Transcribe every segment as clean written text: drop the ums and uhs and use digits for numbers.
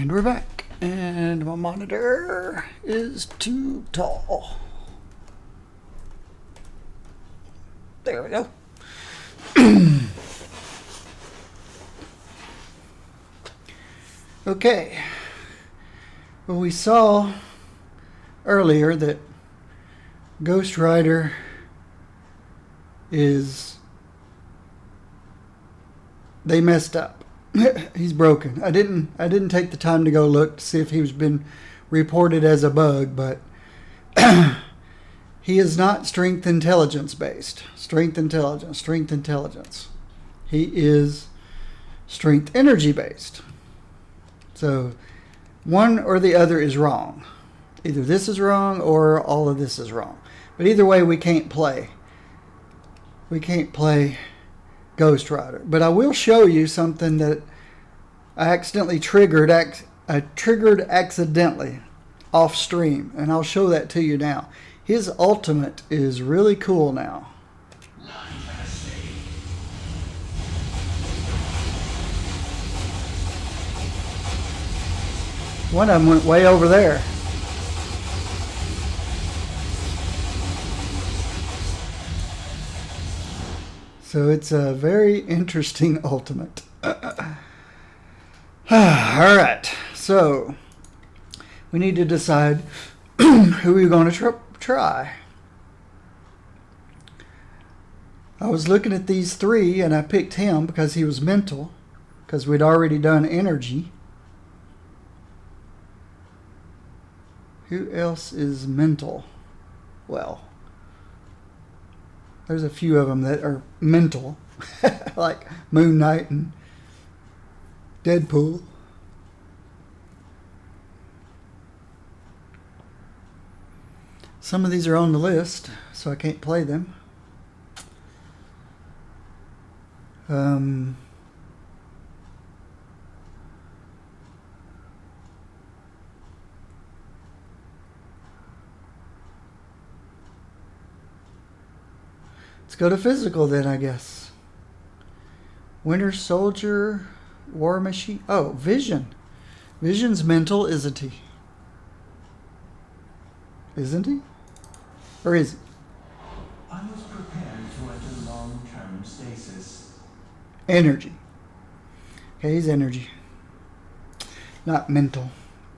And we're back. And my monitor is too tall. There we go. Okay. Well, we saw earlier that Ghost Rider they messed up. He's broken. I didn't take the time to go look to see if he's been reported as a bug, but he is not strength intelligence based. Strength intelligence. He is strength energy based. So one or the other is wrong. Either this is wrong or all of this is wrong. But either way, we can't play. We can't play Ghost Rider. But I will show you something that I accidentally triggered. I triggered accidentally off stream, and I'll show that to you now. His ultimate is really cool now. One of them went way over there. So it's a very interesting ultimate. Alright, so we need to decide who we're going to try. I was looking at these three and I picked him because he was mental, because we'd already done energy. Who else is mental? Well, there's a few of them that are mental, like Moon Knight and Deadpool. Some of these are on the list, so I can't play them. Let's go to physical then, I guess. Winter Soldier, War Machine. Oh, Vision. Vision's mental, isn't he? Isn't he? Or is he? I was prepared to enter long-term stasis. Energy. Okay, he's energy. Not mental.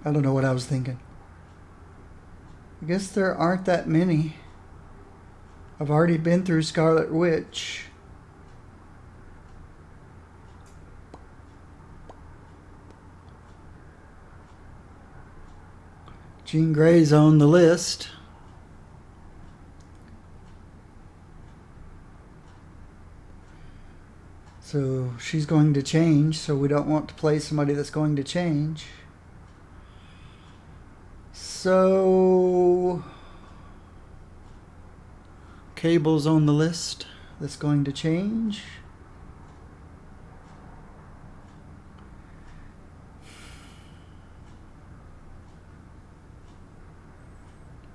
I don't know what I was thinking. I guess there aren't that many. I've already been through Scarlet Witch. Jean Grey's on the list. So she's going to change, so we don't want to play somebody that's going to change. So Cable's on the list that's going to change.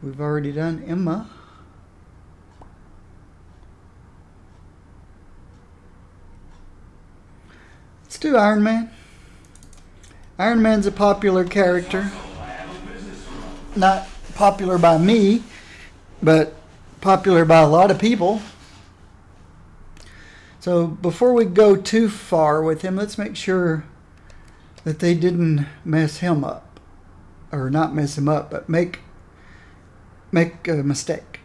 We've already done Emma. Let's do Iron Man. Iron Man's a popular character. Not popular by me, but popular by a lot of people. So before we go too far with him, let's make sure that they didn't mess him up. Or not mess him up, but make a mistake.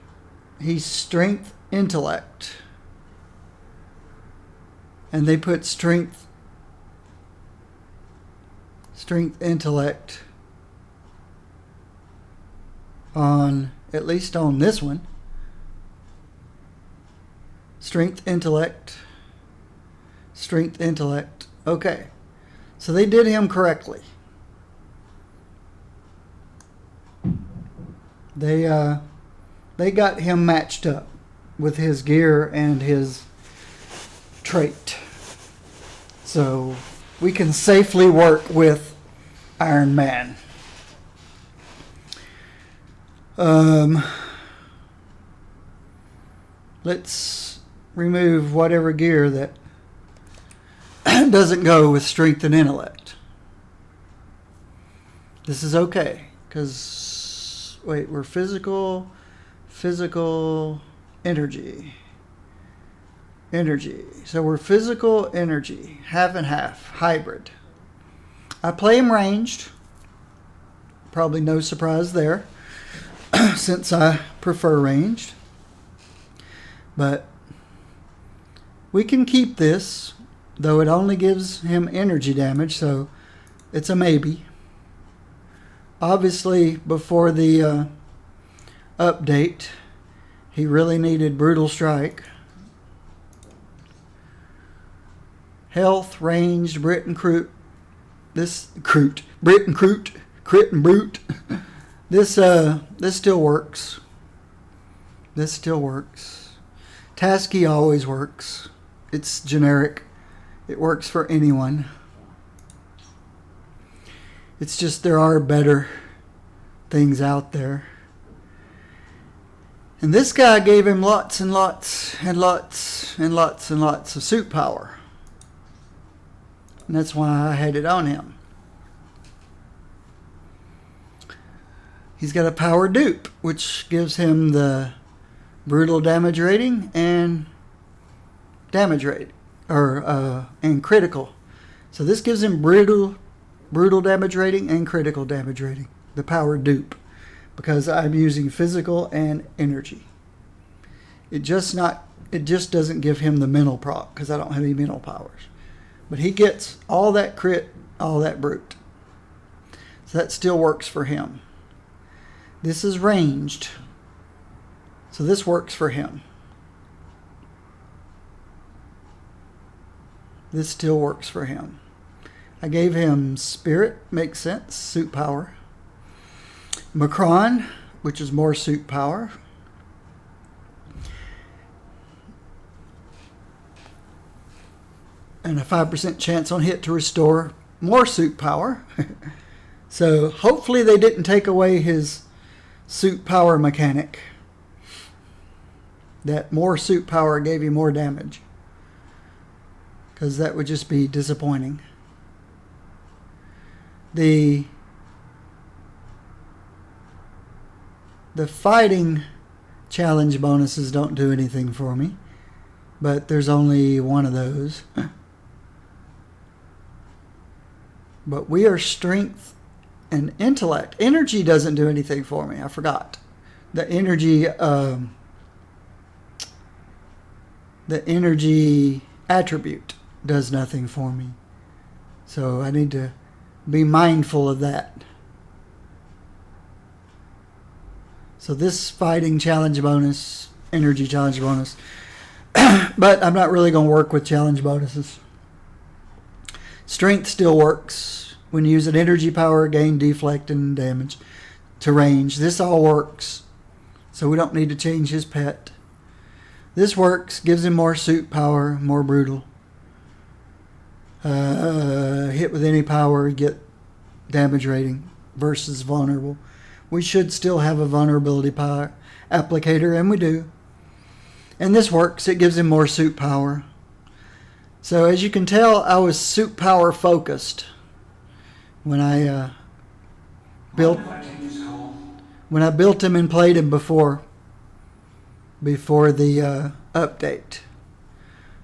He's strength intellect. And they put strength intellect on, at least on this one. Strength intellect. Okay. So they did him correctly. They got him matched up with his gear and his trait. So we can safely work with Iron Man. Let's remove whatever gear that doesn't go with strength and intellect. This is okay. Because, wait, we're physical, energy. Energy. So we're physical, energy. Half and half. Hybrid. I play him ranged. Probably no surprise there. Since I prefer ranged. But we can keep this, though it only gives him energy damage, so it's a maybe. Obviously, before the update, he really needed Brutal Strike. Health, ranged, Brit and Crute. Brit and Crute. Crit and Brute. This still works. This still works. Tasky always works. It's generic. It works for anyone. It's just there are better things out there. And this guy gave him lots and lots and lots and lots and lots of suit power. And that's why I had it on him. He's got a power dupe, which gives him the brutal damage rating and damage rate, and critical. So this gives him brutal damage rating and critical damage rating. The power dupe, because I'm using physical and energy. It just doesn't give him the mental proc because I don't have any mental powers. But he gets all that crit, all that brute. So that still works for him. This is ranged. So this works for him. This still works for him. I gave him Spirit, makes sense, suit power. Macron, which is more suit power. And a 5% chance on hit to restore more suit power. So hopefully they didn't take away his suit power mechanic. That more suit power gave you more damage. Because that would just be disappointing. The fighting challenge bonuses don't do anything for me. But there's only one of those. But we are strength and intellect. Energy doesn't do anything for me. I forgot. The energy attribute does nothing for me. So I need to be mindful of that. So this fighting challenge bonus, energy challenge bonus. But I'm not really going to work with challenge bonuses. Strength still works. When you use an energy power, gain, deflect, and damage to range. This all works. So we don't need to change his pet. This works. Gives him more suit power, more brutal. Hit with any power, get damage rating versus vulnerable. We should still have a vulnerability power applicator, and we do. And this works. It gives him more suit power. So as you can tell, I was suit power focused when I built him and played him before the update.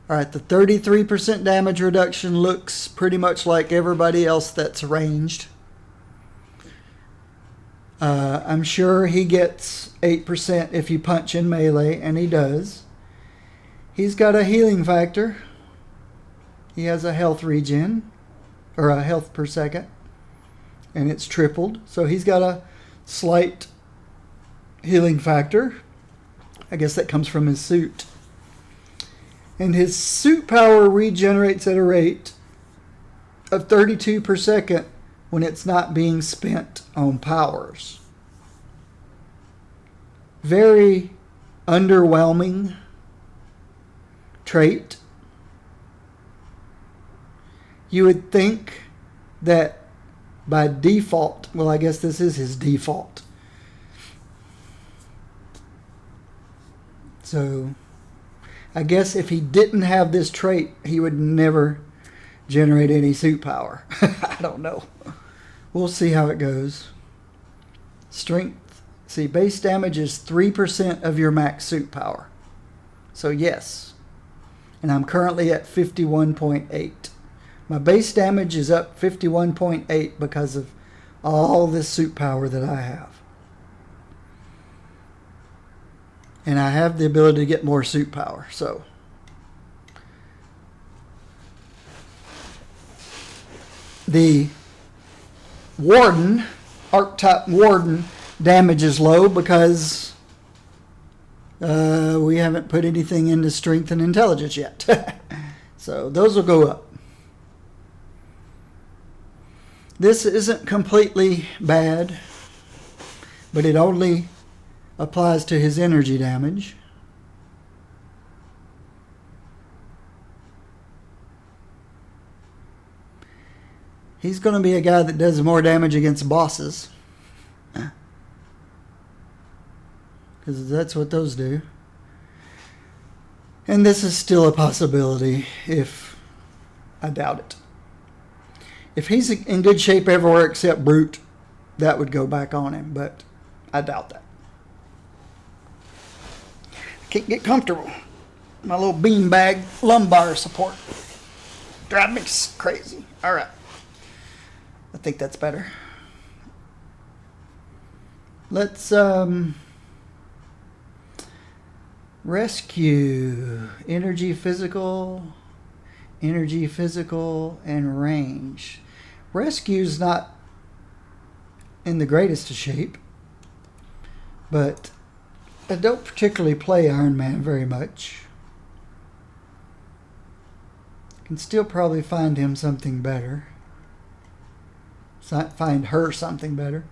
All right, the 33% damage reduction looks pretty much like everybody else that's ranged. I'm sure he gets 8% if you punch in melee, and he does. He's got a healing factor. He has a health regen, or a health per second, and it's tripled. So he's got a slight healing factor. I guess that comes from his suit. And his suit power regenerates at a rate of 32 per second when it's not being spent on powers. Very underwhelming trait. You would think that by default, well, I guess this is his default. So I guess if he didn't have this trait, he would never generate any suit power. I don't know. We'll see how it goes. Strength. See, base damage is 3% of your max suit power. So yes. And I'm currently at 51.8. My base damage is up 51.8 because of all this suit power that I have. And I have the ability to get more suit power, so. The Warden, Archetype Warden, damage is low because we haven't put anything into Strength and Intelligence yet. So those will go up. This isn't completely bad, but it only applies to his energy damage. He's going to be a guy that does more damage against bosses, because that's what those do. And this is still a possibility, if I doubt it. If he's in good shape everywhere except Brute, that would go back on him, but I doubt that. Can't get comfortable. My little beanbag lumbar support drives me crazy. All right. I think that's better. Let's rescue energy, physical, and range. Rescue's not in the greatest of shape, but I don't particularly play Iron Man very much. Can still probably find him something better. Find her something better.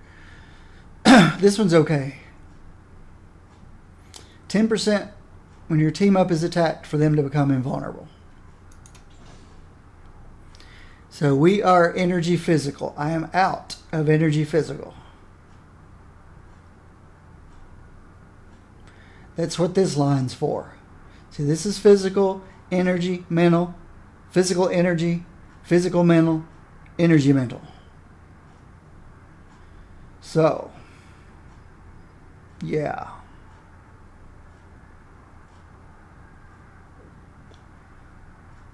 This one's okay. 10% when your team up is attacked for them to become invulnerable. So we are energy physical. I am out of energy physical. That's what this line's for. See, this is physical, energy, mental, physical energy, physical mental, energy mental. So, yeah.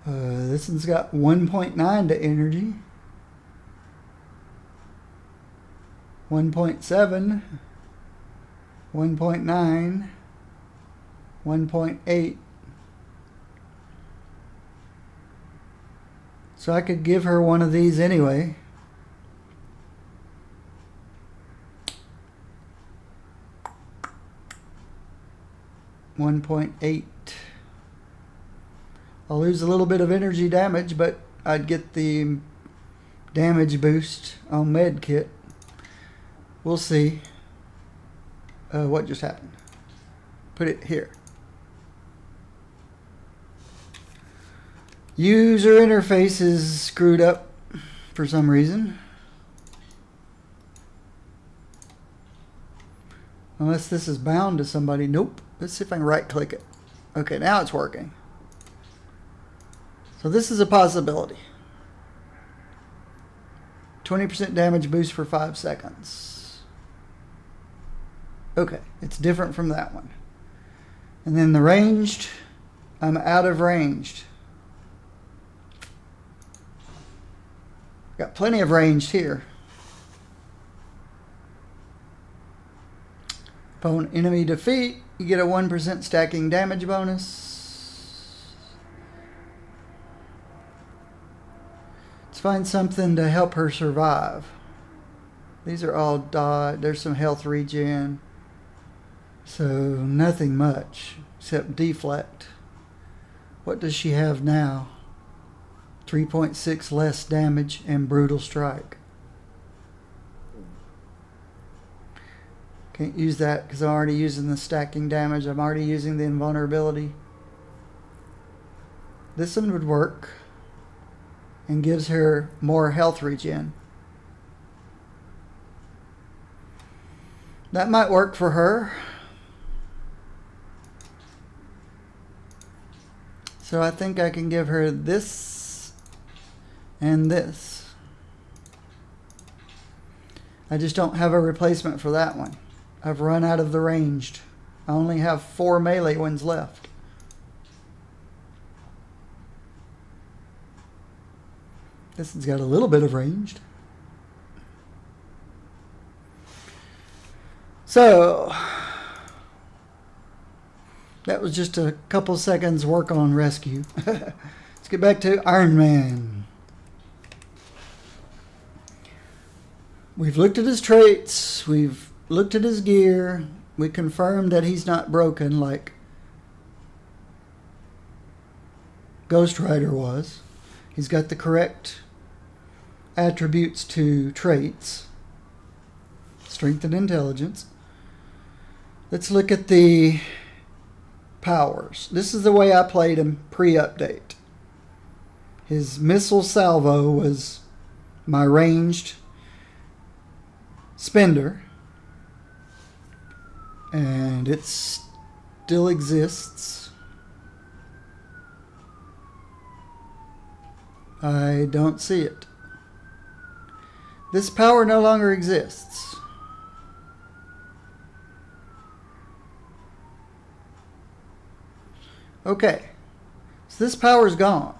This one's got 1.9 to energy. 1.7. 1.9. 1.8. So I could give her one of these anyway. .8. I'll lose a little bit of energy damage, but I'd get the damage boost on med kit. We'll see. What just happened? Put it here. User interface is screwed up for some reason. Unless this is bound to somebody. Nope. Let's see if I can right click it. Okay, now it's working. So this is a possibility. 20% damage boost for 5 seconds. Okay, it's different from that one. And then the ranged, I'm out of ranged. Got plenty of ranged here. Upon enemy defeat, you get a 1% stacking damage bonus. Let's find something to help her survive. These are all dodge. There's some health regen. So nothing much except deflect. What does she have now? 3.6 less damage and brutal strike. Can't use that because I'm already using the stacking damage. I'm already using the invulnerability. This one would work and gives her more health regen. That might work for her. So I think I can give her this and this. I just don't have a replacement for that one. I've run out of the ranged. I only have 4 melee ones left. This one's got a little bit of ranged. So, that was just a couple seconds work on rescue. Let's get back to Iron Man. We've looked at his traits. We've looked at his gear. We confirmed that he's not broken like Ghost Rider was. He's got the correct attributes to traits. Strength and intelligence. Let's look at the powers. This is the way I played him pre-update. His missile salvo was my ranged spender, and it still exists. I don't see it. This power no longer exists. Okay, so this power's gone.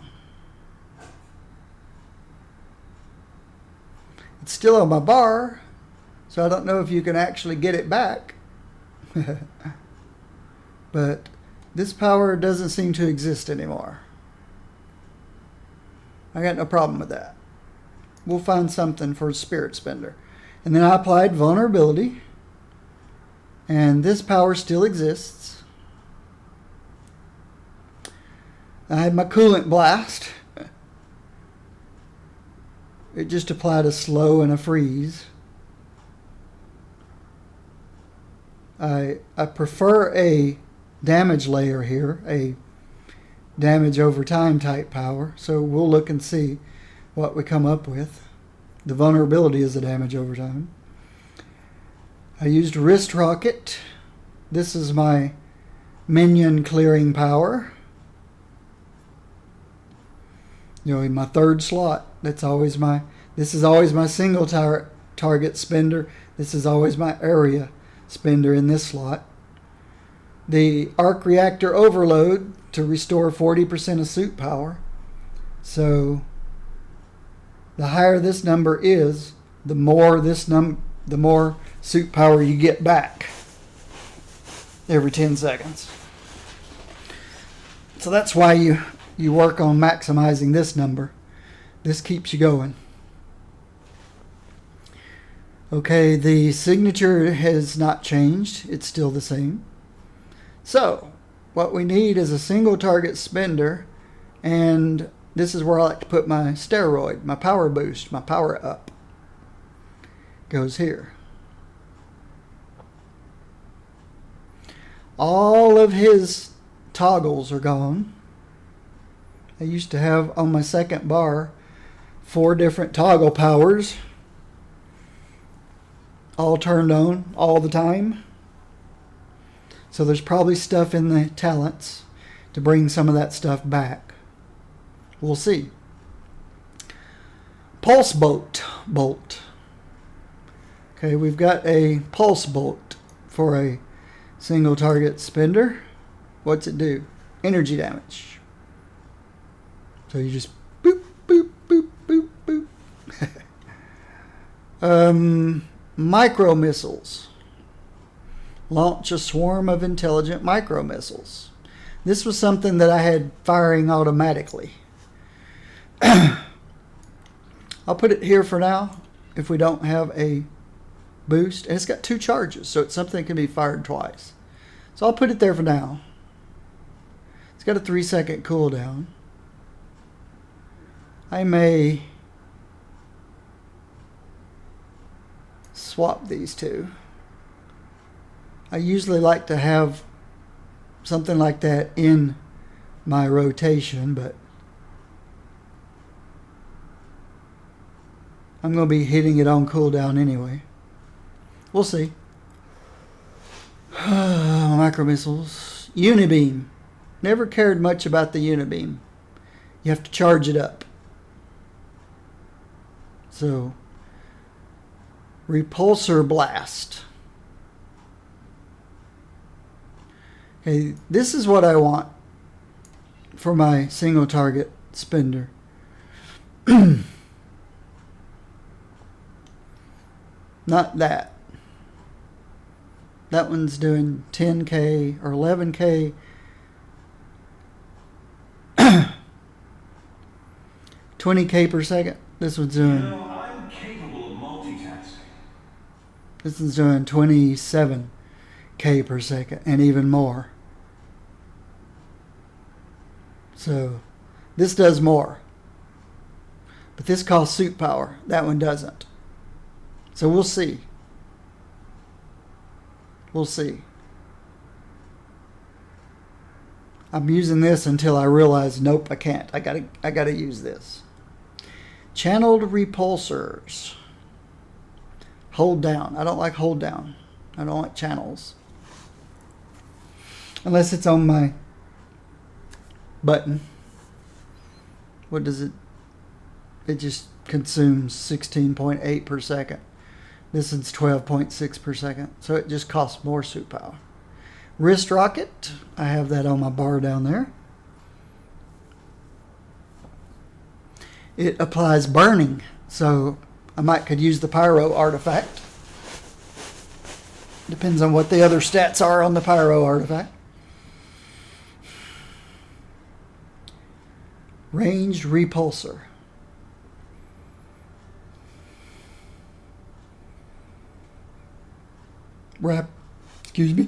It's still on my bar, so I don't know if you can actually get it back. But this power doesn't seem to exist anymore. I got no problem with that. We'll find something for Spirit Spender. And then I applied vulnerability, and this power still exists. I had my coolant blast. It just applied a slow and a freeze. I prefer a damage layer here, a damage over time type power. So we'll look and see what we come up with. The vulnerability is the damage over time. I used wrist rocket. This is my minion clearing power. You know, in my third slot, this is always my single target spender. This is always my area spender in this slot. The arc reactor overload to restore 40% of suit power. So the higher this number is, the more suit power you get back every 10 seconds. So that's why you work on maximizing this number. This keeps you going. Okay, the signature has not changed. It's still the same. So, what we need is a single target spender, and this is where I like to put my steroid, my power boost, my power up. Goes here. All of his toggles are gone. I used to have on my second bar 4 different toggle powers, all turned on all the time. So there's probably stuff in the talents to bring some of that stuff back. We'll see. Pulse bolt. Okay, we've got a pulse bolt for a single target spender. What's it do? Energy damage. So you just boop, boop, boop, boop, boop. Micro missiles. Launch a swarm of intelligent micro missiles. This was something that I had firing automatically. I'll put it here for now if we don't have a boost. And it's got 2 charges, so it's something that can be fired twice. So I'll put it there for now. It's got a 3-second cooldown. I may swap these 2. I usually like to have something like that in my rotation, but I'm going to be hitting it on cooldown anyway. We'll see. Micro missiles. Unibeam. Never cared much about the unibeam. You have to charge it up. So repulsor blast. Okay, this is what I want for my single target spender. Not that. That one's doing 10K or 11K. 20K per second. This one's doing. I'm capable of multitasking. This one's doing 27K per second and even more. So this does more. But this costs suit power. That one doesn't. So we'll see. We'll see. I'm using this until I realize, nope, I can't. I gotta use this. Channeled repulsors. Hold down. I don't like hold down. I don't like channels. Unless it's on my button. What does it? It just consumes 16.8 per second. This is 12.6 per second. So it just costs more suit power. Wrist rocket. I have that on my bar down there. It applies burning. So I could use the pyro artifact. Depends on what the other stats are on the pyro artifact. Ranged repulsor. Excuse me.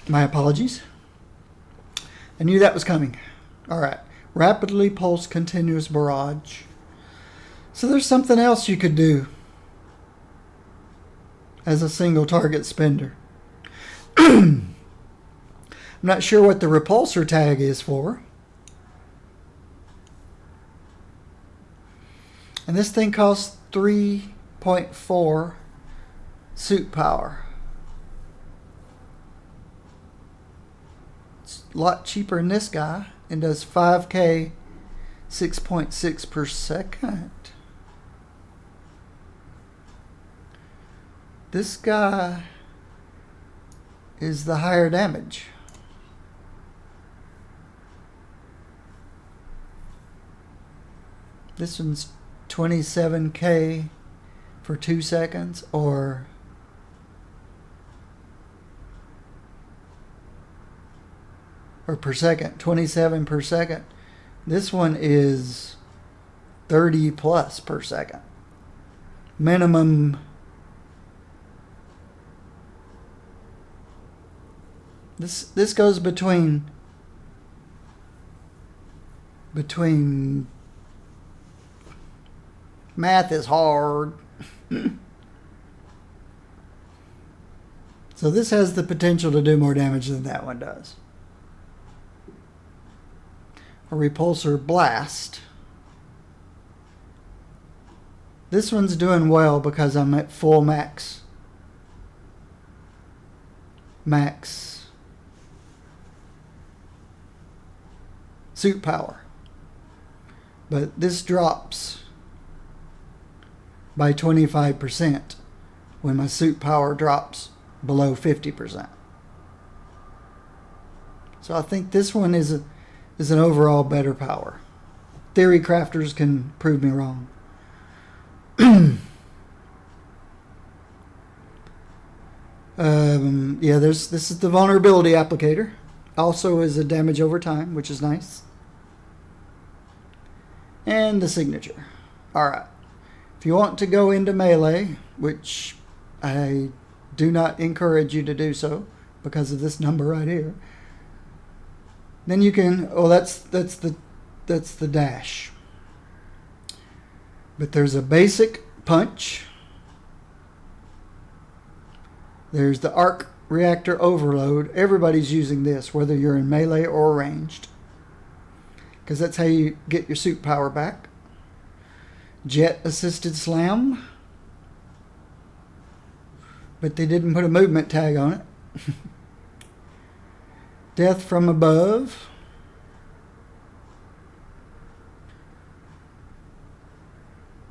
My apologies. I knew that was coming. All right. Rapidly pulse continuous barrage. So there's something else you could do as a single target spender. I'm not sure what the repulsor tag is for. And this thing costs 3.4 suit power. It's a lot cheaper than this guy and does 5K 6.6 per second. This guy is the higher damage. This one's 27K for 2 seconds or per second, 27 per second. This one is 30 plus per second. Minimum. This goes between math is hard. So this has the potential to do more damage than that one does. A repulsor blast. This one's doing well because I'm at full max suit power. But this drops by 25% when my suit power drops below 50%. So I think this one is an overall better power. Theory crafters can prove me wrong. Yeah, this is the vulnerability applicator. Also is a damage over time, which is nice. And the signature. Alright. If you want to go into melee, which I do not encourage you to do so because of this number right here, then you can, that's the dash. But there's a basic punch. There's the arc reactor overload. Everybody's using this, whether you're in melee or ranged, because that's how you get your suit power back. Jet assisted slam, but they didn't put a movement tag on it. Death from above.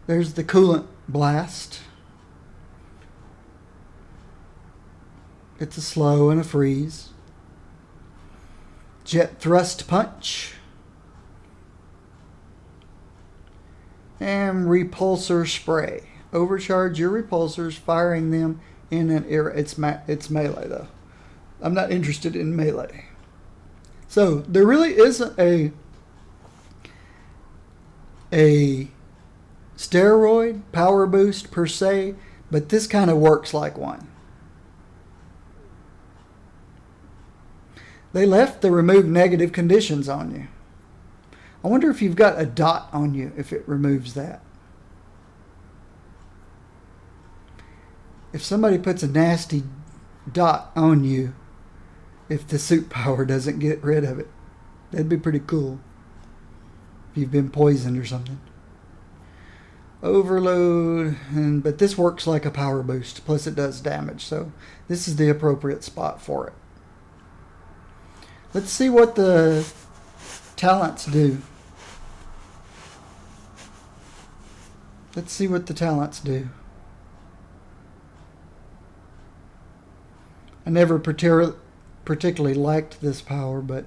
There's the coolant blast. It's a slow and a freeze. Jet thrust punch. And repulsor spray. Overcharge your repulsors, firing them in an area. It's melee though. I'm not interested in melee. So there really isn't a steroid power boost per se, but this kind of works like one. They left the remove negative conditions on you. I wonder if you've got a dot on you, if it removes that. If somebody puts a nasty dot on you, if the suit power doesn't get rid of it, that'd be pretty cool. If you've been poisoned or something. Overload, but this works like a power boost, plus it does damage, so this is the appropriate spot for it. Let's see what the talents do. Let's see what the talents do. I never particularly liked this power, but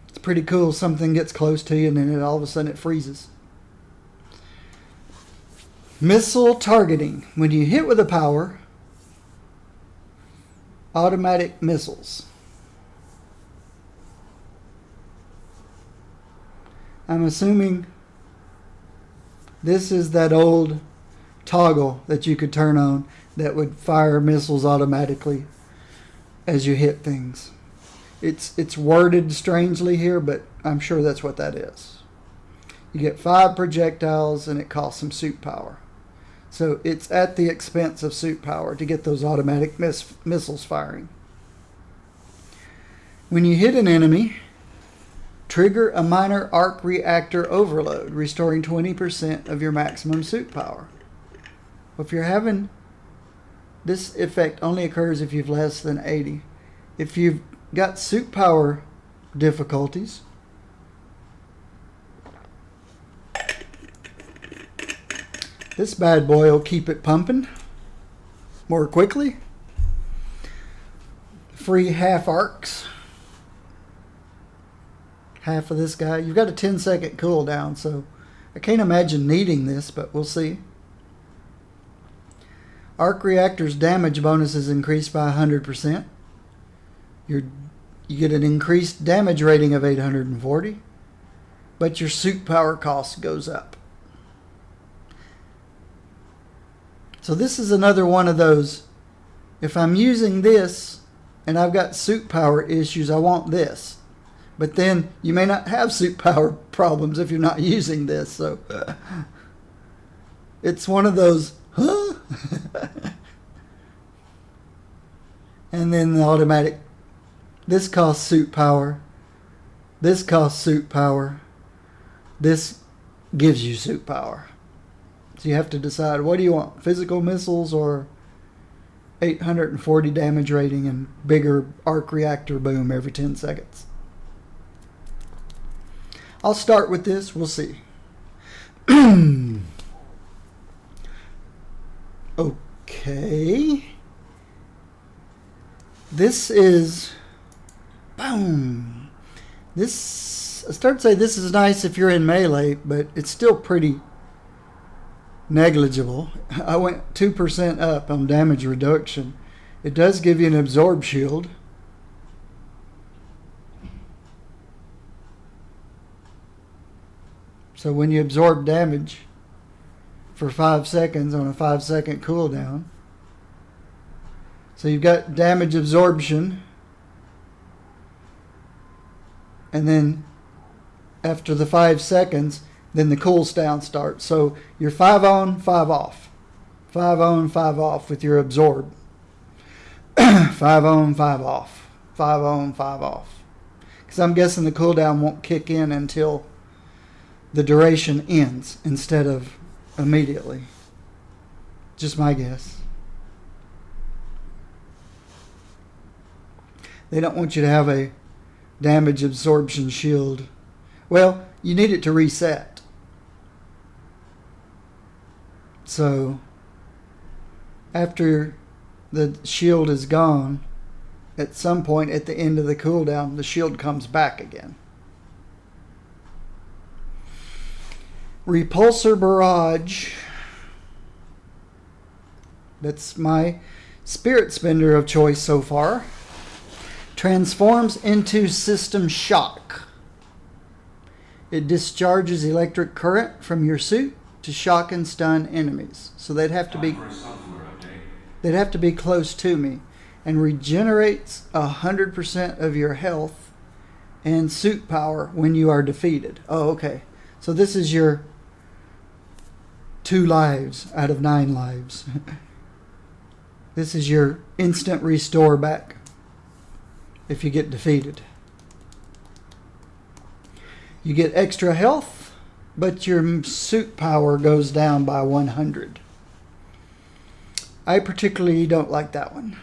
it's pretty cool. Something gets close to you and then all of a sudden it freezes. Missile targeting. When you hit with a power, automatic missiles. I'm assuming this is that old toggle that you could turn on that would fire missiles automatically as you hit things. It's worded strangely here, but I'm sure that's what that is. You get 5 projectiles and it costs some suit power. So it's at the expense of suit power to get those automatic missiles firing. When you hit an enemy, trigger a minor arc reactor overload, restoring 20% of your maximum suit power. If you're having this effect, only occurs if you've less than 80. If you've got suit power difficulties, this bad boy will keep it pumping more quickly. Free half arcs. Half of this guy. You've got a 10-second cooldown, so I can't imagine needing this, but we'll see. Arc reactor's damage bonus is increased by 100%. You get an increased damage rating of 840, but your suit power cost goes up. So this is another one of those, if I'm using this and I've got suit power issues, I want this. But then you may not have suit power problems if you're not using this. So it's one of those, huh? And then the automatic, this costs suit power. This costs suit power. This gives you suit power. So you have to decide, what do you want? Physical missiles or 840 damage rating and bigger arc reactor boom every 10 seconds? I'll start with this. We'll see. Okay. This is... Boom. This... I start to say this is nice if you're in melee, but it's still pretty negligible. I went 2% up on damage reduction. It does give you an absorb shield. So when you absorb damage for 5 seconds on a 5-second cooldown, so you've got damage absorption, and then after the 5 seconds, then the cooldown starts. So you're 5 on, 5 off. 5 on, 5 off with your absorb. 5 on, 5 off. 5 on, 5 off. Because I'm guessing the cooldown won't kick in until the duration ends instead of immediately. Just my guess. They don't want you to have a damage absorption shield. Well, you need it to reset. So after the shield is gone, at some point at the end of the cooldown, the shield comes back again. Repulsor Barrage. That's my spirit spender of choice so far. Transforms into System Shock. It discharges electric current from your suit to shock and stun enemies. So they'd have to be close to me, and regenerates 100% of your health and suit power when you are defeated. Oh, okay. So this is your 2 lives out of 9 lives. This is your instant restore back if you get defeated. You get extra health, but your suit power goes down by 100. I particularly don't like that one.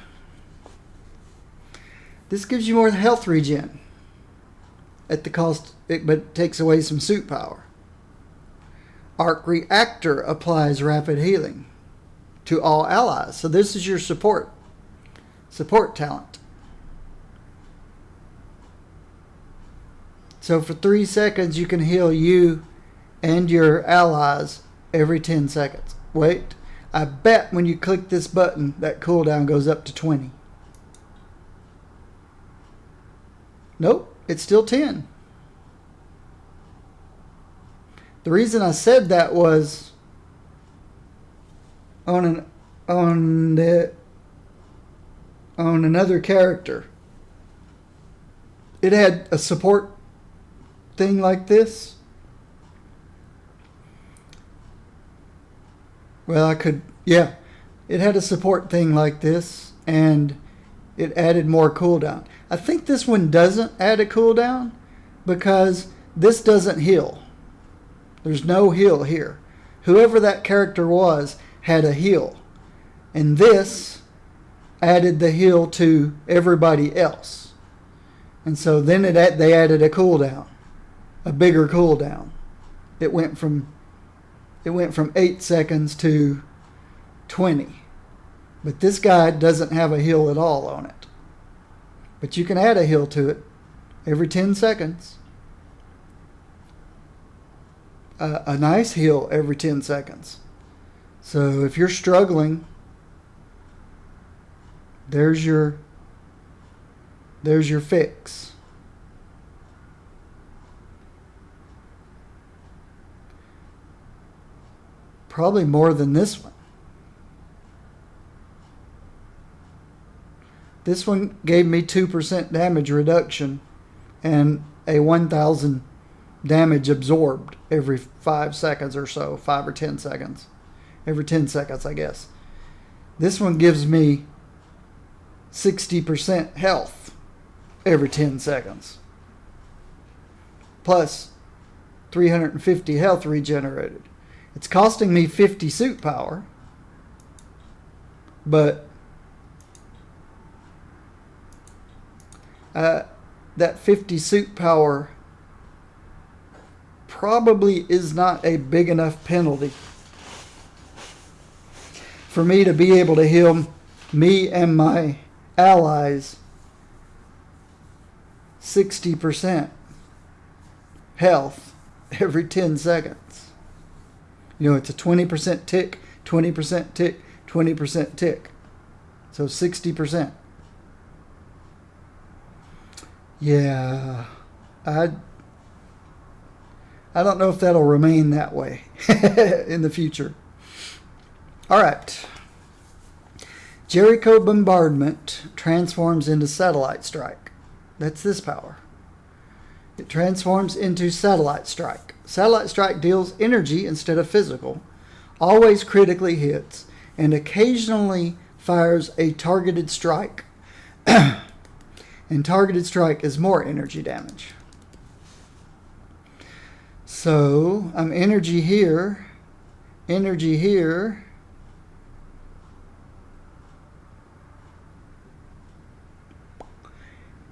This gives you more health regen at the cost, but takes away some suit power. Arc Reactor applies rapid healing to all allies. So this is your support talent. So for 3 seconds you can heal you and your allies every 10 seconds. Wait, I bet when you click this button that cooldown goes up to 20. Nope, it's still 10. The reason I said that was on another character. It had a support thing like this. Well, it had a support thing like this, and it added more cooldown. I think this one doesn't add a cooldown because this doesn't heal. There's no heal here. Whoever that character was had a heal, and this added the heal to everybody else. And so then they added a cooldown, a bigger cooldown. It went from 8 seconds to 20. But this guy doesn't have a heal at all on it. But you can add a heal to it every 10 seconds. A nice heal every 10 seconds. So if you're struggling, there's your fix. Probably more than this one. This one gave me 2% damage reduction and a 1,000 damage absorbed every 5 seconds or so, 5 or 10 seconds. Every 10 seconds, I guess. This one gives me 60% health every 10 seconds. Plus 350 health regenerated. It's costing me 50 suit power, but that 50 suit power probably is not a big enough penalty for me to be able to heal me and my allies 60% health every 10 seconds. You know, it's a 20% tick, 20% tick, 20% tick. So 60%. Yeah, I don't know if that'll remain that way in the future. All right. Jericho Bombardment transforms into Satellite Strike. That's this power. It transforms into Satellite Strike. Satellite Strike deals energy instead of physical, always critically hits, and occasionally fires a targeted strike. And targeted strike is more energy damage. So I'm energy here, energy here.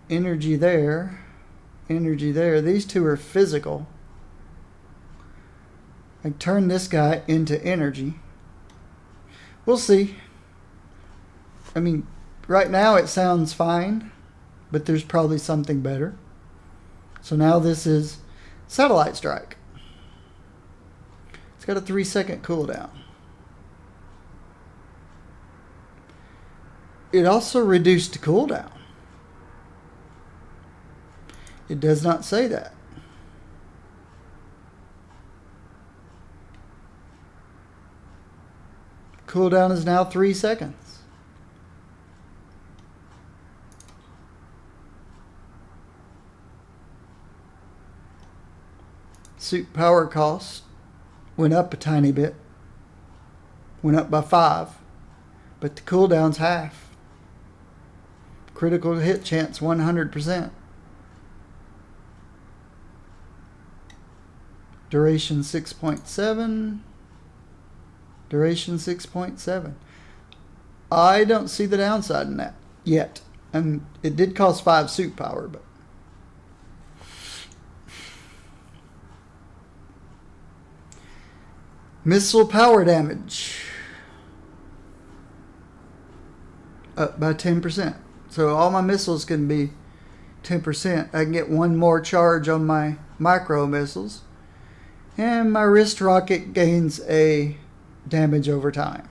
Energy there, energy there. These two are physical. I turn this guy into energy. We'll see. I mean, right now it sounds fine, but there's probably something better. So now this is Satellite Strike. It's got a 3-second cooldown. It also reduced the cooldown. It does not say that. Cooldown is now 3 seconds. Suit power cost went up a tiny bit. Went up by 5. But the cooldown's half. Critical hit chance 100%. Duration 6.7. Duration 6.7. I don't see the downside in that yet. And it did cost 5 suit power, but missile power damage up by 10%. So all my missiles can be 10%. I can get one more charge on my micro missiles. And my wrist rocket gains a damage over time.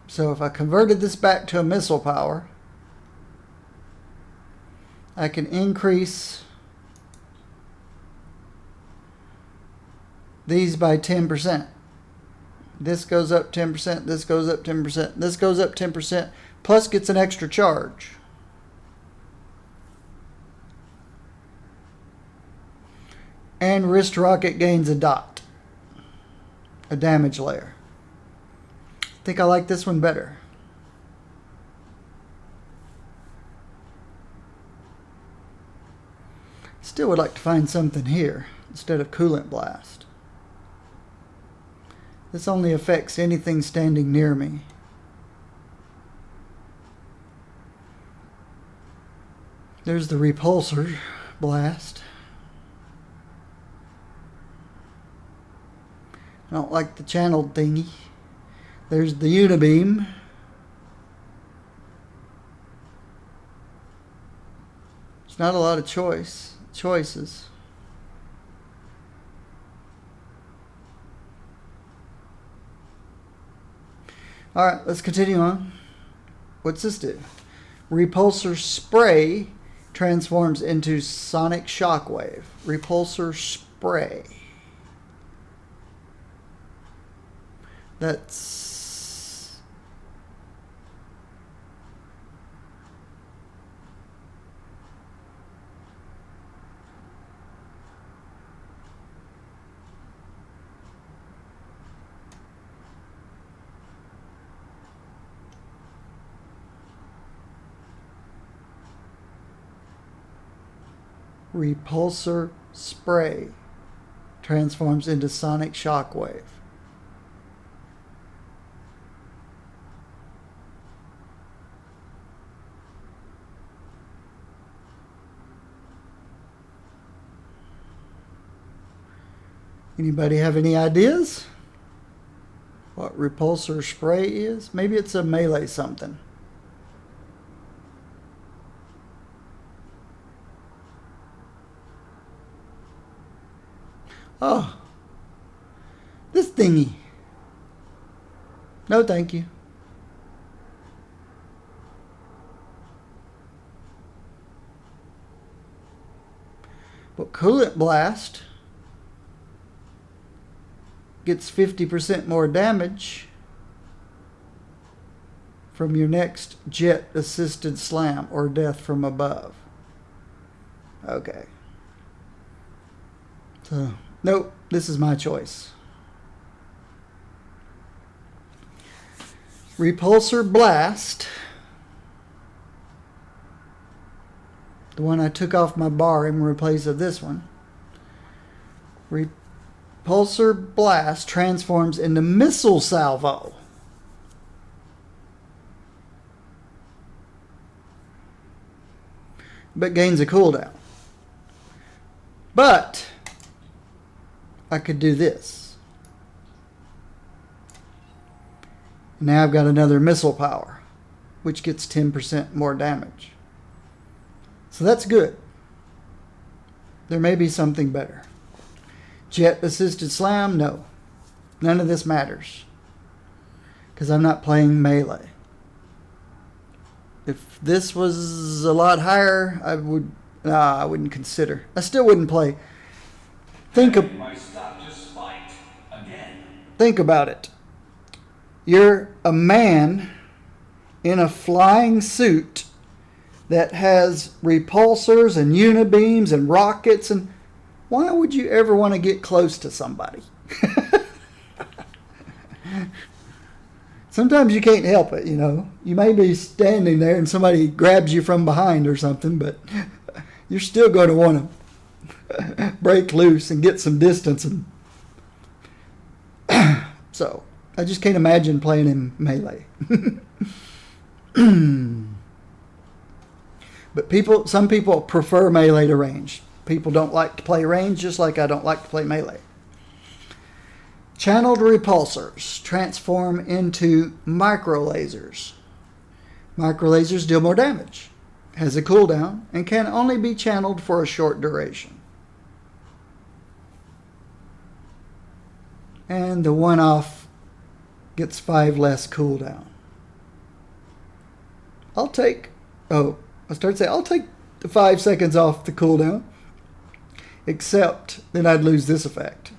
So if I converted this back to a missile power, I can increase these by 10%. This goes up 10%, this goes up 10%, this goes up 10%, plus gets an extra charge. And wrist rocket gains a dot, a damage layer. I think I like this one better. Still would like to find something here instead of coolant blast. This only affects anything standing near me. There's the repulsor blast. I don't like the channeled thingy. There's the unibeam. It's not a lot of choices. Alright, let's continue on. What's this do? Repulsor spray transforms into sonic shockwave. Repulsor spray. That's repulsor spray transforms into sonic shockwave. Anybody have any ideas what repulsor spray is? Maybe it's a melee something. Oh, this thingy. No, thank you. But coolant blast gets 50% more damage from your next jet assisted slam or death from above. Okay. So, nope, this is my choice. Repulsor blast. The one I took off my bar in replace of this one. Repulsor blast transforms into missile salvo. but gains a cooldown. But I could do this. Now I've got another missile power, which gets 10% more damage. So that's good. There may be something better. Jet assisted slam? No. None of this matters. Because I'm not playing melee. If this was a lot higher, I wouldn't consider. I still wouldn't play. Think about it. You're a man in a flying suit that has repulsors and unibeams and rockets, and why would you ever want to get close to somebody? Sometimes you can't help it, you know. You may be standing there and somebody grabs you from behind or something, but you're still going to want to break loose and get some distance. And so I just can't imagine playing in melee. But some people prefer melee to range. People don't like to play range, just like I don't like to play melee. Channeled repulsors transform into micro lasers. Micro lasers deal more damage, has a cooldown, and can only be channeled for a short duration. And the one-off gets 5 less cooldown. I'll take the 5 seconds off the cooldown, except then I'd lose this effect.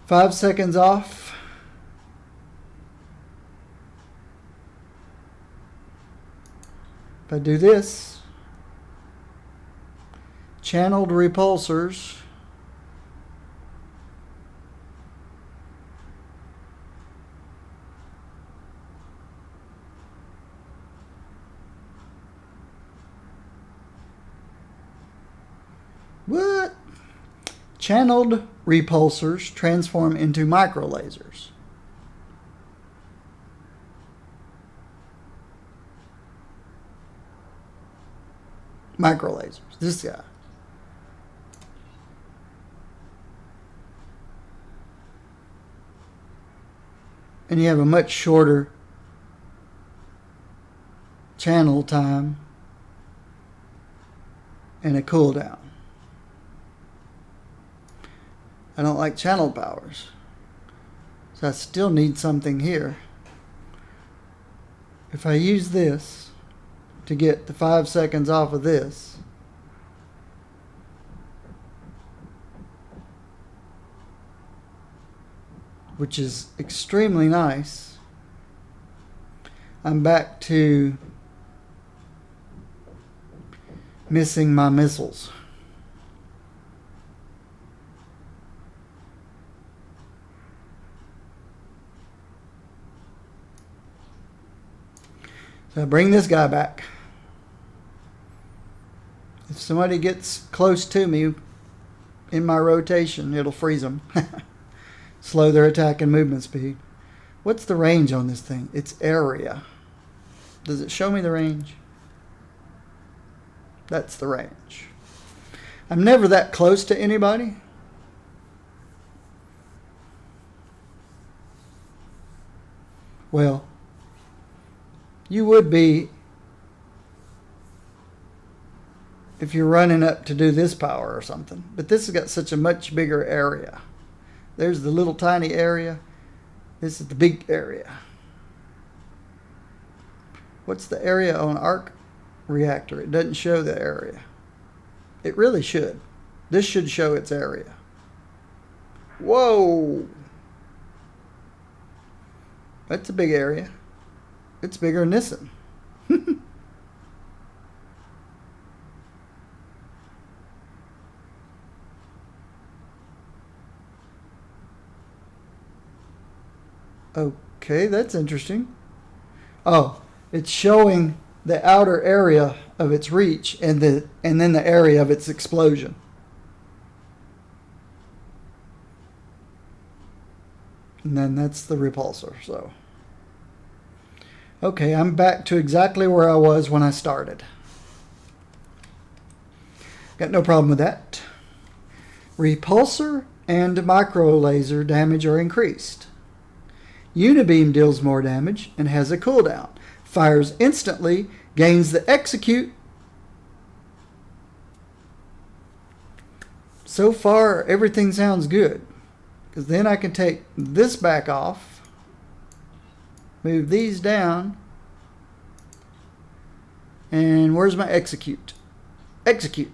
Five seconds off. If I do this, channeled repulsors, what? Channeled repulsors transform into micro lasers. Micro lasers. This guy. And you have a much shorter channel time and a cooldown. I don't like channel powers. So I still need something here. If I use this to get the 5 seconds off of this, which is extremely nice, I'm back to missing my missiles. So I bring this guy back. If somebody gets close to me in my rotation, it'll freeze them. Slow their attack and movement speed. What's the range on this thing? It's area. Does it show me the range? That's the range. I'm never that close to anybody. Well, you would be if you're running up to do this power or something. But this has got such a much bigger area. There's the little tiny area. This is the big area. What's the area on arc reactor? It doesn't show the area. It really should. This should show its area. Whoa! That's a big area. It's bigger than this one. Okay, that's interesting. Oh, it's showing the outer area of its reach and then the area of its explosion. And then that's the repulsor. So, okay, I'm back to exactly where I was when I started. Got no problem with that. Repulsor and micro laser damage are increased. Unibeam deals more damage and has a cooldown. Fires instantly, gains the execute. So far, everything sounds good. Because then I can take this back off. Move these down. And where's my execute? Execute.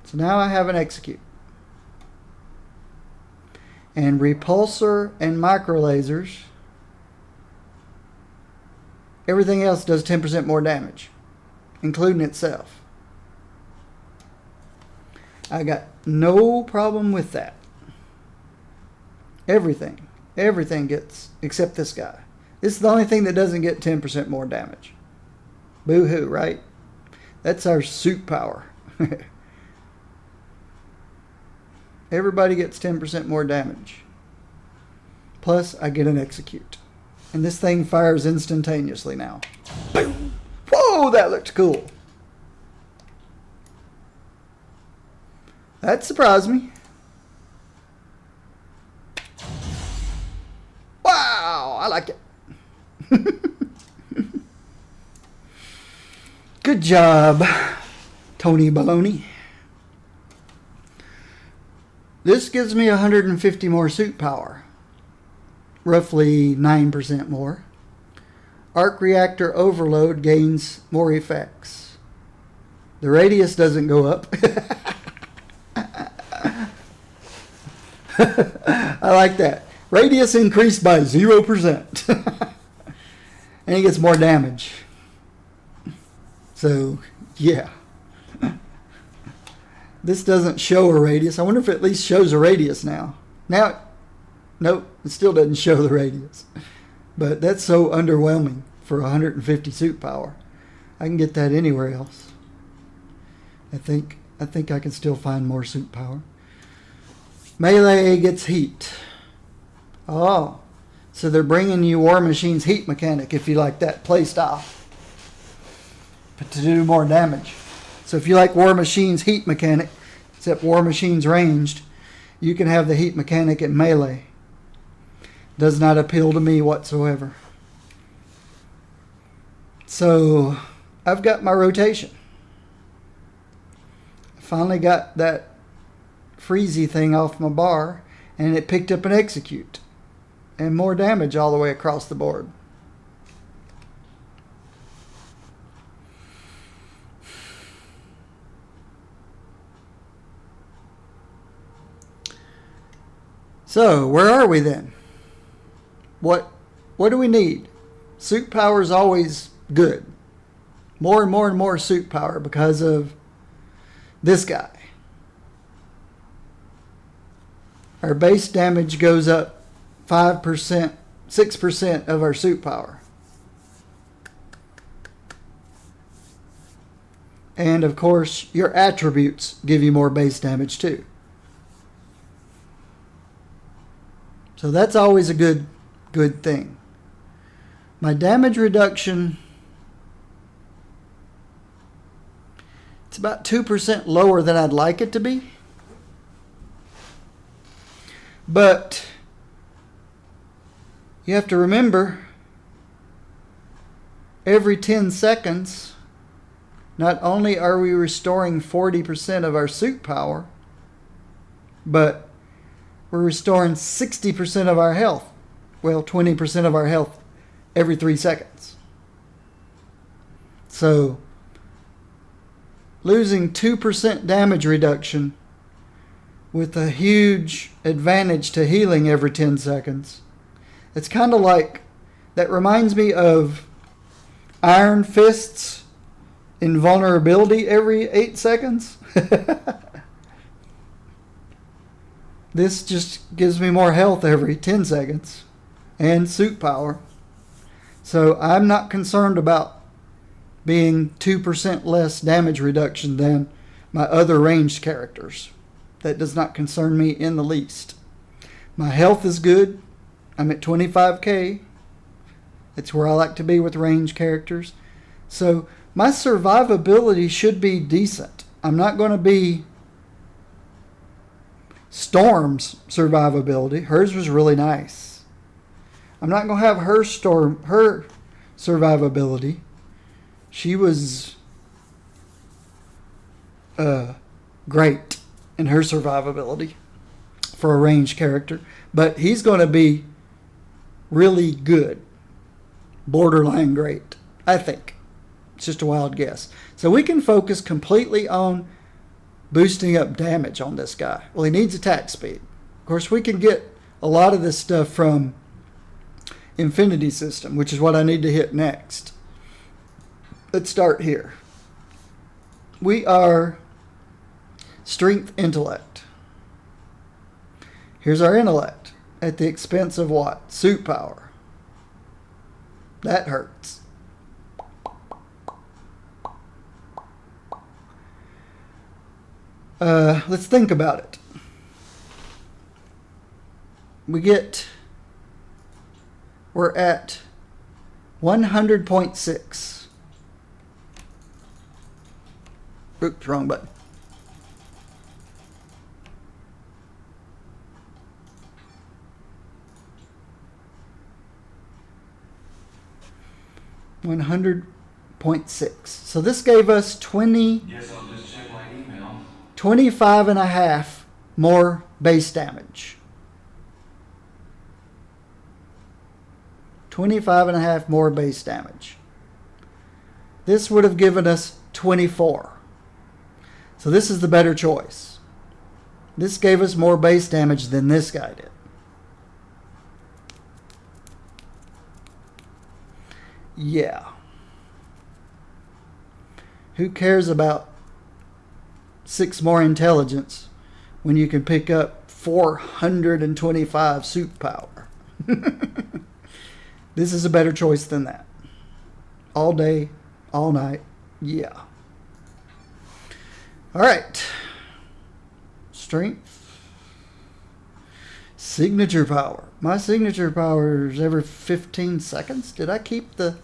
So now I have an execute. And repulsor and micro lasers. Everything else does 10% more damage, including itself. I got no problem with that. Everything gets, except this guy. This is the only thing that doesn't get 10% more damage. Boo-hoo, right? That's our suit power. Everybody gets 10% more damage. Plus, I get an execute. And this thing fires instantaneously now. Boom! Whoa, that looked cool. That surprised me. Wow, I like it. Good job, Tony Baloney. This gives me 150 more suit power. Roughly 9% more. Arc reactor overload gains more effects. The radius doesn't go up. I like that. Radius increased by 0%. And he gets more damage. So, yeah. This doesn't show a radius. I wonder if it at least shows a radius now. Now, nope, it still doesn't show the radius. But that's so underwhelming for 150 suit power. I can get that anywhere else. I think I can still find more suit power. Melee gets heat. Oh, so they're bringing you War Machine's heat mechanic if you like that play style. But to do more damage. So if you like War Machine's heat mechanic, except War Machine's ranged, you can have the heat mechanic at melee. Does not appeal to me whatsoever. So I've got my rotation. I finally got that freezy thing off my bar, and it picked up an execute. And more damage all the way across the board. So, where are we then? What do we need? Suit power is always good. More and more and more suit power because of this guy. Our base damage goes up 5%, 6% of our suit power. And of course, your attributes give you more base damage too. So that's always a good thing. My damage reduction, it's about 2% lower than I'd like it to be. But you have to remember, every 10 seconds, not only are we restoring 40% of our suit power, but we're restoring 60% of our health. Well, 20% of our health every 3 seconds. So, losing 2% damage reduction with a huge advantage to healing every 10 seconds. It's kind of like, that reminds me of Iron Fist's invulnerability every 8 seconds. This just gives me more health every 10 seconds and suit power. So I'm not concerned about being 2% less damage reduction than my other ranged characters. That does not concern me in the least. My health is good. I'm at 25k. That's where I like to be with range characters. So my survivability should be decent. I'm not going to be Storm's survivability. Hers was really nice. I'm not going to have her survivability. She was great in her survivability for a range character. But he's going to be really good. Borderline great, I think. It's just a wild guess. So we can focus completely on boosting up damage on this guy. Well, he needs attack speed. Of course, we can get a lot of this stuff from Infinity System, which is what I need to hit next. Let's start here. We are strength intellect. Here's our intellect at the expense of what? Suit power. That hurts. Let's think about it. We're at 100.6. Oops, wrong button. .6. So this gave us 20. Guess I'll just check my email. 25 and a half more base damage. 25 and a half more base damage. This would have given us 24. So this is the better choice. This gave us more base damage than this guy did. Yeah. Who cares about 6 more intelligence when you can pick up 425 suit power? This is a better choice than that. All day, all night, yeah. All right. Strength. Signature power. My signature power is every 15 seconds. Did I keep the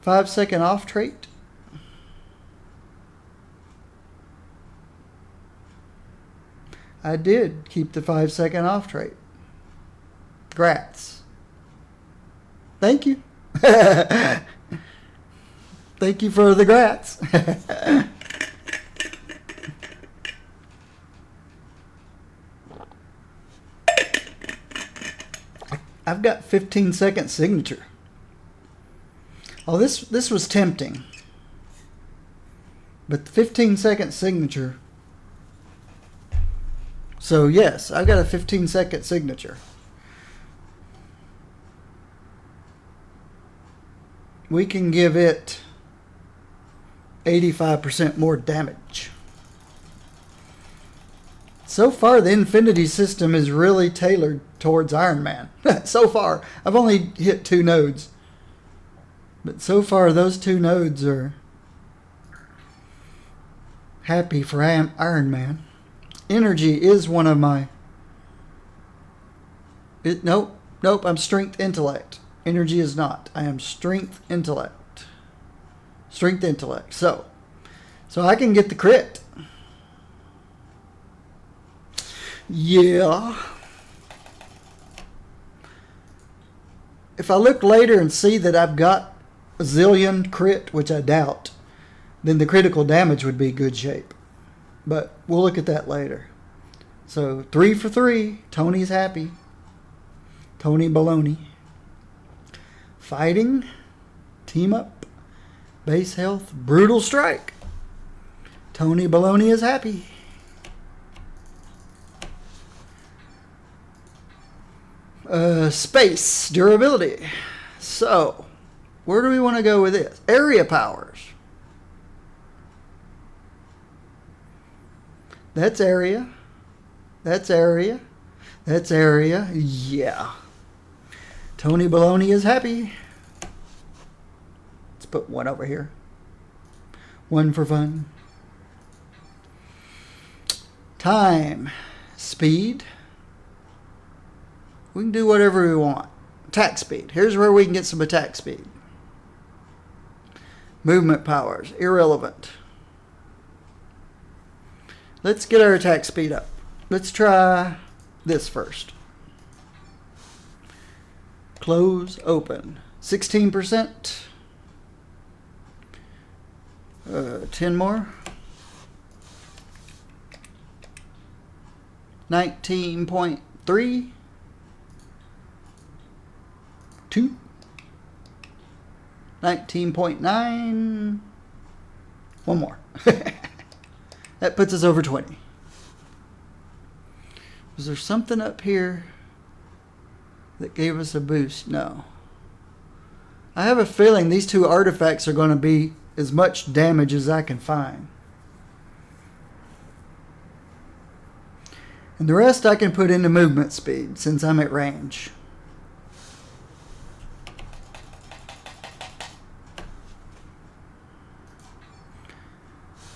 5-second off trait? I did keep the 5-second off trait. Grats. Thank you. Thank you for the grats. I've got 15-second signature. Oh, this was tempting. But the 15-second signature. So yes, I've got a 15-second signature. We can give it 85% more damage. So far, the Infinity System is really tailored towards Iron Man. So far, I've only hit 2 nodes. But so far, those 2 nodes are happy for Iron Man. Energy is one of my... Nope, I'm strength intellect. Energy is not. I am strength intellect. Strength intellect. So I can get the crit. Yeah. If I look later and see that I've got a zillion crit, which I doubt, then the critical damage would be good shape. But we'll look at that later. So 3 for 3. Tony's happy. Tony Baloney. Fighting. Team up. Base health. Brutal strike. Tony Baloney is happy. Space. Durability. So, where do we want to go with this? Area powers. That's area. That's area. That's area. Yeah. Tony Baloney is happy. Let's put 1 over here. 1 for fun. Time. Speed. We can do whatever we want. Attack speed. Here's where we can get some attack speed. Movement powers. Irrelevant. Let's get our attack speed up. Let's try this first. Close, open. 16%. 10 more. 19.3. 2. 19.9. One more. That puts us over 20. Was there something up here that gave us a boost? No. I have a feeling these two artifacts are going to be as much damage as I can find. And the rest I can put into movement speed since I'm at range.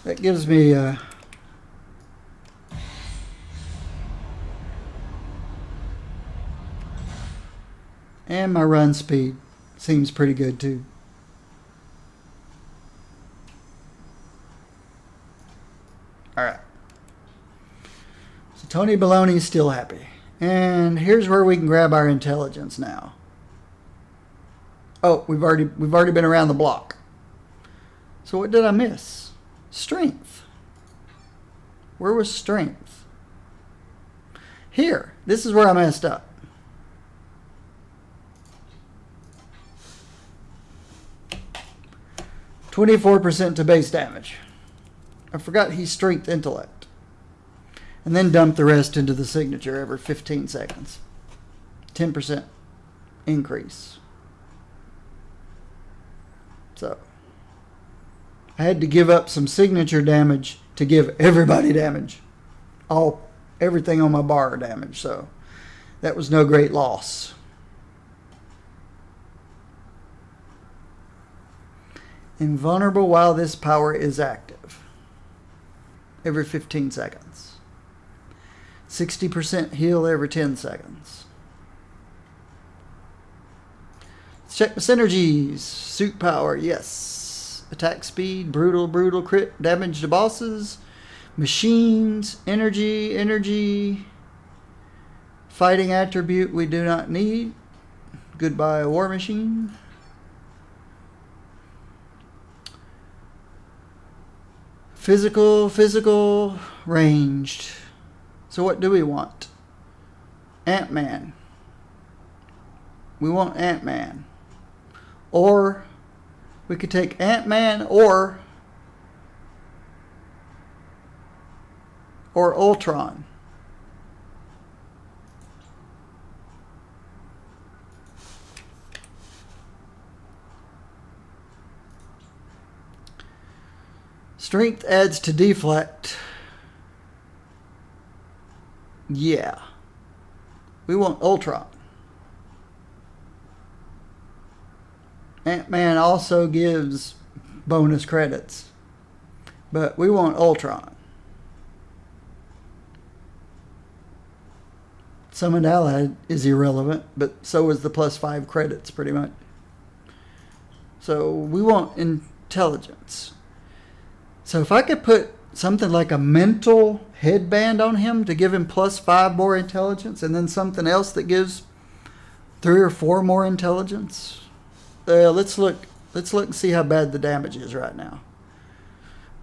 That gives me and my run speed seems pretty good too. Alright. So Tony Baloney's still happy. And here's where we can grab our intelligence now. Oh, we've already been around the block. So what did I miss? Strength. Where was strength? Here. This is where I messed up. %24 to base damage. I forgot he's strength intellect. And then dump the rest into the signature every 15 seconds. 10% increase. So I had to give up some signature damage to give everybody damage. Everything on my bar damage. So that was no great loss. Invulnerable while this power is active. Every 15 seconds. 60% heal every 10 seconds. Let's check my synergies. Suit power, yes. Attack speed, brutal, crit, damage to bosses. Machines, energy. Fighting attribute we do not need. Goodbye, war machine. Physical, ranged. So what do we want? Ant-Man. We want Ant-Man. Or we could take Ant-Man or Ultron. Strength adds to deflect. Yeah. We want Ultron. Ant-Man also gives bonus credits. But we want Ultron. Summoned Allied is irrelevant, but so is the +5 credits pretty much. So we want intelligence. So if I could put something like a mental headband on him to give him +5 more intelligence, and then something else that gives 3 or 4 more intelligence. Let's look and see how bad the damage is right now.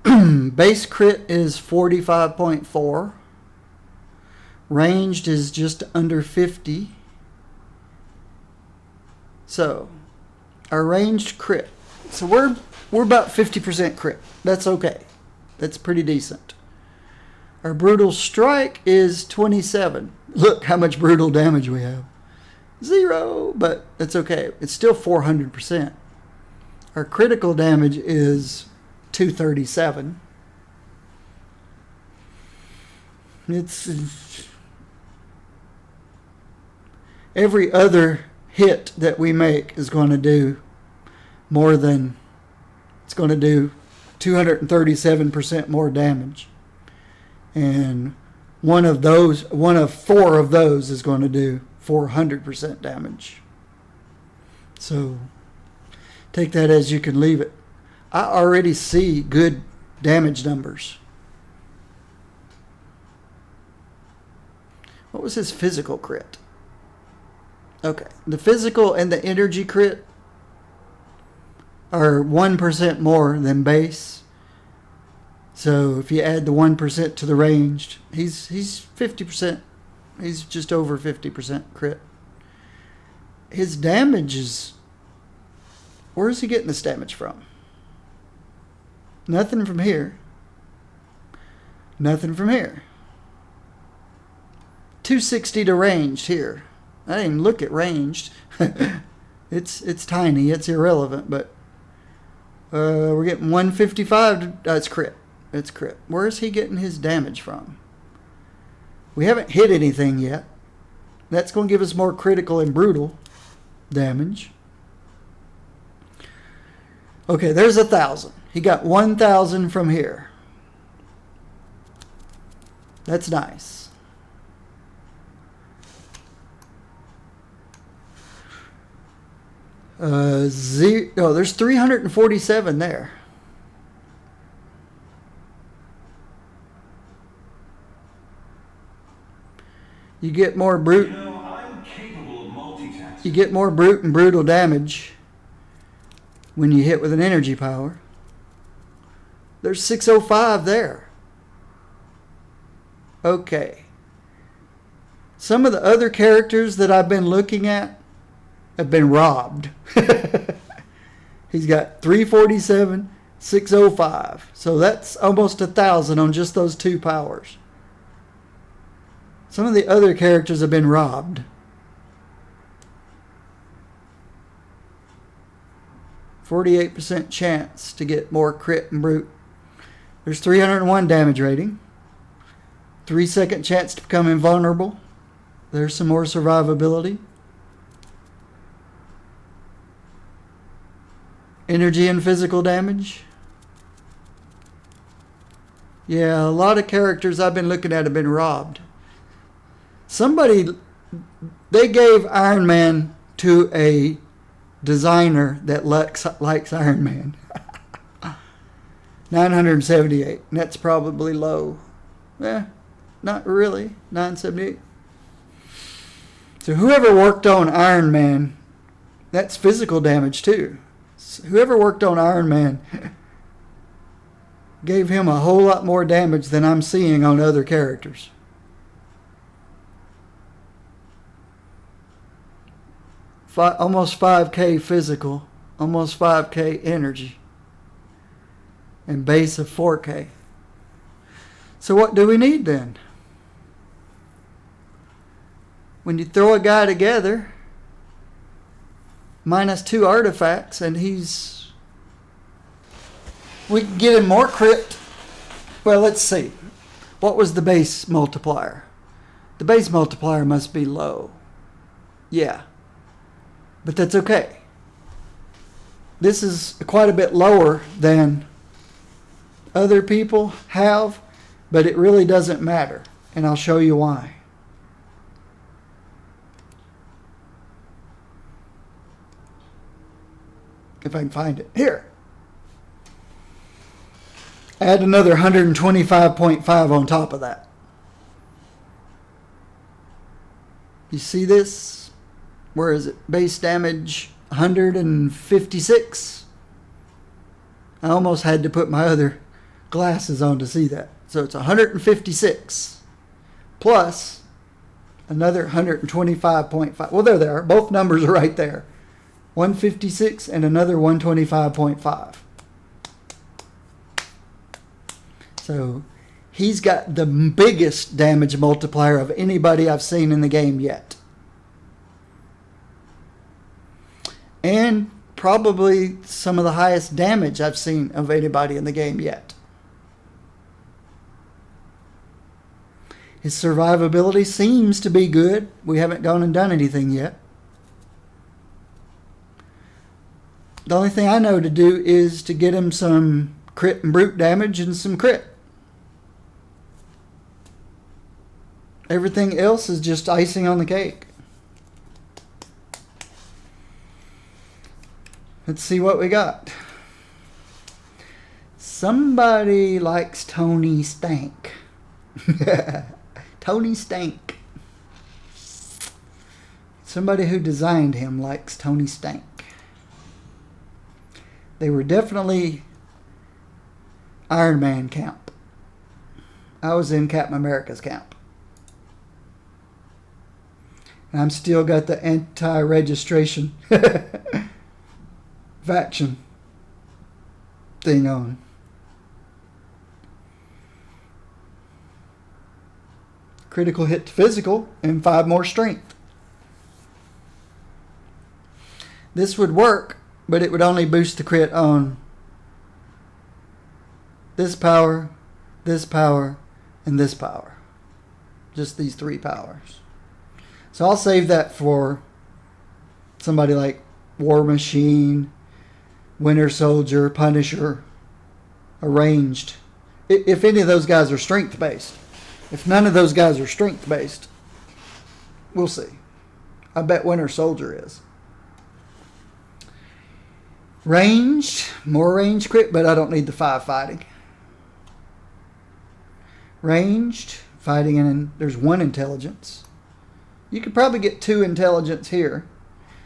Base crit is 45.4. Ranged is just under 50. So our ranged crit. So we're about 50% crit. That's okay. That's pretty decent. Our brutal strike is 27. Look how much brutal damage we have. 0, but that's okay. It's still 400%. Our critical damage is 237. It's every other hit that we make is going to do more than, it's going to do 237% more damage. And one of 4 of those is going to do 400% damage. So take that as you can leave it. I already see good damage numbers. What was his physical crit? Okay, the physical and the energy crit are 1% more than base. So if you add the 1% to the ranged, he's 50%. He's just over 50% crit. His damage is... Where is he getting this damage from? Nothing from here. Nothing from here. 260 to ranged here. I didn't even look at ranged. It's tiny. It's irrelevant, but we're getting 155. It's crit. It's crit. Where is he getting his damage from? We haven't hit anything yet. That's going to give us more critical and brutal damage. Okay, there's 1,000. He got 1,000 from here. That's nice. There's 347 there. You get more brute. I'm capable of multitasking. You get more brute and brutal damage when you hit with an energy power. There's 605 there. Okay. Some of the other characters that I've been looking at have been robbed. He's got 347, 605. So that's almost 1,000 on just those two powers. Some of the other characters have been robbed. %48 chance to get more crit and brute. There's 301 damage rating. 3-second chance to become invulnerable. There's some more survivability. Energy and physical damage. Yeah, a lot of characters I've been looking at have been robbed. They gave Iron Man to a designer that likes Iron Man. 978. And that's probably low. Not really. 978. So whoever worked on Iron Man, that's physical damage too. Whoever worked on Iron Man gave him a whole lot more damage than I'm seeing on other characters. Almost 5k physical, almost 5k energy, and base of 4k. So what do we need then? When you throw a guy together, -2 artifacts, and we can get him more crit. Well, let's see. What was the base multiplier? The base multiplier must be low. Yeah. But that's okay. This is quite a bit lower than other people have, but it really doesn't matter. And I'll show you why. If I can find it. Here. Add another 125.5 on top of that. You see this? Where is it? Base damage 156. I almost had to put my other glasses on to see that. So it's 156 plus another 125.5. Well, there they are. Both numbers are right there. 156 and another 125.5. So he's got the biggest damage multiplier of anybody I've seen in the game yet. And probably some of the highest damage I've seen of anybody in the game yet. His survivability seems to be good. We haven't gone and done anything yet. The only thing I know to do is to get him some crit and brute damage and some crit. Everything else is just icing on the cake. Let's see what we got. Somebody likes Tony Stank. Tony Stank. Somebody who designed him likes Tony Stank. They were definitely Iron Man camp. I was in Captain America's camp. And I'm still got the anti-registration faction thing on. Critical hit to physical and 5 more strength. This would work, but it would only boost the crit on this power, and this power. Just these 3 powers. So I'll save that for somebody like War Machine, Winter Soldier, Punisher, Arranged. If any of those guys are strength based. If none of those guys are strength based, we'll see. I bet Winter Soldier is. Ranged, more range crit, but I don't need the 5 fighting. Ranged, fighting, and there's 1 intelligence. You could probably get 2 intelligence here.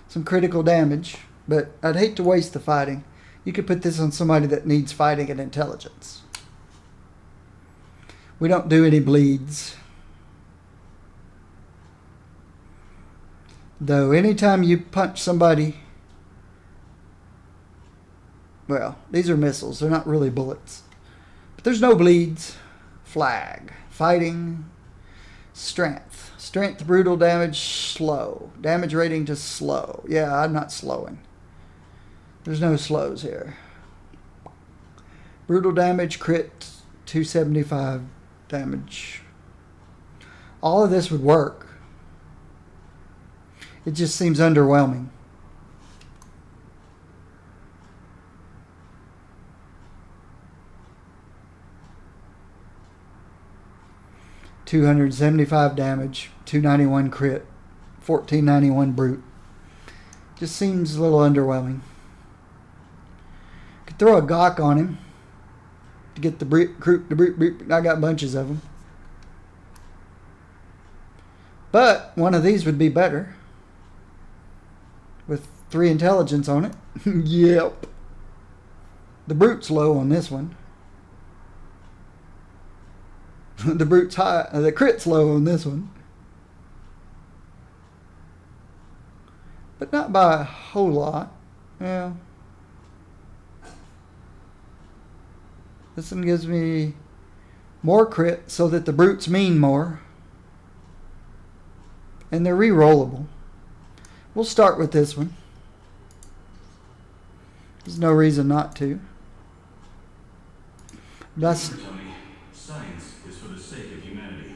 Some critical damage, but I'd hate to waste the fighting. You could put this on somebody that needs fighting and intelligence. We don't do any bleeds. Though anytime you punch somebody, well, these are missiles. They're not really bullets. But there's no bleeds. Flag. Fighting. Strength. Strength, brutal damage, slow. Damage rating to slow. Yeah, I'm not slowing. There's no slows here. Brutal damage, crit, 275 damage. All of this would work. It just seems underwhelming. $275 damage, 291 crit, 1491 brute. Just seems a little underwhelming. Could throw a gawk on him to get the brute. I got bunches of them. But one of these would be better with 3 intelligence on it. Yep. The brute's low on this one. The brute's high. The crit's low on this one. But not by a whole lot. Yeah. This one gives me more crit so that the brutes mean more. And they're re-rollable. We'll start with this one. There's no reason not to. That's science is for the sake of humanity.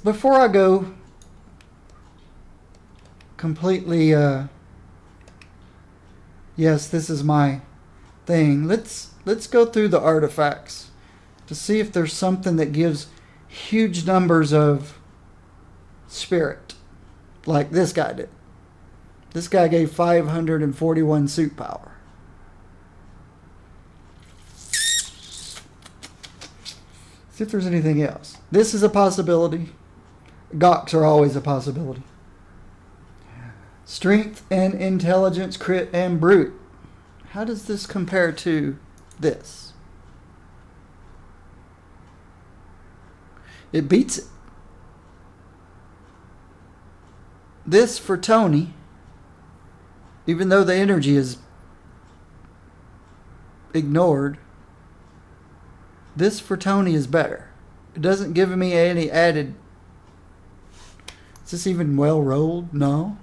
Before I go completely yes, this is my thing. Let's go through the artifacts to see if there's something that gives huge numbers of spirit, like this guy did. This guy gave 541 suit power. See if there's anything else. This is a possibility. Gawks are always a possibility. Strength and intelligence, crit and brute. How does this compare to this? It beats it. This for Tony, even though the energy is ignored, this for Tony is better. It doesn't give me any added. Is this even well rolled? No.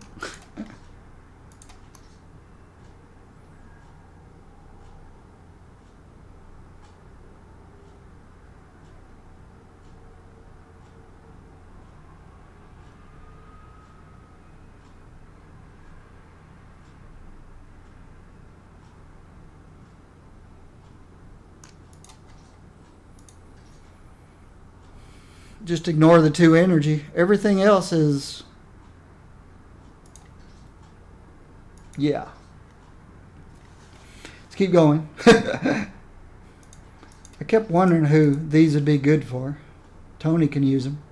Just ignore the 2 energy. Everything else is Yeah. Let's keep going. I kept wondering who these would be good for. Tony can use them.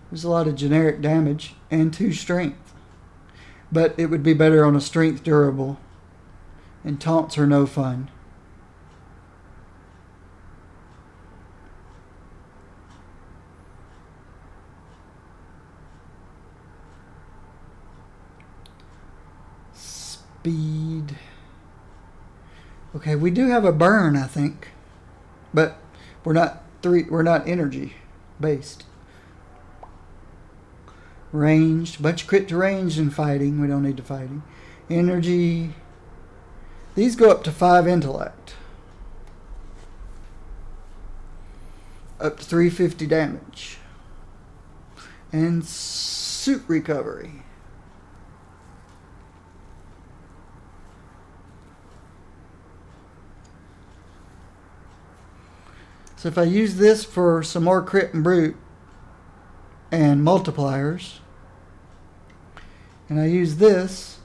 There's a lot of generic damage and 2 strength. But it would be better on a strength durable. And taunts are no fun. Speed. Okay, we do have a burn, I think. But we're not energy based. Ranged, bunch of crit to ranged and fighting. We don't need to fighting. Energy. These go up to 5 intellect. Up to 350 damage. And suit recovery. So if I use this for some more crit and brute and multipliers, and I use this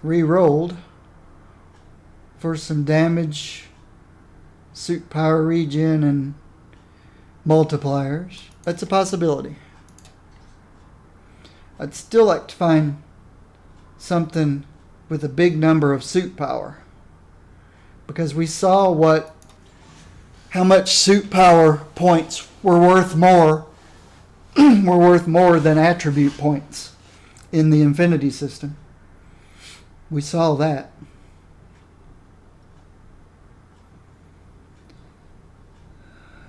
re-rolled for some damage, suit power regen, and multipliers, that's a possibility. I'd still like to find something with a big number of suit power, because we saw how much suit power points were worth more than attribute points in the Infinity system. We saw that.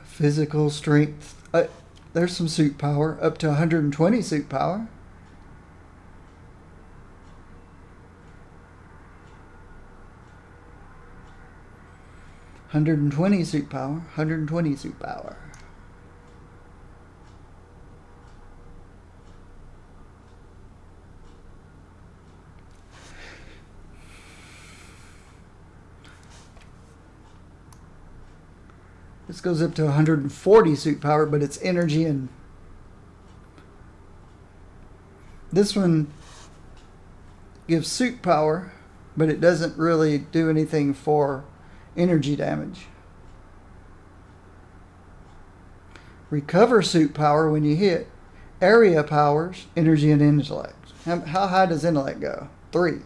Physical strength. There's some suit power, up to 120 suit power. $120 suit power, 120 suit power. This goes up to 140 suit power, but it's energy, and this one gives suit power, but it doesn't really do anything for energy damage. Recover suit power when you hit. Area powers, energy and intellect. How high does intellect go? 3.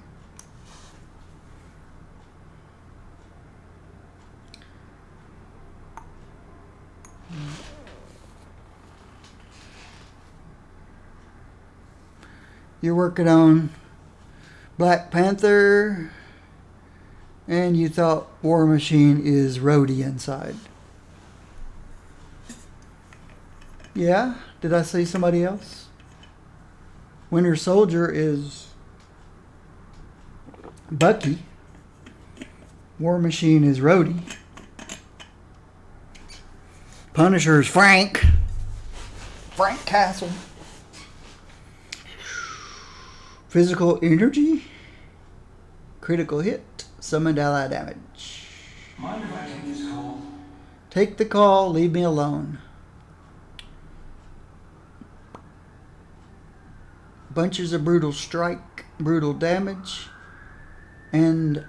You're working on Black Panther, and you thought War Machine is Rhodey inside. Yeah? Did I say somebody else? Winter Soldier is Bucky. War Machine is Rhodey. Punisher is Frank Castle. Physical energy. Critical hit. Summoned ally damage. Mind if I take this call? Take the call. Leave me alone. Bunches of brutal strike. Brutal damage. And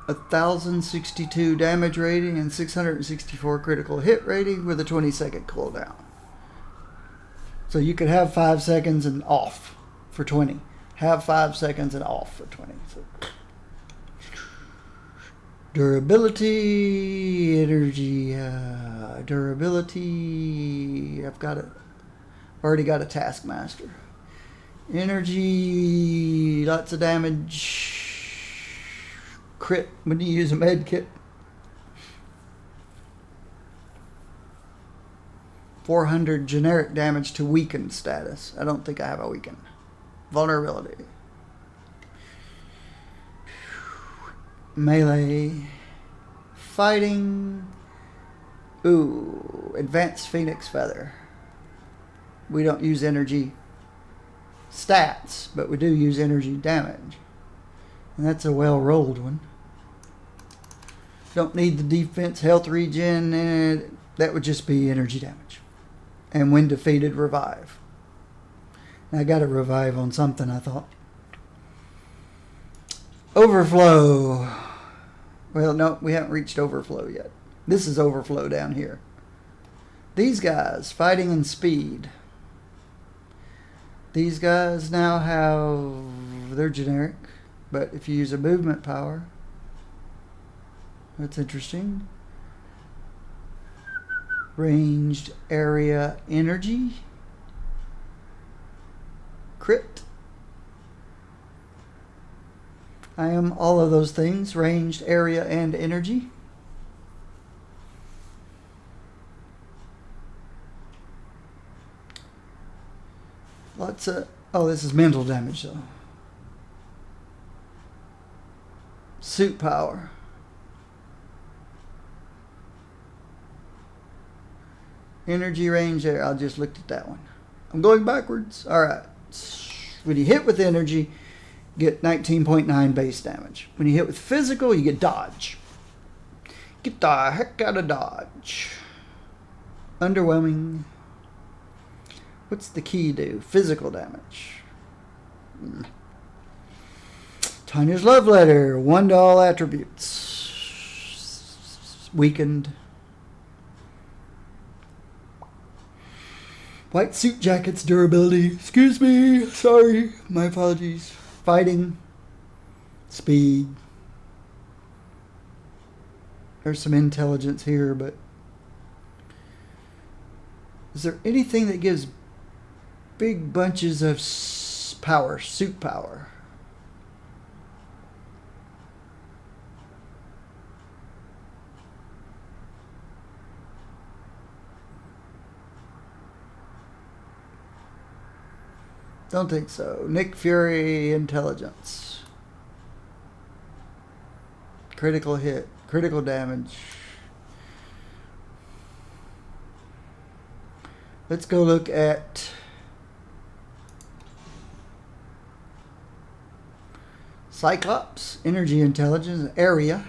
1,062 damage rating and 664 critical hit rating with a 20-second cooldown. So you could have 5 seconds and off for 20. Have 5 seconds and off for 20. So. Durability, energy, durability. I've already got a Taskmaster. Energy, lots of damage. Crit when you use a med kit. 400 generic damage to weakened status. I don't think I have a weakened. Vulnerability. Melee. Fighting. Ooh, advanced Phoenix Feather. We don't use energy stats, but we do use energy damage. And that's a well-rolled one. Don't need the defense, health regen, and that would just be energy damage. And when defeated, revive. And I got to revive on something, I thought. Overflow. Well, no, we haven't reached overflow yet. This is overflow down here. These guys, fighting and speed. These guys now have, they're generic, but if you use a movement power, that's interesting. Ranged area energy. Crit. I am all of those things, ranged area and energy. Lots of, oh, this is mental damage though. Suit power. Energy range there. I just looked at that one. I'm going backwards. All right. When you hit with energy, get 19.9 base damage. When you hit with physical, you get dodge. Get the heck out of dodge. Underwhelming. What's the key do? Physical damage. Tanya's love letter. 1 to all attributes. Weakened. White suit jacket's durability. Excuse me. Sorry. My apologies. Fighting. Speed. There's some intelligence here, but is there anything that gives big bunches of power, suit power? Don't think so. Nick Fury intelligence. Critical hit. Critical damage. Let's go look at Cyclops, energy intelligence, area.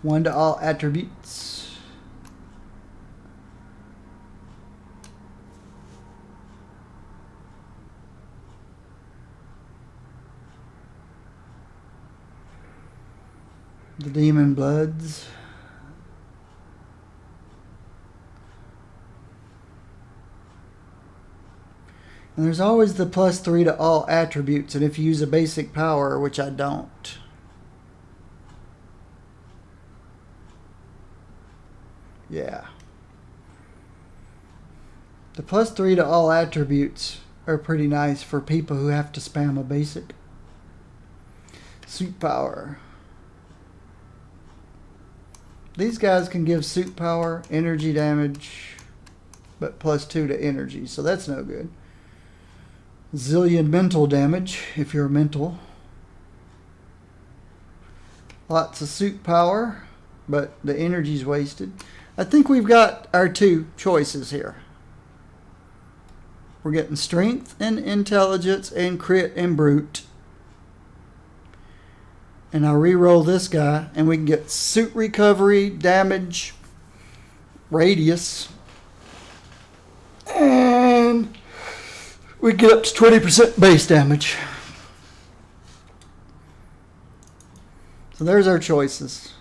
One to all attributes. The Demon Bloods. And there's always the +3 to all attributes, and if you use a basic power, which I don't. Yeah. The +3 to all attributes are pretty nice for people who have to spam a basic. Suit power. These guys can give suit power, energy damage, but +2 to energy, so that's no good. Zillion mental damage if you're mental. Lots of suit power, but the energy's wasted. I think we've got our two choices here. We're getting strength and intelligence and crit and brute. And I'll re-roll this guy and we can get suit recovery, damage, radius. And we get up to 20% base damage. So there's our choices.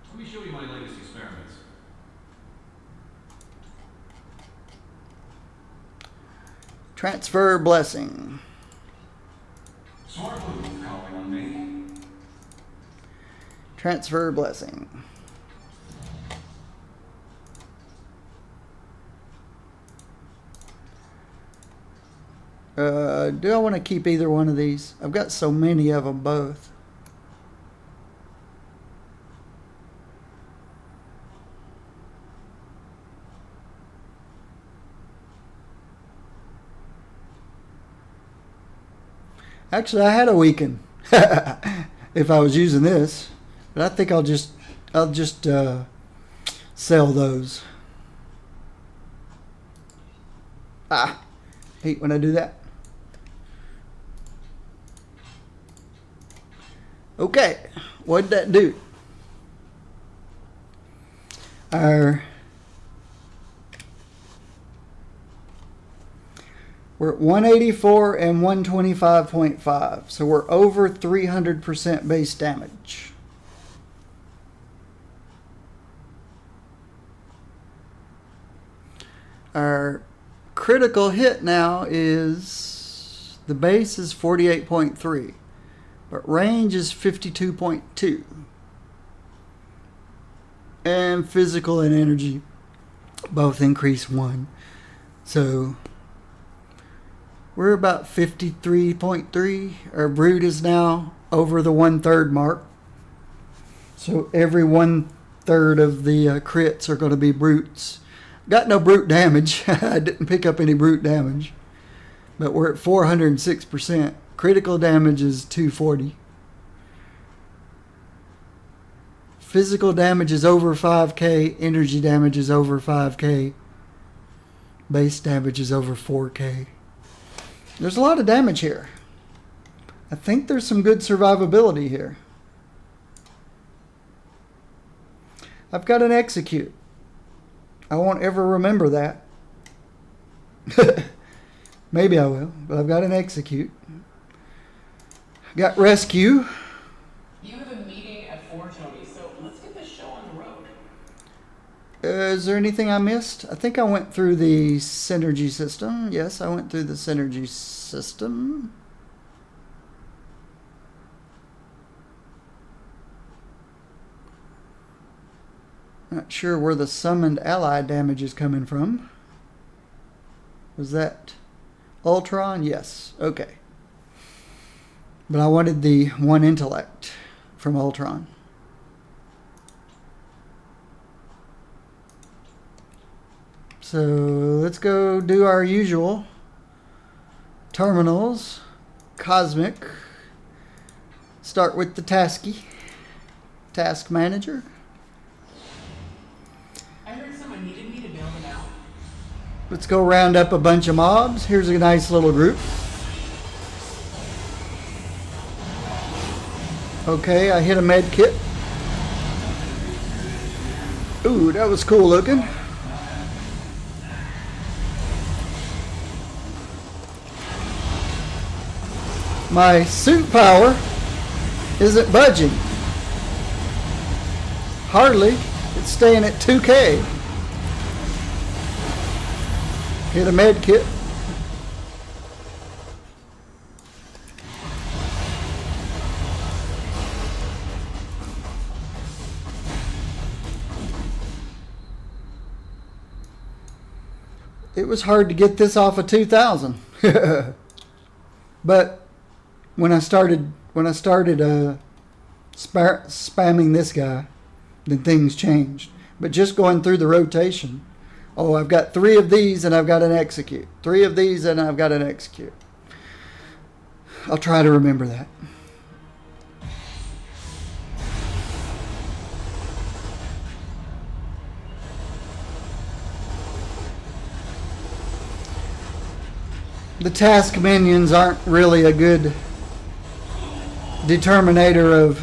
Let me show you my latest experiments. Transfer blessing. Smart move calling on me. Transfer blessing. Do I want to keep either one of these? I've got so many of them both. Actually, I had a weaken if I was using this, but I think I'll just sell those. Hate when I do that. Okay, what did that do? We're at 184 and 125.5, so we're over 300% base damage. Our critical hit now is, the base is 48.3, but range is 52.2. And physical and energy both increase 1. So we're about 53.3. Our brute is now over the 1/3 mark. So every 1/3 of the crits are going to be brutes. Got no brute damage. I didn't pick up any brute damage. But we're at 406%. Critical damage is 240. Physical damage is over 5k. Energy damage is over 5k. Base damage is over 4k. There's a lot of damage here. I think there's some good survivability here. I've got an execute. I won't ever remember that. Maybe I will, but I've got an execute. Got rescue. You have a meeting at 4, Tony, so let's get this show on the road. Is there anything I missed? I think I went through the synergy system. Yes, I went through the synergy system. Not sure where the summoned ally damage is coming from. Was that Ultron? Yes. Okay. But I wanted the 1 intellect from Ultron. So let's go do our usual terminals. Cosmic. Start with the task manager. I heard someone needed me to bail them out. Let's go round up a bunch of mobs. Here's a nice little group. Okay, I hit a med kit. Ooh, that was cool looking. My suit power isn't budging. Hardly. It's staying at 2k. Hit a med kit. It was hard to get this off of 2,000. But when I started spamming this guy, then things changed. But just going through the rotation, oh, I've got 3 of these and I've got an execute. 3 of these and I've got an execute. I'll try to remember that. The task minions aren't really a good determinator of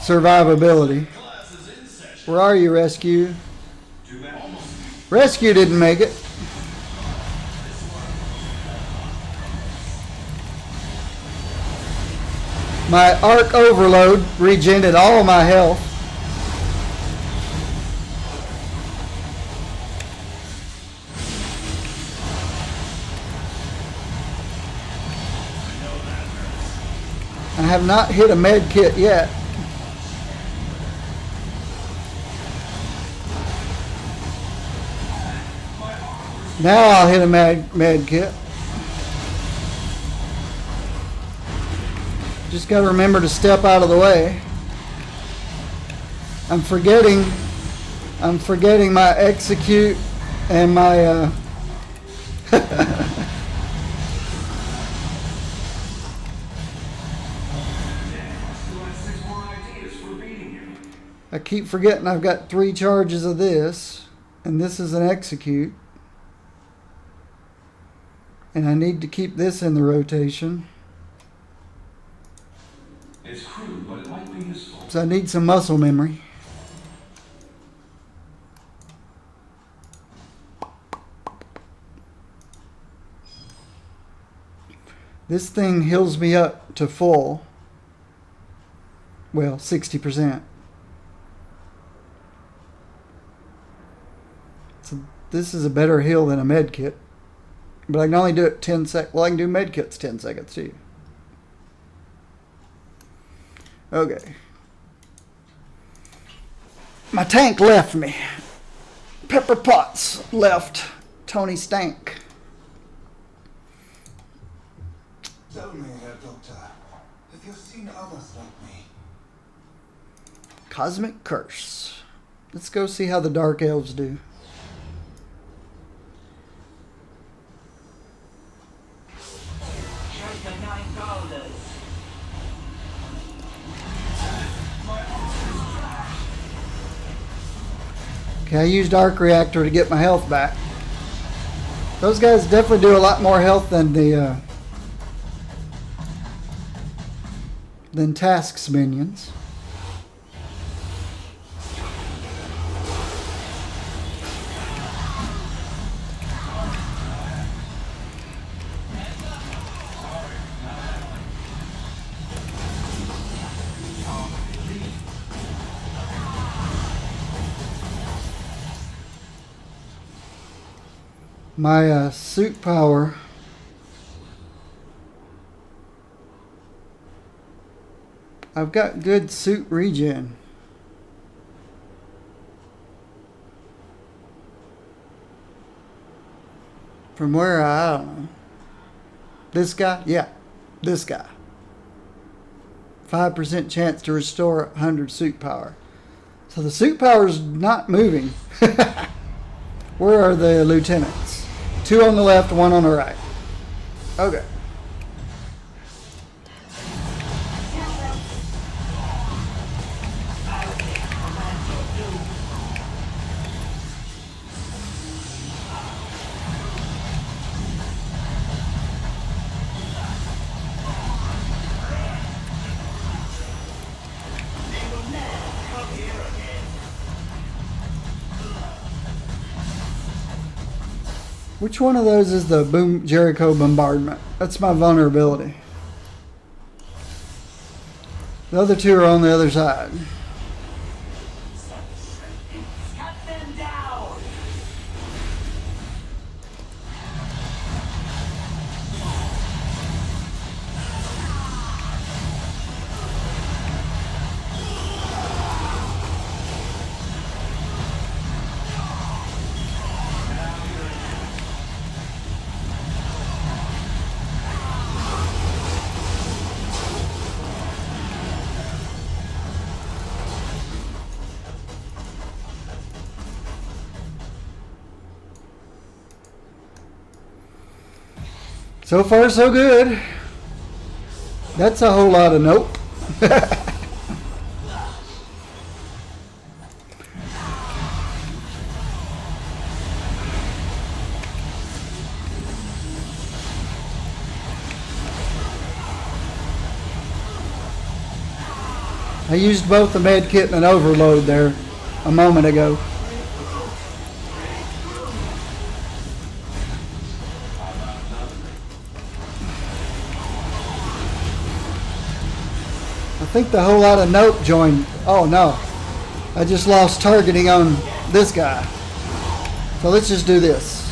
survivability. Where are you, Rescue? Rescue didn't make it. My arc overload regenerated all my health. I have not hit a med kit yet. Now I'll hit a med kit. Just got to remember to step out of the way. I'm forgetting my execute and my I keep forgetting I've got 3 charges of this, and this is an execute. And I need to keep this in the rotation. It's crude, but it might be useful. So I need some muscle memory. This thing heals me up to full. Well, 60%. So this is a better heal than a med kit. But I can only do it 10 seconds. Well, I can do med kits 10 seconds too. Okay. My tank left me. Pepper Potts left Tony Stank. Tell me, Doctor, have you seen others like me? Cosmic Curse. Let's go see how the Dark Elves do. Okay, I used Arc Reactor to get my health back. Those guys definitely do a lot more health than the than Task's minions. My suit power I've got good suit regen. From where I don't know. This guy? Yeah, this guy. 5% chance to restore 100 suit power. So the suit power is not moving. Where are the lieutenants? 2 on the left, 1 on the right. Okay. Which one of those is the Jericho bombardment? That's my vulnerability. The other 2 are on the other side. Cut them down. So far, so good. That's a whole lot of nope. I used both the med kit and an overload there a moment ago. I think the whole lot of nope joined. Oh no, I just lost targeting on this guy. So let's just do this.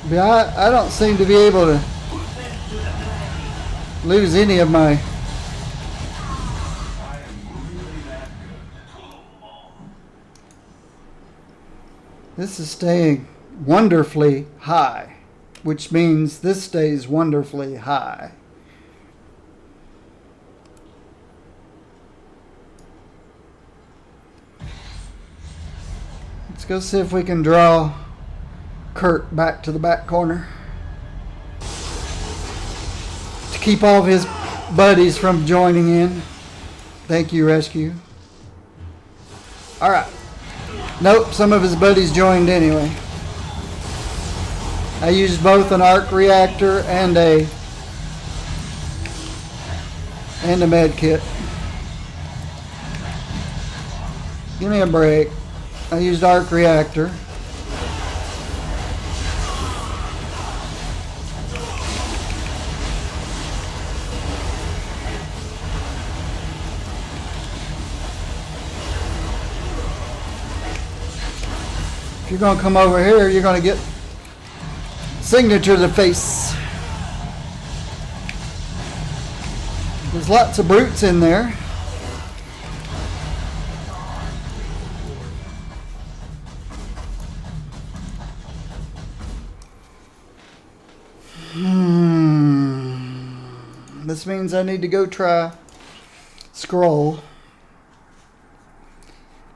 But I don't seem to be able to lose any of my. This is staying wonderfully high, which means this stays wonderfully high. Let's go see if we can draw Kurt back to the back corner. keep all of his buddies from joining in. Thank you, Rescue. Alright. Nope, some of his buddies joined anyway. I used both an arc reactor and a med kit. Give me a break. I used arc reactor. If you're going to come over here, you're going to get signature to face. There's lots of brutes in there. This means I need to go try scroll.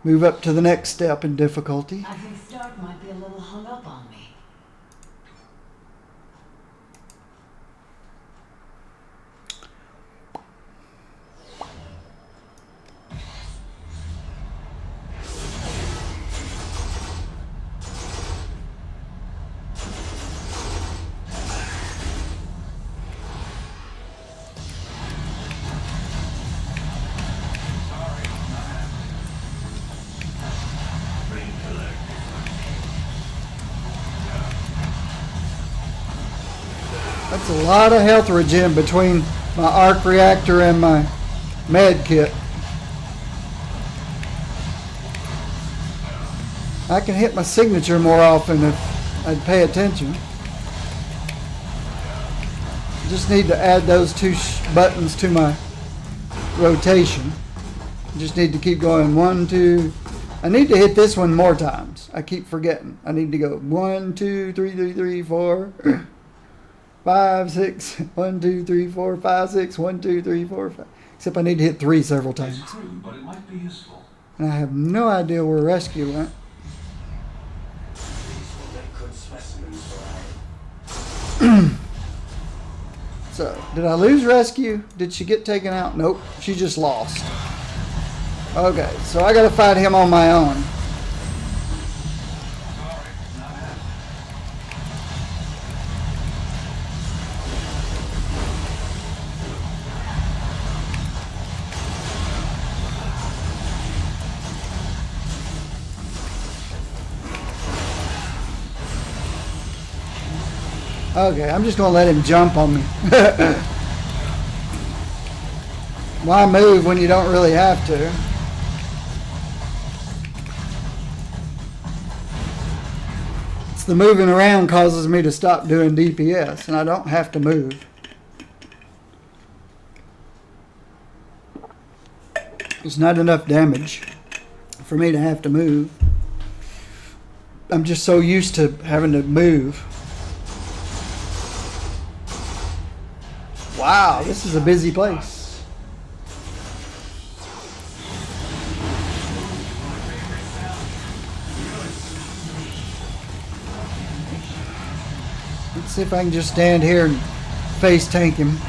Move up to the next step in difficulty. I think Stark might be a little hung up on me. That's a lot of health regen between my arc reactor and my med kit. I can hit my signature more often if I'd pay attention. Just need to add those two buttons to my rotation. Just need to keep going 1, 2. I need to hit this one more times. I keep forgetting. I need to go 1, 2, 3, 3, 3, 4, 5, 6. 1, 2, 3, 4, 5, 6. 1, 2, 3, 4, 5. Except I need to hit 3 several times. It's crude, but it might be useful. And I have no idea where rescue went. These will make good specimens for So, did I lose rescue? Did she get taken out? Nope, she just lost. Okay, so I gotta fight him on my own. Okay, I'm just gonna let him jump on me. Why move when you don't really have to? It's the moving around causes me to stop doing DPS, and I don't have to move. It's not enough damage for me to have to move. I'm just so used to having to move. Wow, this is a busy place. Let's see if I can just stand here and face tank him.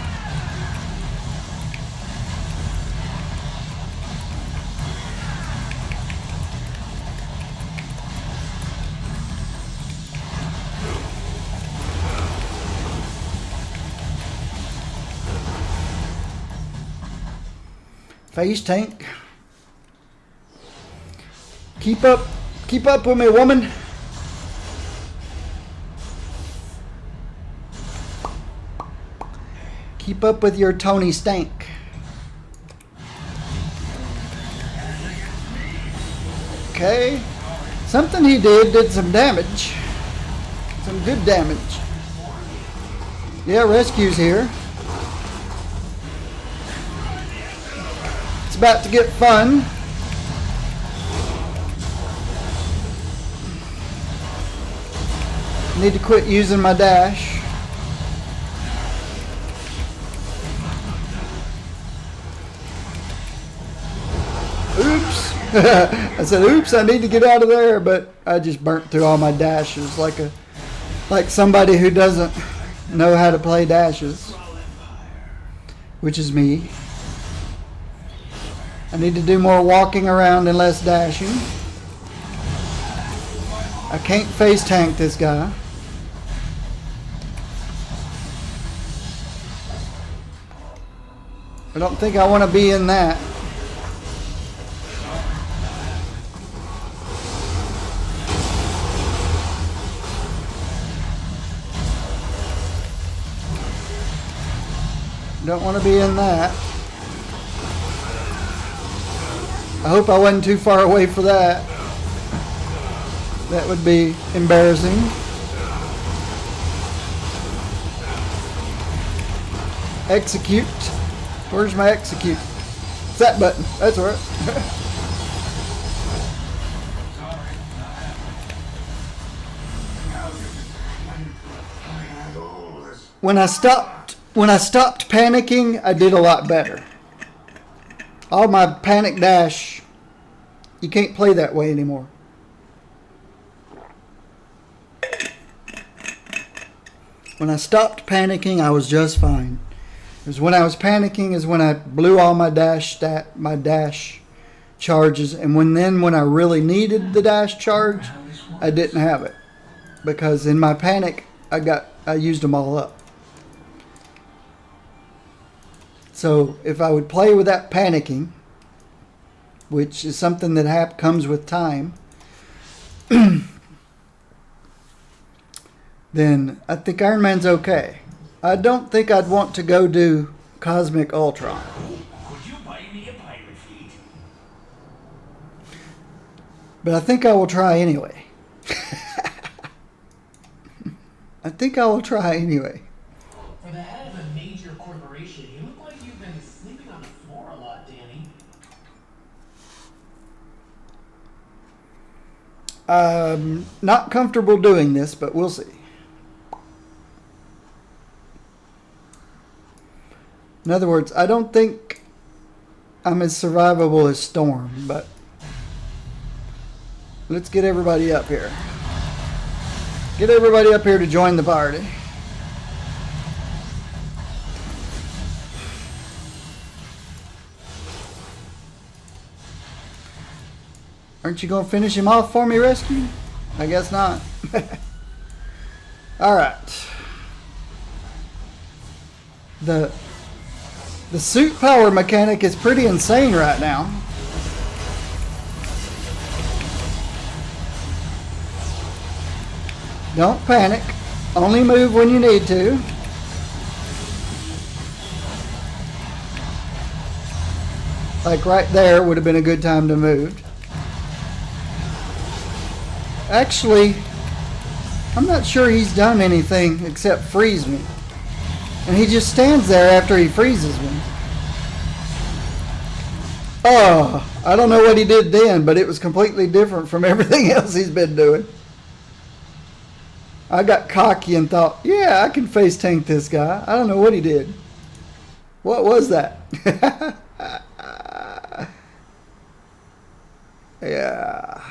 Face tank. Keep up with me, woman. Keep up with your Tony Stank. Okay. Something he did some damage. Some good damage. Yeah, rescue's here. It's about to get fun. Need to quit using my dash. Oops. I said, oops, I need to get out of there, but I just burnt through all my dashes like somebody who doesn't know how to play dashes. which is me. I need to do more walking around and less dashing. I can't face tank this guy. I don't think I want to be in that. Don't want to be in that. I hope I wasn't too far away for that. That would be embarrassing. Execute. Where's my execute? It's that button. That's all right. When I stopped panicking, I did a lot better. All my panic dash, you can't play that way anymore. When I stopped panicking, I was just fine. It was when I was panicking is when I blew all my dash charges, and when I really needed the dash charge, I didn't have it because in my panic I used them all up. So if I would play without panicking, which is something that comes with time, then I think Iron Man's okay. I don't think I'd want to go do Cosmic Ultron. Could you buy me a pirate fleet? But I think I will try anyway. I think I will try anyway. For the head of a major corporation, you look like you've been sleeping on the floor a lot, Danny. I'm not comfortable doing this, but we'll see. In other words, I don't think I'm as survivable as Storm, but let's get everybody up here. Get everybody up here to join the party. Aren't you going to finish him off for me, Rescue? I guess not. All right. The suit power mechanic is pretty insane right now. Don't panic. Only move when you need to. Like right there would have been a good time to move. Actually, I'm not sure he's done anything except freeze me. And he just stands there after he freezes me. Oh, I don't know what he did then, but it was completely different from everything else he's been doing. I got cocky and thought, yeah, I can face tank this guy. I don't know what he did. What was that? Yeah.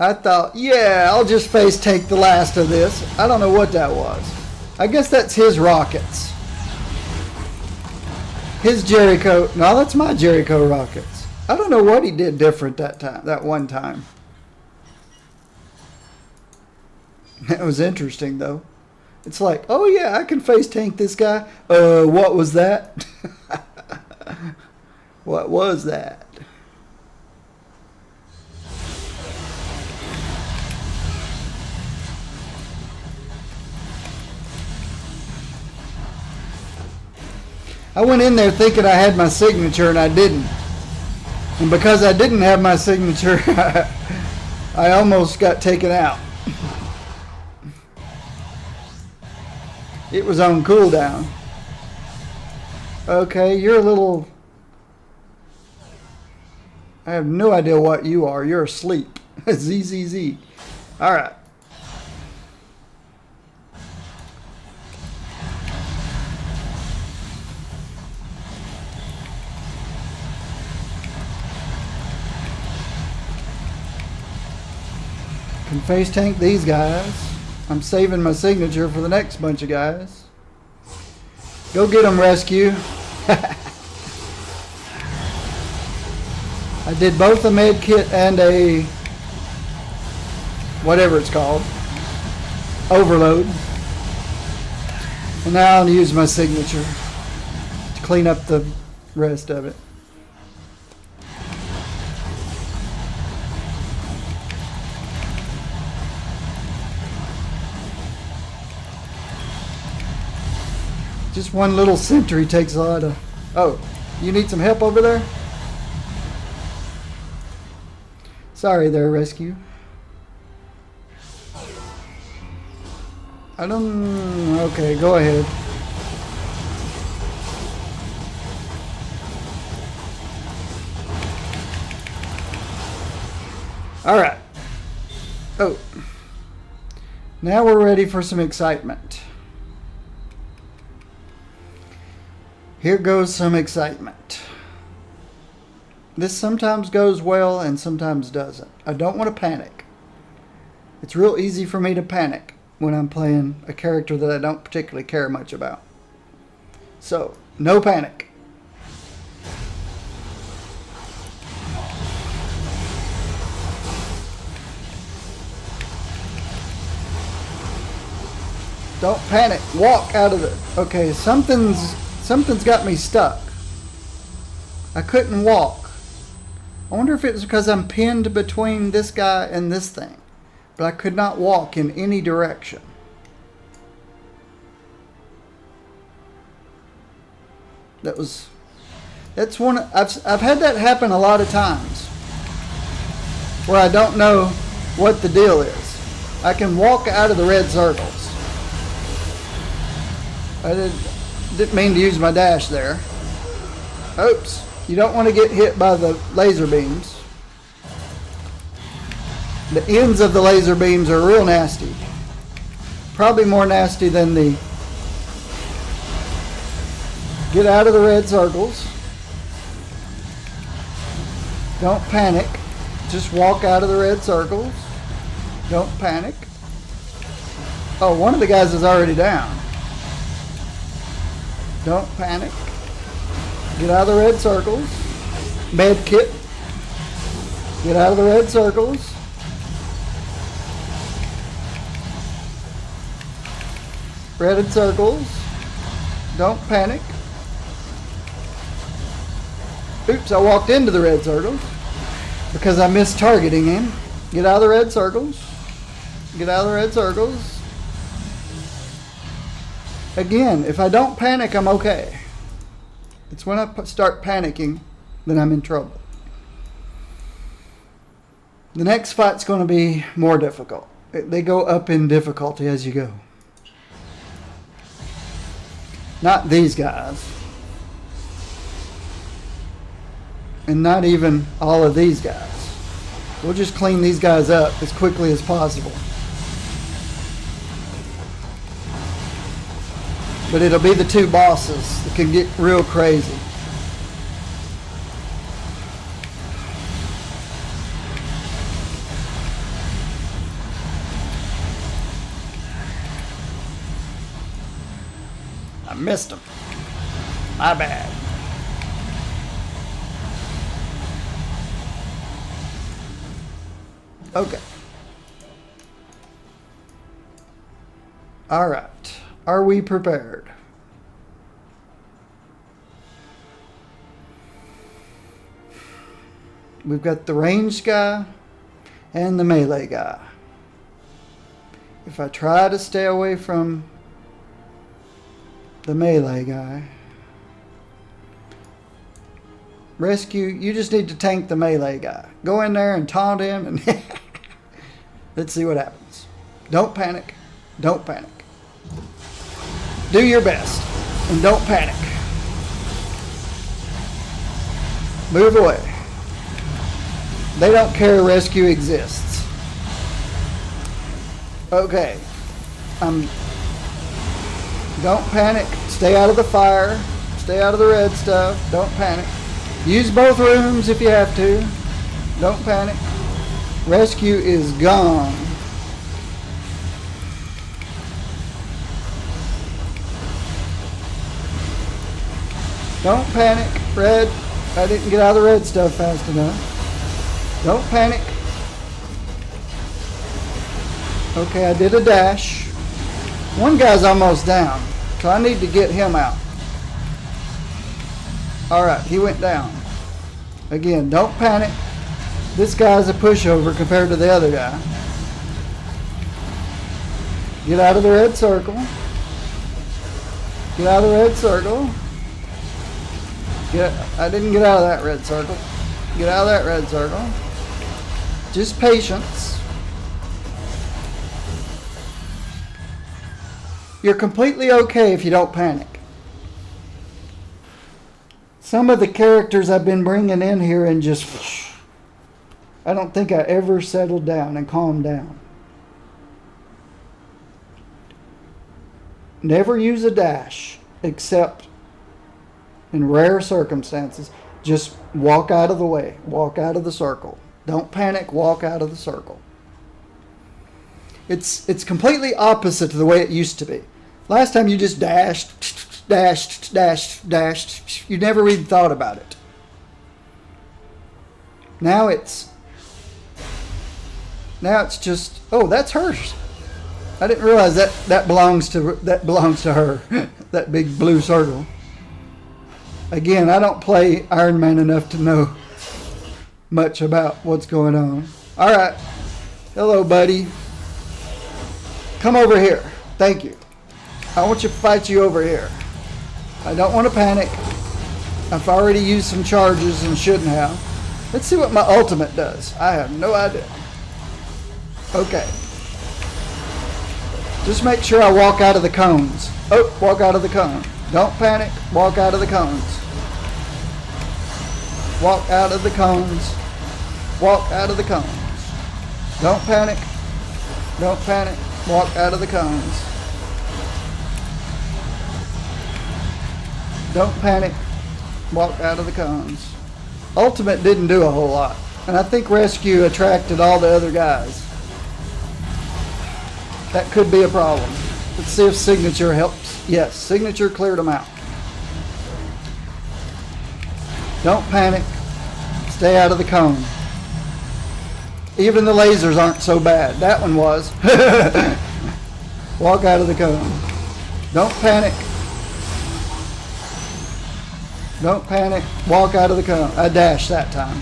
I thought, yeah, I'll just face tank the last of this. I don't know what that was. I guess that's his rockets. His Jericho. No, that's my Jericho rockets. I don't know what he did different that time, that one time. That was interesting, though. It's like, oh yeah, I can face tank this guy. What was that? What was that? I went in there thinking I had my signature and I didn't. And because I didn't have my signature, I almost got taken out. It was on cooldown. Okay, you're a little... I have no idea what you are. You're asleep. ZZZ. Alright. Can face tank these guys. I'm saving my signature for the next bunch of guys. Go get him, rescue. I did both a med kit and a whatever it's called, overload. And now I'll use my signature to clean up the rest of it. Just one little sentry takes a lot of... Oh, you need some help over there? Sorry there, rescue. I don't... Okay, go ahead. Alright. Oh. Now we're ready for some excitement. Here goes some excitement. This sometimes goes well and sometimes doesn't. I don't want to panic. It's real easy for me to panic when I'm playing a character that I don't particularly care much about. So, no panic. Don't panic. Walk out of the... Okay, something's got me stuck. I couldn't walk. I wonder if it was because I'm pinned between this guy and this thing. But I could not walk in any direction. That's one... I've had that happen a lot of times. Where I don't know what the deal is. I can walk out of the red circles. I didn't mean to use my dash there. Oops. You don't want to get hit by the laser beams. The ends of the laser beams are real nasty. Probably more nasty than the... Get out of the red circles. Don't panic. Just walk out of the red circles. Don't panic. Oh, one of the guys is already down. Don't panic. Get out of the red circles. Med kit. Get out of the red circles. Red circles. Don't panic. Oops, I walked into the red circles because I missed targeting him. Get out of the red circles. Get out of the red circles. Again, if I don't panic, I'm okay. It's when I start panicking that I'm in trouble. The next fight's going to be more difficult. They go up in difficulty as you go. Not these guys. And not even all of these guys. We'll just clean these guys up as quickly as possible. But it'll be the two bosses that can get real crazy. I missed him. My bad. Okay. All right. Are we prepared? We've got the ranged guy and the melee guy. If I try to stay away from the melee guy, rescue, you just need to tank the melee guy. Go in there and taunt him and let's see what happens. Don't panic. Don't panic. Do your best and don't panic. Move away. They don't care rescue exists. Okay. Don't panic. Stay out of the fire. Stay out of the red stuff. Don't panic. Use both rooms if you have to. Don't panic. Rescue is gone. Don't panic. Red. I didn't get out of the red stuff fast enough. Don't panic. Okay, I did a dash. One guy's almost down, so I need to get him out. Alright, he went down. Again, don't panic. This guy's a pushover compared to the other guy. Get out of the red circle. Get out of the red circle. I didn't get out of that red circle. Get out of that red circle. Just patience. You're completely okay if you don't panic. Some of the characters I've been bringing in here and just... I don't think I ever settled down and calmed down. Never use a dash except in rare circumstances. Just walk out of the way. Walk out of the circle. Don't panic. Walk out of the circle. It's completely opposite to the way it used to be. Last time you just dashed, dashed, dashed, dashed. You never even thought about it. Now it's just, oh, that's hers. I didn't realize that belongs to her. That big blue circle. Again, I don't play Iron Man enough to know much about what's going on. All right. Hello, buddy. Come over here. Thank you. I want to fight you over here. I don't want to panic. I've already used some charges and shouldn't have. Let's see what my ultimate does. I have no idea. Okay. Just make sure I walk out of the cones. Oh, walk out of the cone. Don't panic. Walk out of the cones. Walk out of the cones. Walk out of the cones. Don't panic. Don't panic. Walk out of the cones. Don't panic. Walk out of the cones. Ultimate didn't do a whole lot. And I think Rescue attracted all the other guys. That could be a problem. Let's see if Signature helps. Yes, Signature cleared them out. Don't panic. Stay out of the cone. Even the lasers aren't so bad. That one was. Walk out of the cone. Don't panic. Don't panic. Walk out of the cone. I dashed that time.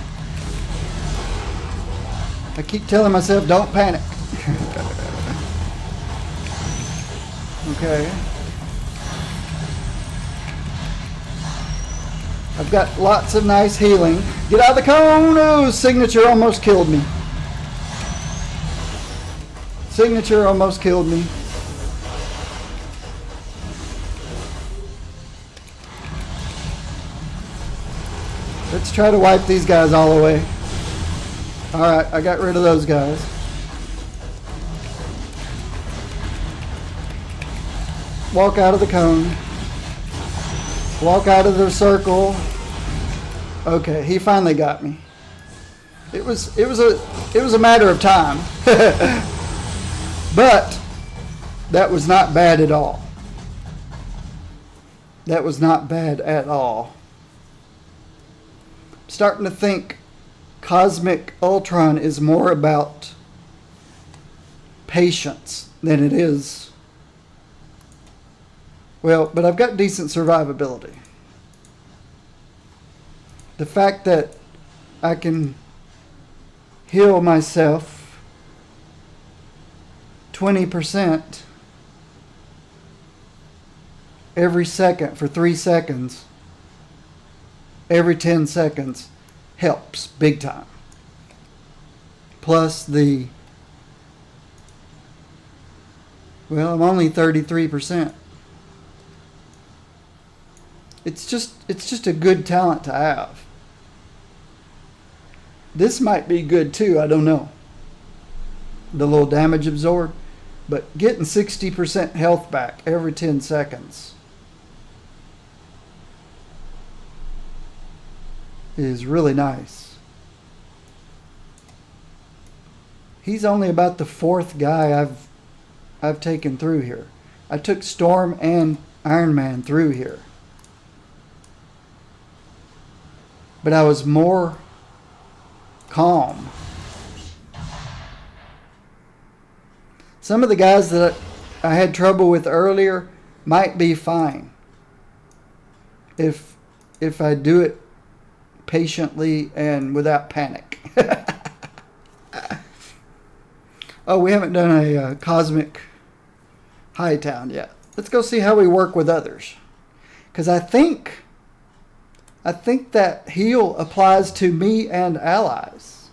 I keep telling myself, don't panic. Okay. I've got lots of nice healing. Get out of the cone! Oh, Signature almost killed me. Signature almost killed me. Let's try to wipe these guys all away. Alright, I got rid of those guys. Walk out of the cone. Walk out of the circle. Okay, he finally got me. It was a matter of time. But that was not bad at all. That was not bad at all. I'm starting to think Cosmic Ultron is more about patience than it is. Well, but I've got decent survivability. The fact that I can heal myself 20% every second for 3 seconds, every 10 seconds helps big time. Plus I'm only 33%. It's just a good talent to have. This might be good too, I don't know. The little damage absorb, but getting 60% health back every 10 seconds is really nice. He's only about the 4th guy I've taken through here. I took Storm and Iron Man through here. but I was more calm. Some of the guys that I had trouble with earlier might be fine if I do it patiently and without panic. Oh, we haven't done a cosmic Hightown yet. Let's go see how we work with others. Because I think that heal applies to me and allies.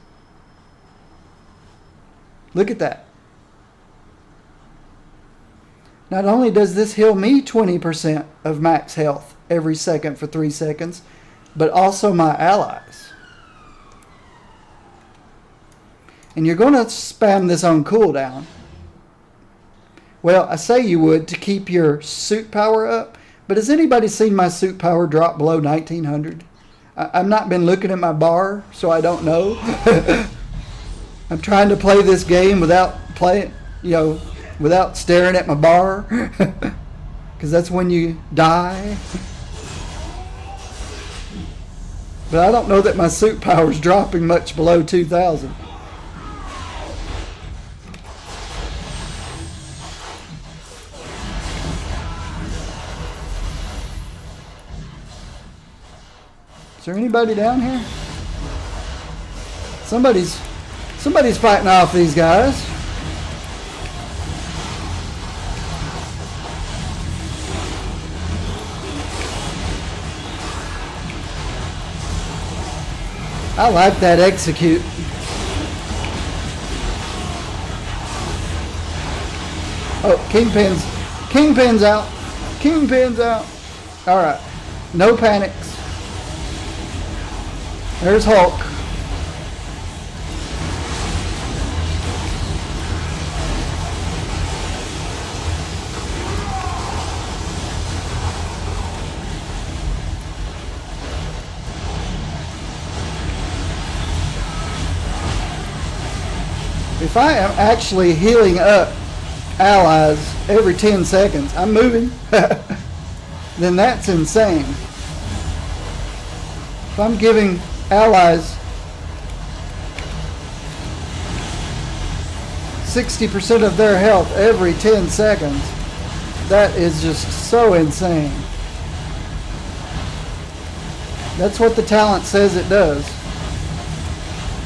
Look at that. Not only does this heal me 20% of max health every second for 3 seconds, but also my allies. And you're going to spam this on cooldown. Well, I say you would to keep your suit power up, but has anybody seen my suit power drop below 1900? I've not been looking at my bar, so I don't know. I'm trying to play this game without without staring at my bar, because that's when you die. But I don't know that my suit power is dropping much below 2000. Is there anybody down here? Somebody's fighting off these guys. I like that execute. Oh, Kingpin's out. Kingpin's out. All right, no panics. There's Hulk. If I am actually healing up allies every 10 seconds, I'm moving, then that's insane. If I'm giving allies 60% of their health every 10 seconds, that is just so insane. That's what the talent says it does.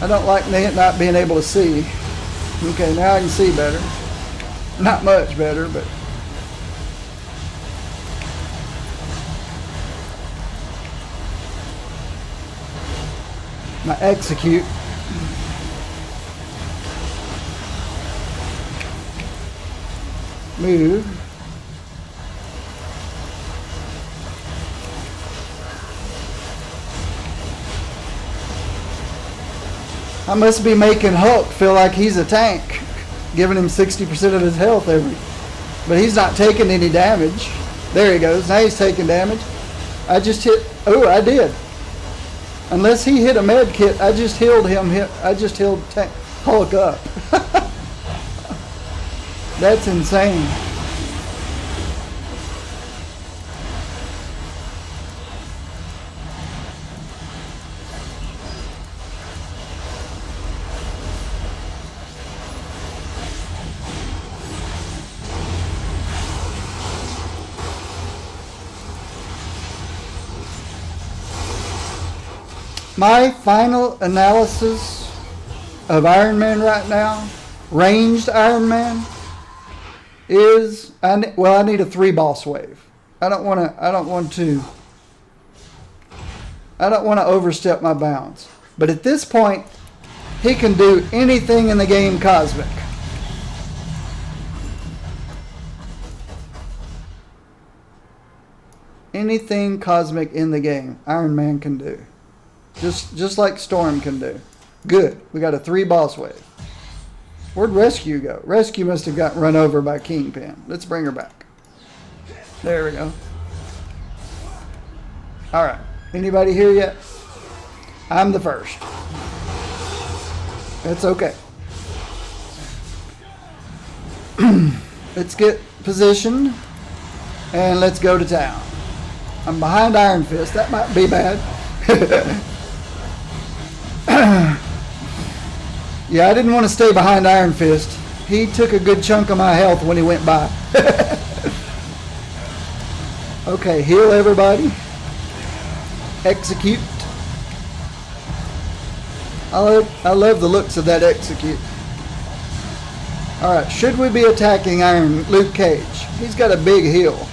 I don't like not being able to see. Okay, now I can see better. Not much better, but my execute. Move. I must be making Hulk feel like he's a tank, giving him 60% of his health but he's not taking any damage. There he goes. Now he's taking damage. I just hit. Oh, I did. Unless he hit a med kit, I just healed him. I just healed Hulk up. That's insane. My final analysis of Iron Man right now, ranged Iron Man, is I need a 3 boss wave. I don't want to overstep my bounds. But at this point, he can do anything in the game cosmic. Anything cosmic in the game, Iron Man can do. Just like Storm can do. Good. We got a 3 boss wave. Where'd Rescue go? Rescue must have gotten run over by Kingpin. Let's bring her back. There we go. Alright. Anybody here yet? I'm the first. That's okay. Let's get positioned. And let's go to town. I'm behind Iron Fist. That might be bad. Yeah, I didn't want to stay behind Iron Fist. He took a good chunk of my health when he went by. Okay, heal everybody. Execute. I love the looks of that execute. Alright, should we be attacking Luke Cage? He's got a big heal.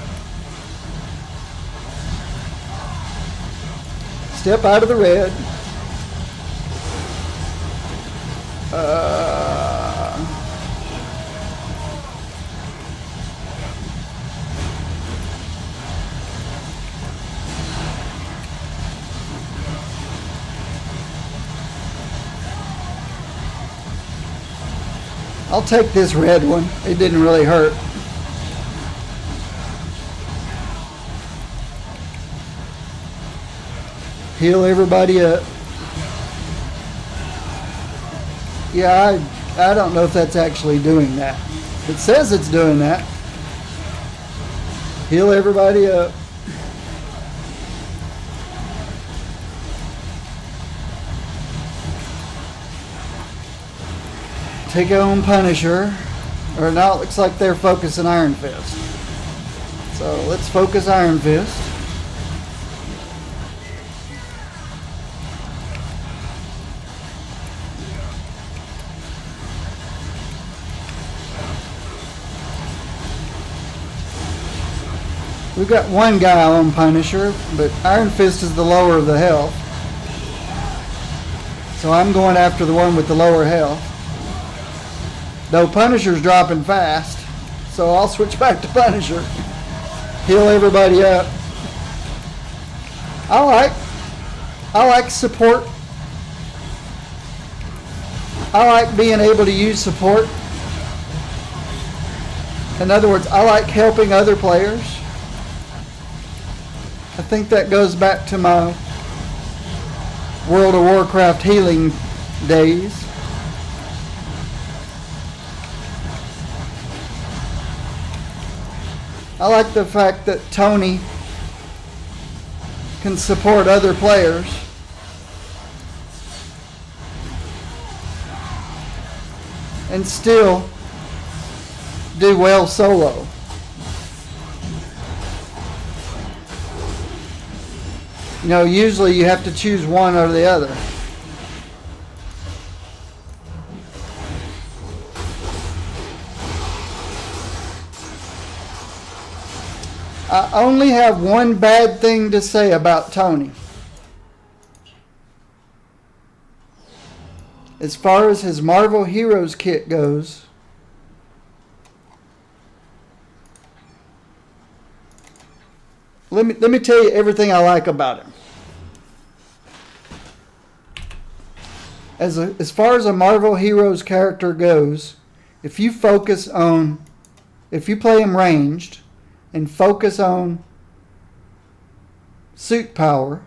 Step out of the red. I'll take this red one. It didn't really hurt. Heal everybody up. Yeah, I don't know if that's actually doing that. It says it's doing that. Heal everybody up. Take on Punisher. Or now it looks like they're focusing Iron Fist. So let's focus Iron Fist. We've got one guy on Punisher, but Iron Fist is the lower of the health. So I'm going after the one with the lower health. Though Punisher's dropping fast, so I'll switch back to Punisher. Heal everybody up. I like support. I like being able to use support. In other words, I like helping other players. I think that goes back to my World of Warcraft healing days. I like the fact that Tony can support other players. And still do well solo. You know, usually you have to choose one or the other. I only have one bad thing to say about Tony. As far as his Marvel Heroes kit goes, let me tell you everything I like about him. As far as a Marvel Heroes character goes, if you play him ranged and focus on suit power,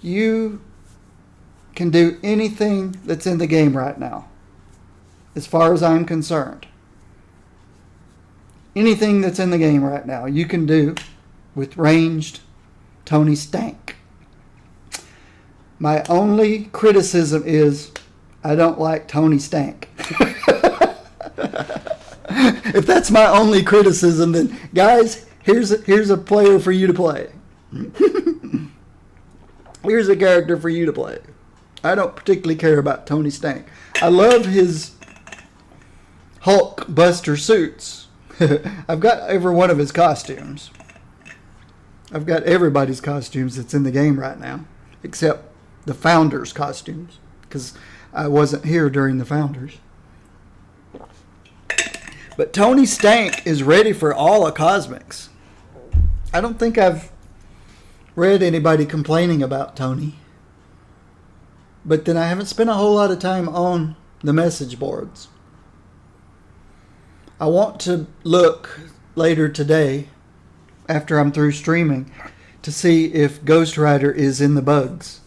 you can do anything that's in the game right now, as far as I'm concerned. Anything that's in the game right now, you can do with ranged Tony Stank. My only criticism is I don't like Tony Stank. If that's my only criticism, then guys, here's a player for you to play. Here's a character for you to play. I don't particularly care about Tony Stank. I love his Hulk Buster suits. I've got every one of his costumes. I've got everybody's costumes that's in the game right now, except the Founders costumes, because I wasn't here during the Founders. But Tony Stank is ready for all of Cosmics. I don't think I've read anybody complaining about Tony. But then I haven't spent a whole lot of time on the message boards. I want to look later today, after I'm through streaming, to see if Ghost Rider is in the bugs.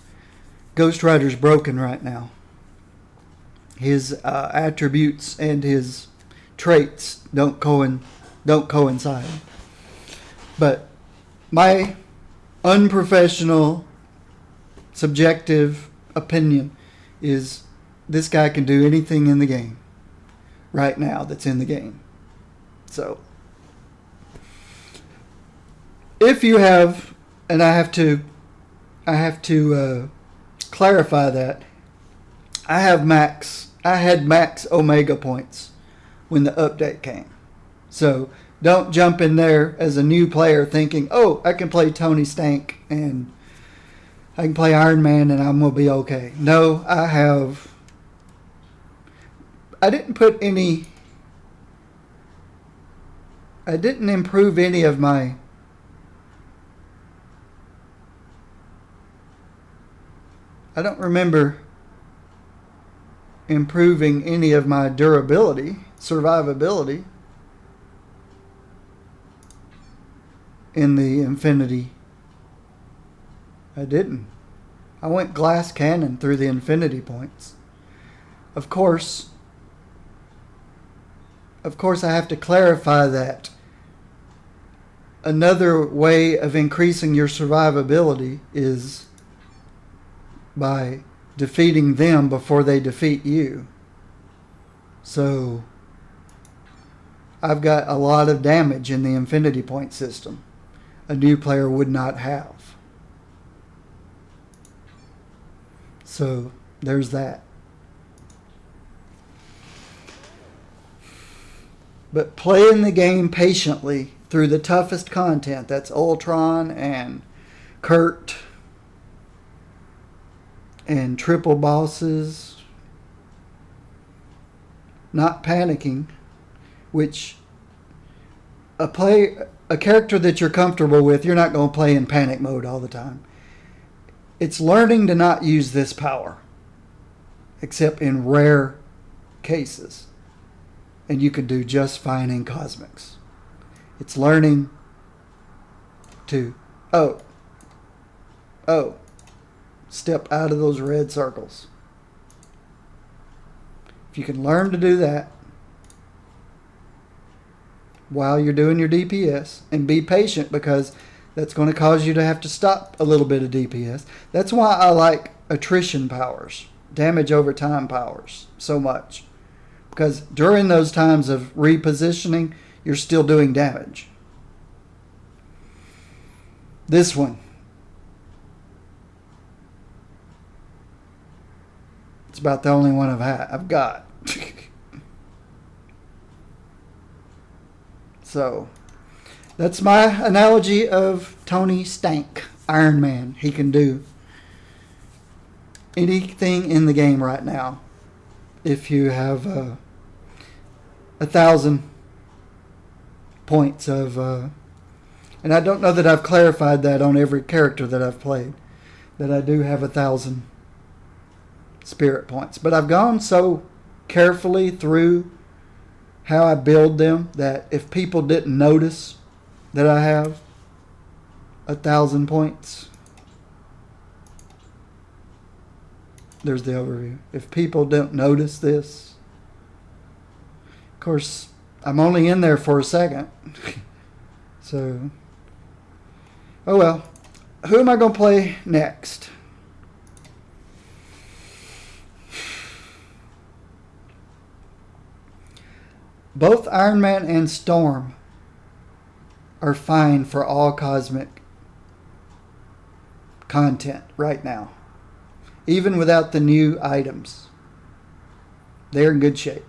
Ghost Rider's broken right now. His attributes and his traits don't coincide. But my unprofessional, subjective opinion is this guy can do anything in the game right now that's in the game. So if you have, and I have to clarify that I had max Omega points when the update came. So don't jump in there as a new player thinking, oh, I can play Tony Stank and I can play Iron Man and I'm going to be okay. No, I didn't improve any of my I don't remember improving any of my durability, survivability in the Infinity. I didn't. I went glass cannon through the Infinity points. Of course, I have to clarify that another way of increasing your survivability is by defeating them before they defeat you. So I've got a lot of damage in the Infinity Point system a new player would not have. So there's that. But playing the game patiently through the toughest content, that's Ultron and Kurt and triple bosses, not panicking, which a character that you're comfortable with, you're not going to play in panic mode all the time. It's learning to not use this power, except in rare cases. And you could do just fine in Cosmics. It's learning to, step out of those red circles. If you can learn to do that while you're doing your DPS, and be patient, because that's going to cause you to have to stop a little bit of DPS. That's why I like attrition powers, damage over time powers, so much. Because during those times of repositioning, you're still doing damage. This one, it's about the only one I've got. So, that's my analogy of Tony Stank, Iron Man. He can do anything in the game right now. If you have 1,000 points of... and I don't know that I've clarified that on every character that I've played, that I do have 1,000 spirit points. But I've gone so carefully through how I build them that if people didn't notice that I have 1,000 points, there's the overview. If people don't notice this, of course, I'm only in there for a second. So, oh well. Who am I going to play next? Both Iron Man and Storm are fine for all cosmic content right now. Even without the new items. They're in good shape.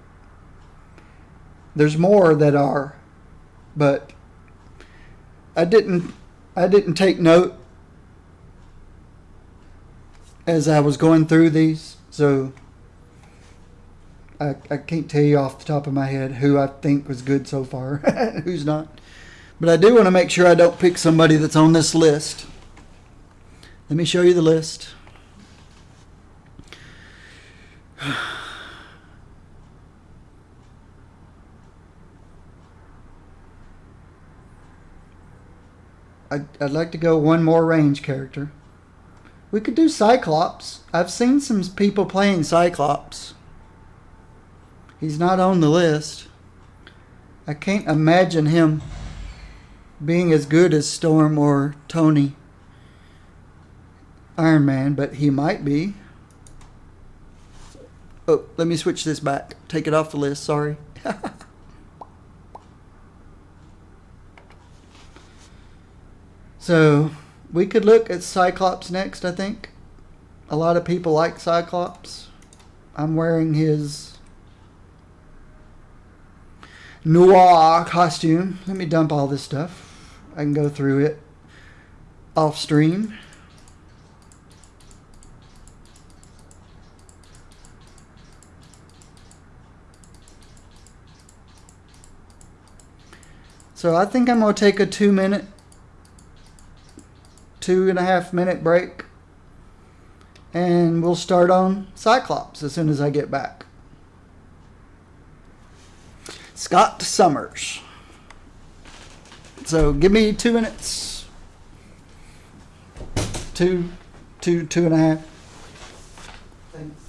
There's more that are, but I didn't take note as I was going through these, so I can't tell you off the top of my head who I think was good so far, who's not. But I do want to make sure I don't pick somebody that's on this list. Let me show you the list. I'd like to go one more range character. We could do Cyclops. I've seen some people playing Cyclops. He's not on the list. I can't imagine him being as good as Storm or Tony Iron Man, but he might be. Oh, let me switch this back. Take it off the list. Sorry. So, we could look at Cyclops next, I think. A lot of people like Cyclops. I'm wearing his noir costume. Let me dump all this stuff. I can go through it off stream. So I think I'm going to take a 2.5 minute break. And we'll start on Cyclops as soon as I get back. Scott Summers. So give me 2 minutes. 2.5. Thanks.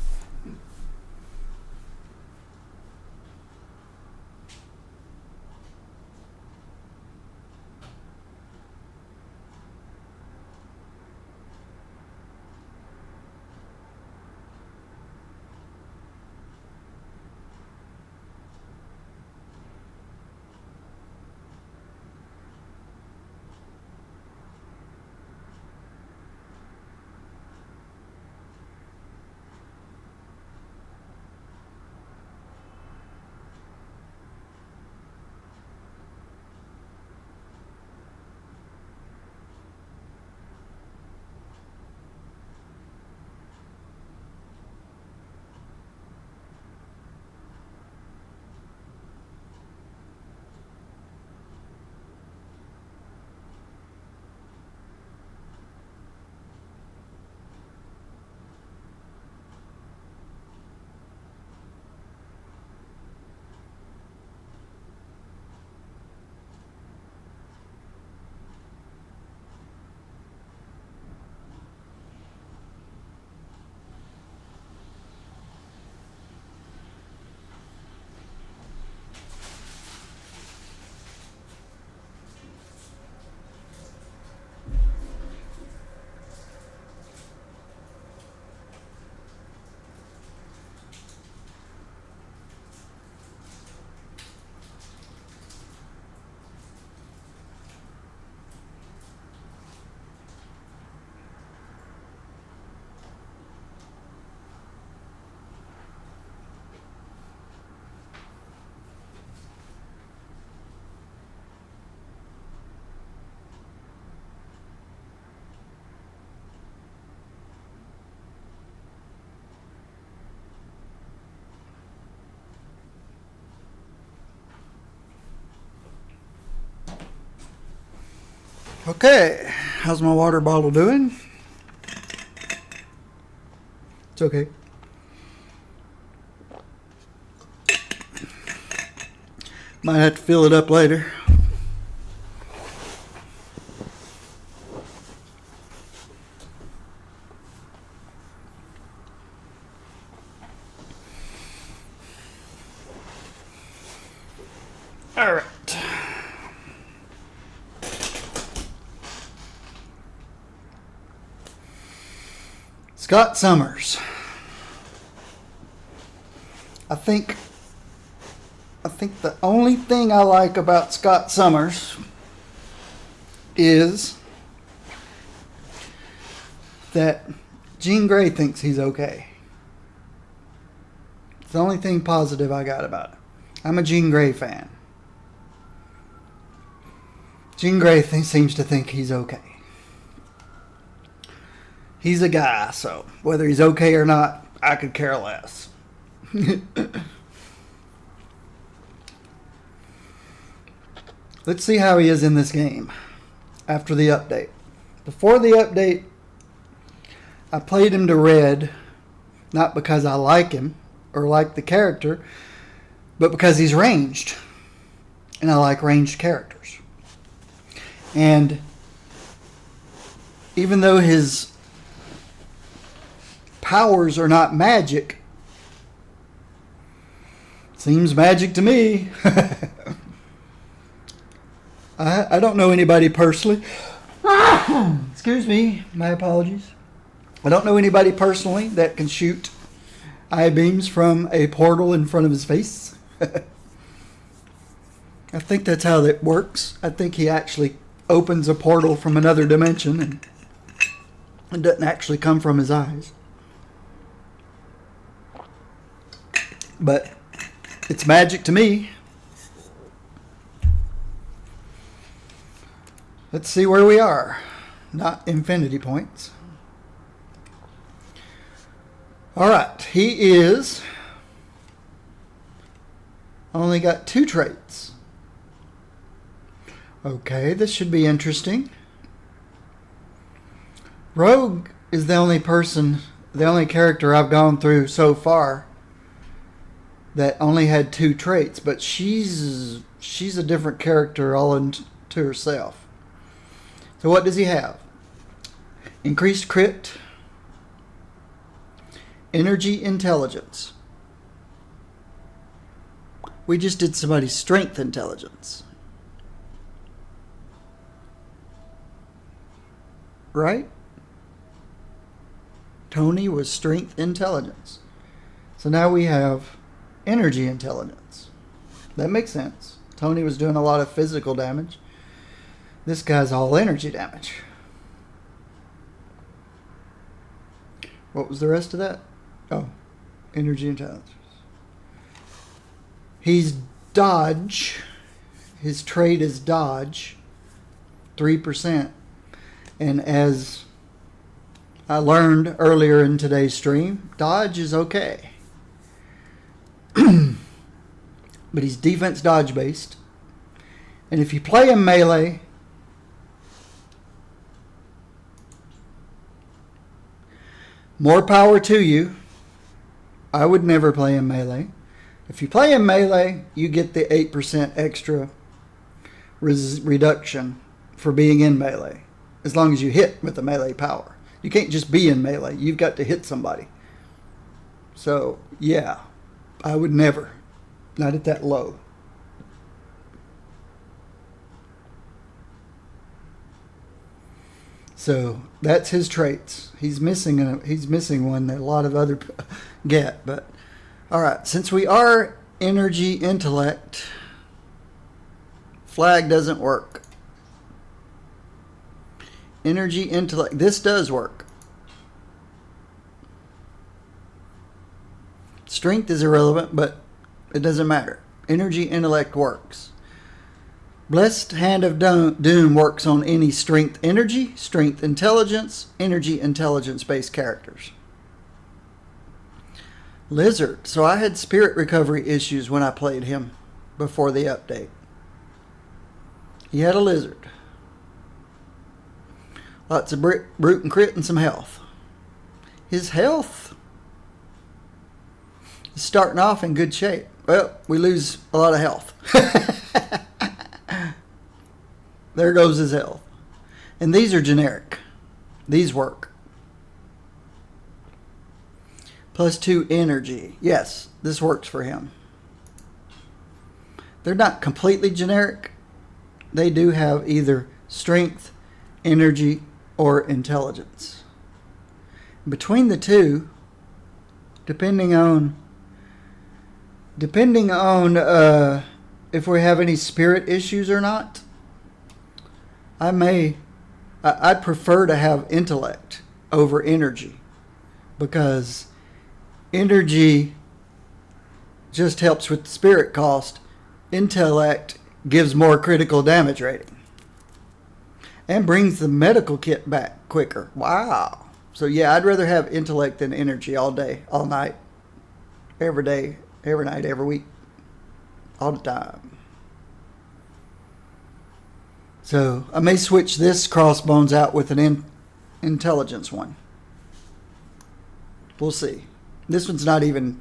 Okay, how's my water bottle doing? It's okay. Might have to fill it up later. All right. Scott Summers. I think the only thing I like about Scott Summers is that Jean Grey thinks he's okay. It's the only thing positive I got about it. I'm a Jean Grey fan. Jean Grey seems to think he's okay. He's a guy, so whether he's okay or not, I could care less. Let's see how he is in this game after the update. Before the update, I played him to red, not because I like him or like the character, but because he's ranged. And I like ranged characters. And even though his powers are not magic, seems magic to me. I don't know anybody personally. Excuse me, my apologies. I don't know anybody personally that can shoot eye beams from a portal in front of his face. I think that's how that works. I think he actually opens a portal from another dimension and it doesn't actually come from his eyes. But it's magic to me. Let's see where we are. Not infinity points. Alright, he is only got 2 traits. Okay, this should be interesting. Rogue is the only character I've gone through so far that only had 2 traits, but she's a different character all into herself. So what does he have? Increased crit, energy intelligence. We just did somebody's strength intelligence. Right? Tony was strength intelligence. So now we have energy intelligence. That makes sense. Tony was doing a lot of physical damage. This guy's all energy damage. What was the rest of that? Oh, energy intelligence. He's dodge. His trait is dodge. 3%. And as I learned earlier in today's stream, dodge is okay. But he's defense dodge based. And if you play him melee, more power to you. I would never play him melee. If you play him melee, you get the 8% extra reduction for being in melee. As long as you hit with the melee power. You can't just be in melee. You've got to hit somebody. So, yeah. I would never. Not at that low. So, that's his traits. He's missing one that a lot of other get. But, alright. Since we are energy intellect, flag doesn't work. Energy intellect. This does work. Strength is irrelevant, but it doesn't matter. Energy intellect works. Blessed Hand of Doom works on any strength energy, strength intelligence, energy intelligence based characters. Lizard. So I had spirit recovery issues when I played him before the update. He had a lizard. Lots of brute and crit and some health. His health is starting off in good shape. Well, we lose a lot of health. There goes his health. And these are generic. These work. +2 energy. Yes, this works for him. They're not completely generic. They do have either strength, energy, or intelligence. Between the two, depending on if we have any spirit issues or not, I'd prefer to have intellect over energy, because energy just helps with the spirit cost. Intellect gives more critical damage rating. And brings the medical kit back quicker. Wow. So yeah, I'd rather have intellect than energy all day, all night, every day, every night, every week, all the time. So I may switch this crossbones out with an intelligence one. We'll see. This one's not even...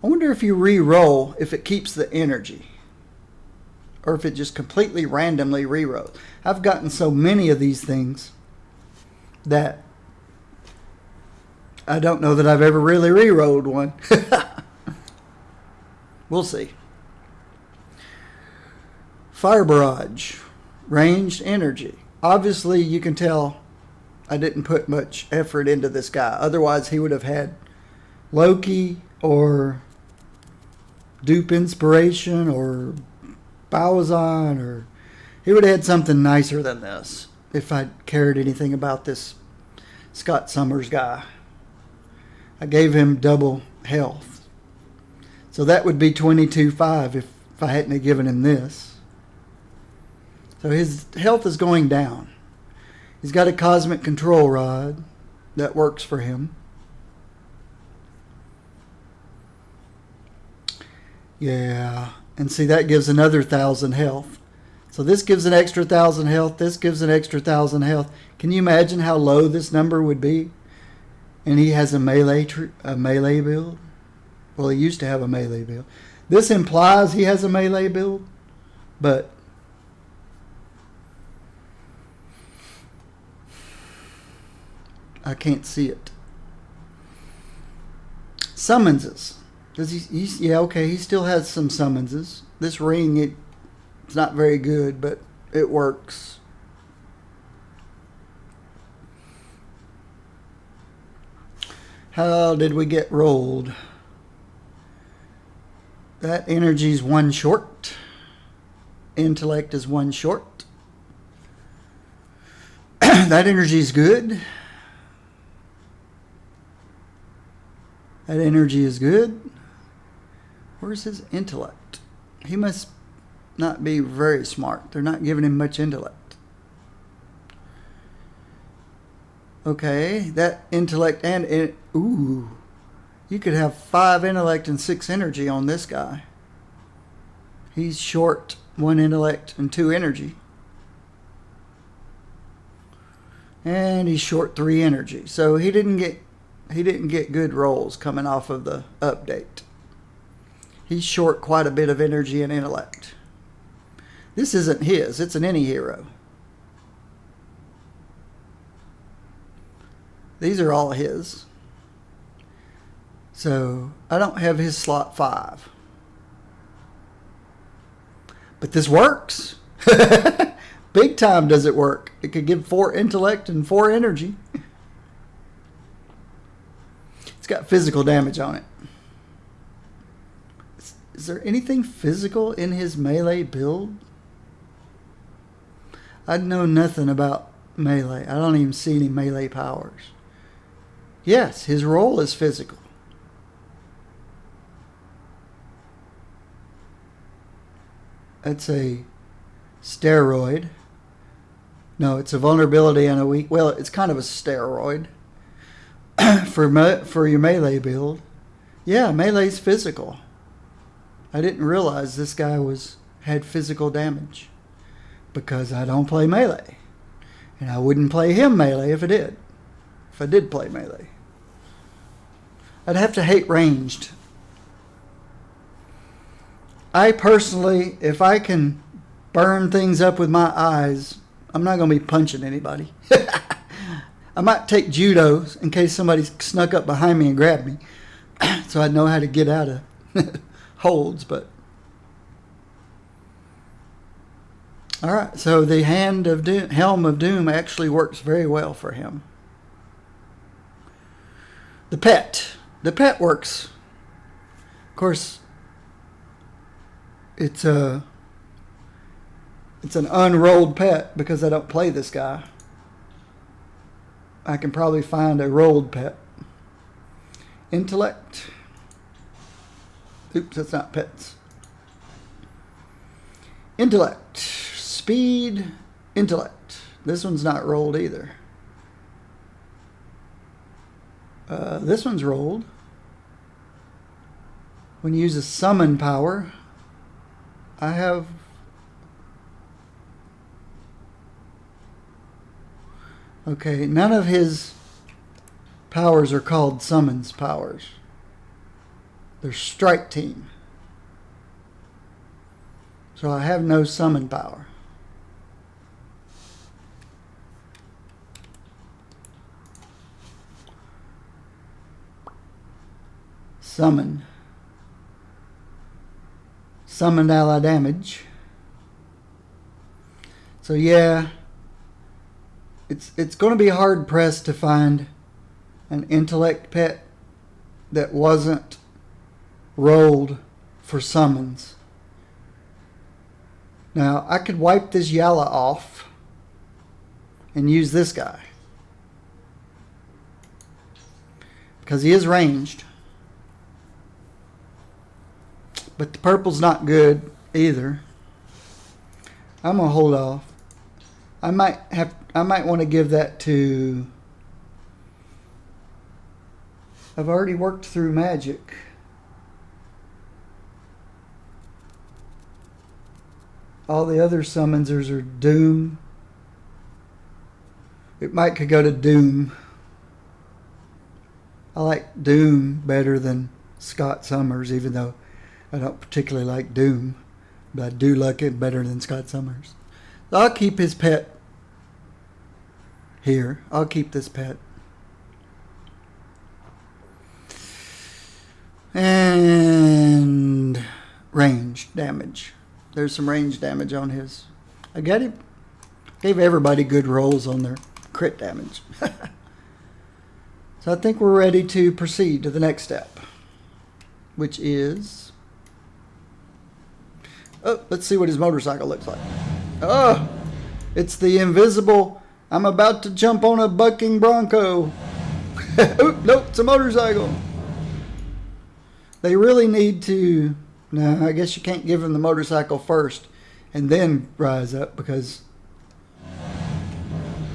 I wonder if you re-roll, if it keeps the energy. Or if it just completely randomly re-rolls. I've gotten so many of these things that I don't know that I've ever really re-rolled one. We'll see. Fire barrage. Ranged energy. Obviously, you can tell I didn't put much effort into this guy. Otherwise, he would have had Loki or Dupe Inspiration or Bowazon, or he would have had something nicer than this if I cared anything about this Scott Summers guy. I gave him double health. So that would be 22.5 if I hadn't have given him this. So his health is going down. He's got a cosmic control rod that works for him. Yeah, and see, that gives another 1,000 health. So this gives an extra 1,000 health. This gives an extra 1,000 health. Can you imagine how low this number would be? And he has a melee build. Well, he used to have a melee build. This implies he has a melee build, but I can't see it. Summonses. Does he? Yeah, okay. He still has some summonses. This ring, it's not very good, but it works. How did we get rolled? That energy's 1 short. Intellect is 1 short. That energy's good. That energy is good. Where's his intellect? He must not be very smart. They're not giving him much intellect. Okay, that intellect and ooh, you could have 5 intellect and 6 energy on this guy. He's short 1 intellect and 2 energy. And he's short 3 energy. So he didn't get good rolls coming off of the update. He's short quite a bit of energy and intellect. This isn't his, it's an any hero. These are all his. So I don't have his slot 5. But this works. Big time does it work. It could give 4 intellect and 4 energy. It's got physical damage on it. Is there anything physical in his melee build? I know nothing about melee. I don't even see any melee powers. Yes, his role is physical. That's a steroid. No, it's a vulnerability and a weak. Well, it's kind of a steroid for your melee build. Yeah, melee's physical. I didn't realize this guy had physical damage because I don't play melee, and I wouldn't play him melee if I did. If I did play melee, I'd have to hate ranged. I personally, if I can burn things up with my eyes, I'm not going to be punching anybody. I might take judo in case somebody snuck up behind me and grabbed me, so I'd know how to get out of holds. But all right, so the Helm of Doom actually works very well for him. The pet works. Of course, it's an unrolled pet because I don't play this guy. I can probably find a rolled pet. Intellect. Oops, that's not pets. Intellect. Speed. Intellect. This one's not rolled either. This one's rolled. When you use a summon power, I have... Okay, none of his powers are called summons powers. They're strike team. So I have no summon power. Summon. Summoned ally damage. So yeah, it's going to be hard pressed to find an intellect pet that wasn't rolled for summons. Now, I could wipe this Yala off and use this guy, because he is ranged. But the purple's not good either. I'm going to hold off. I might want to give that to... I've already worked through magic. All the other summonsers are Doom. It might could go to Doom. I like Doom better than Scott Summers, even though I don't particularly like Doom. But I do like it better than Scott Summers. So I'll keep his pet here. I'll keep this pet. And range damage. There's some range damage on his. I gave everybody good rolls on their crit damage. So I think we're ready to proceed to the next step, which is... Oh, let's see what his motorcycle looks like. Oh, it's the invisible... I'm about to jump on a bucking bronco. Oh, nope, it's a motorcycle. They really need to... No, I guess you can't give him the motorcycle first and then rise up, because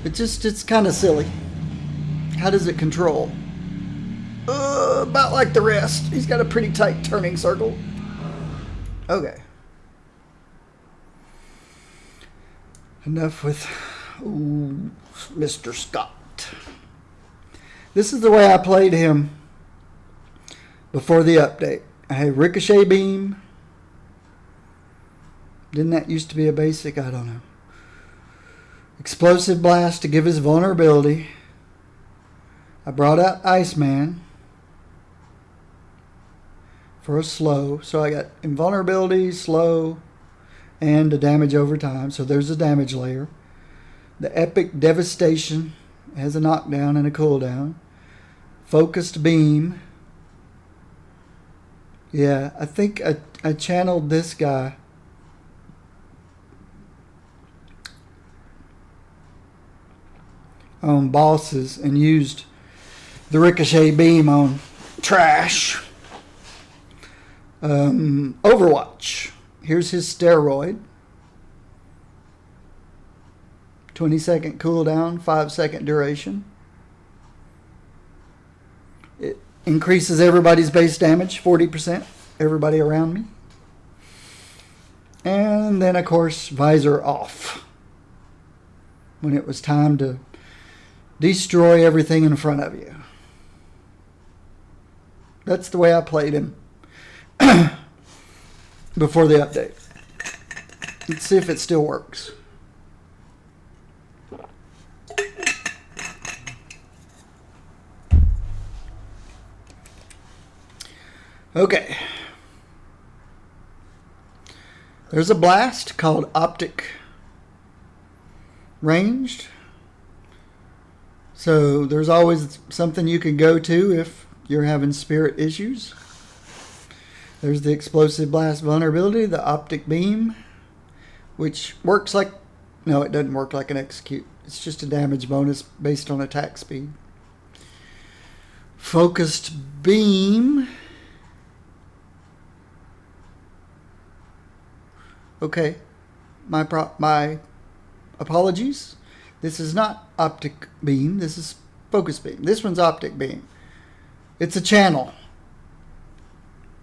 it's kind of silly. How does it control? About like the rest. He's got a pretty tight turning circle. Okay. Enough with Mr. Scott. This is the way I played him before the update. I had Ricochet Beam. Didn't that used to be a basic? I don't know. Explosive Blast to give his vulnerability. I brought out Iceman for a slow. So I got invulnerability, slow, and a damage over time. So there's a damage layer. The Epic Devastation has a knockdown and a cooldown. Focused Beam. Yeah, I think I channeled this guy. On bosses and used the Ricochet Beam on trash. Overwatch. Here's his steroid. 20-second cooldown, 5-second duration. It increases everybody's base damage, 40%. Everybody around me. And then, of course, visor off. When it was time to destroy everything in front of you. That's the way I played him before the update. Let's see if it still works. Okay. There's a blast called Optic Ranged. So there's always something you can go to if you're having spirit issues. There's the Explosive Blast vulnerability, the Optic Beam, which works like... No, it doesn't work like an execute. It's just a damage bonus based on attack speed. Focused Beam. Okay. My apologies. This is not Optic Beam. This is Focus Beam. This one's Optic Beam. It's a channel.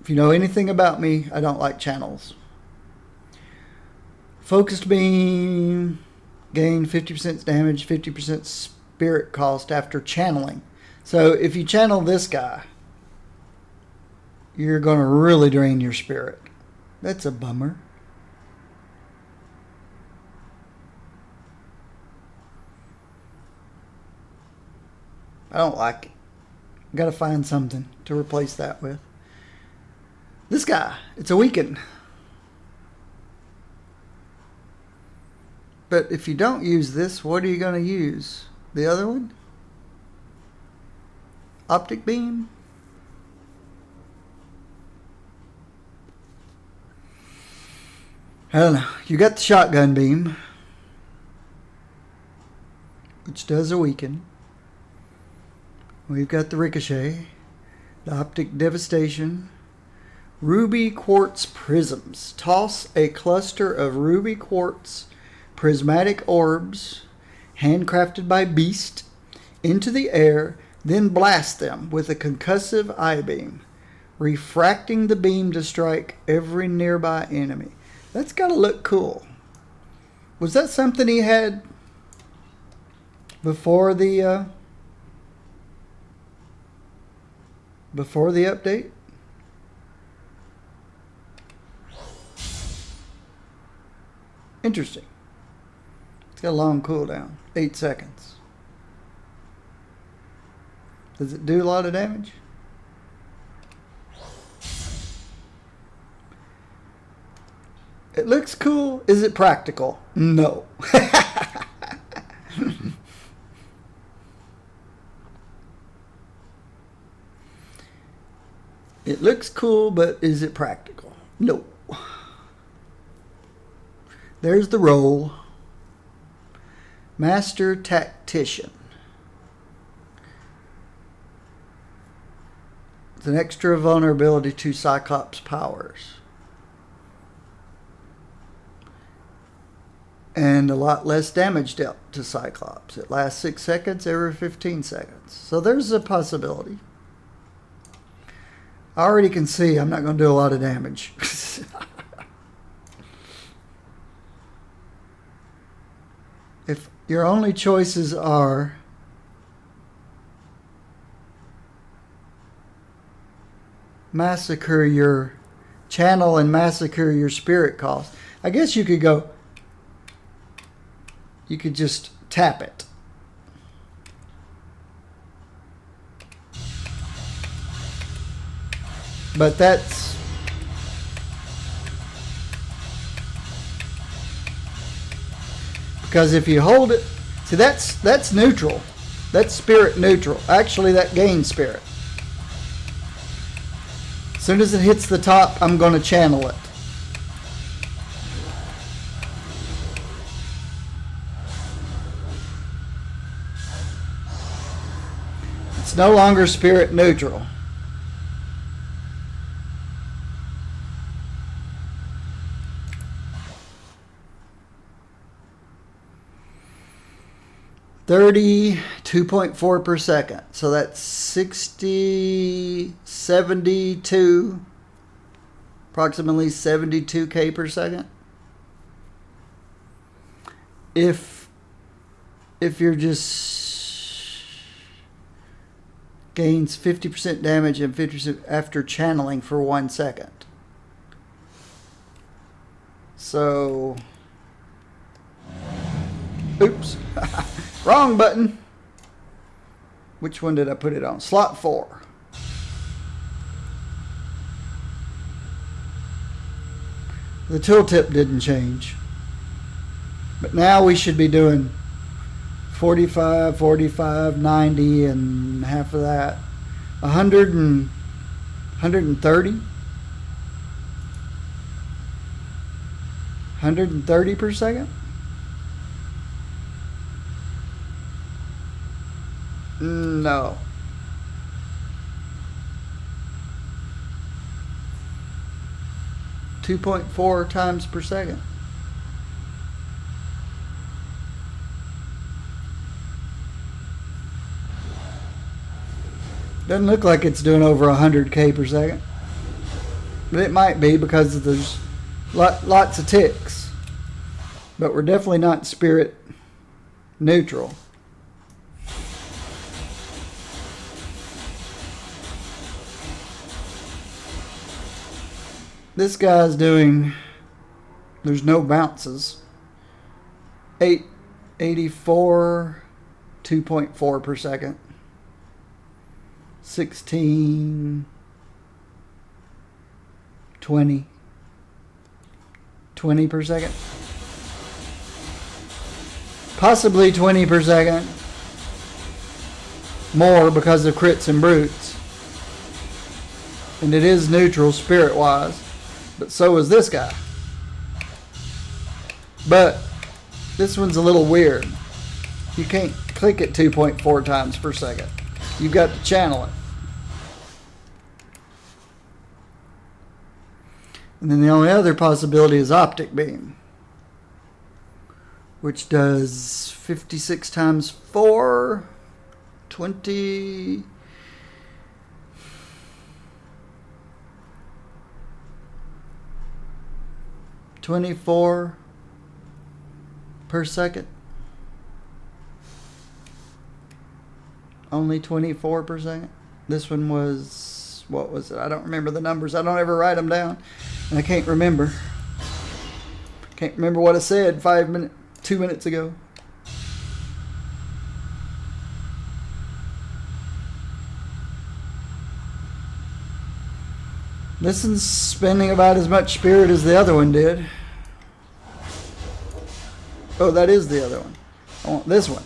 If you know anything about me, I don't like channels. Focused Beam. Gain 50% damage, 50% spirit cost after channeling. So if you channel this guy, you're going to really drain your spirit. That's a bummer. I don't like it. Got to find something to replace that with. This guy, it's a weaken. But if you don't use this, what are you going to use? The other one? Optic beam? I don't know. You got the shotgun beam, which does a weaken. We've got the ricochet, the optic devastation, ruby quartz prisms. Toss a cluster of ruby quartz prismatic orbs, handcrafted by Beast, into the air, then blast them with a concussive eye beam, refracting the beam to strike every nearby enemy. That's got to look cool. Was that something he had before the update? Interesting. It's got a long cooldown, 8 seconds. Does it do a lot of damage? It looks cool. Is it practical? No. It looks cool, but is it practical? No. There's the role. Master Tactician. It's an extra vulnerability to Cyclops powers. And a lot less damage dealt to Cyclops. It lasts 6 seconds every 15 seconds. So there's a possibility. I already can see I'm not going to do a lot of damage. If your only choices are massacre your channel and massacre your spirit cost, I guess you could go, you could just tap it. But that's because if you hold it, see that's neutral. That's spirit neutral. Actually, that gains spirit. As soon as it hits the top, I'm going to channel it. It's no longer spirit neutral. $32.4 per second. So that's 72, approximately 72K per second. If you're just gains 50% damage and 50% after channeling for 1 second. So, oops. Wrong button. Which one did I put it on? Slot 4. The tooltip didn't change. But now we should be doing 45, 45, 90, and half of that. 100 and 130. 130 per second. No. .4 times per second. Doesn't look like it's doing over 100K per second. But it might be because there's lots of ticks. But we're definitely not spirit neutral. This guy's doing, there's no bounces. 884, 2.4 per second. 16, 20 per second. possibly 20 per second. More because of crits and brutes. And it is neutral spirit-wise. But so is this guy. But this one's a little weird. You can't click it 2.4 times per second. You've got to channel it. And then the only other possibility is optic beam, which does 56 times 4, 20. 24 per second. Only 24 per second. This one was, what was it? I don't remember the numbers. I don't ever write them down. And I can't remember. Can't remember what I said 2 minutes ago. This one's spending about as much spirit as the other one did. Oh, that is the other one. I want this one.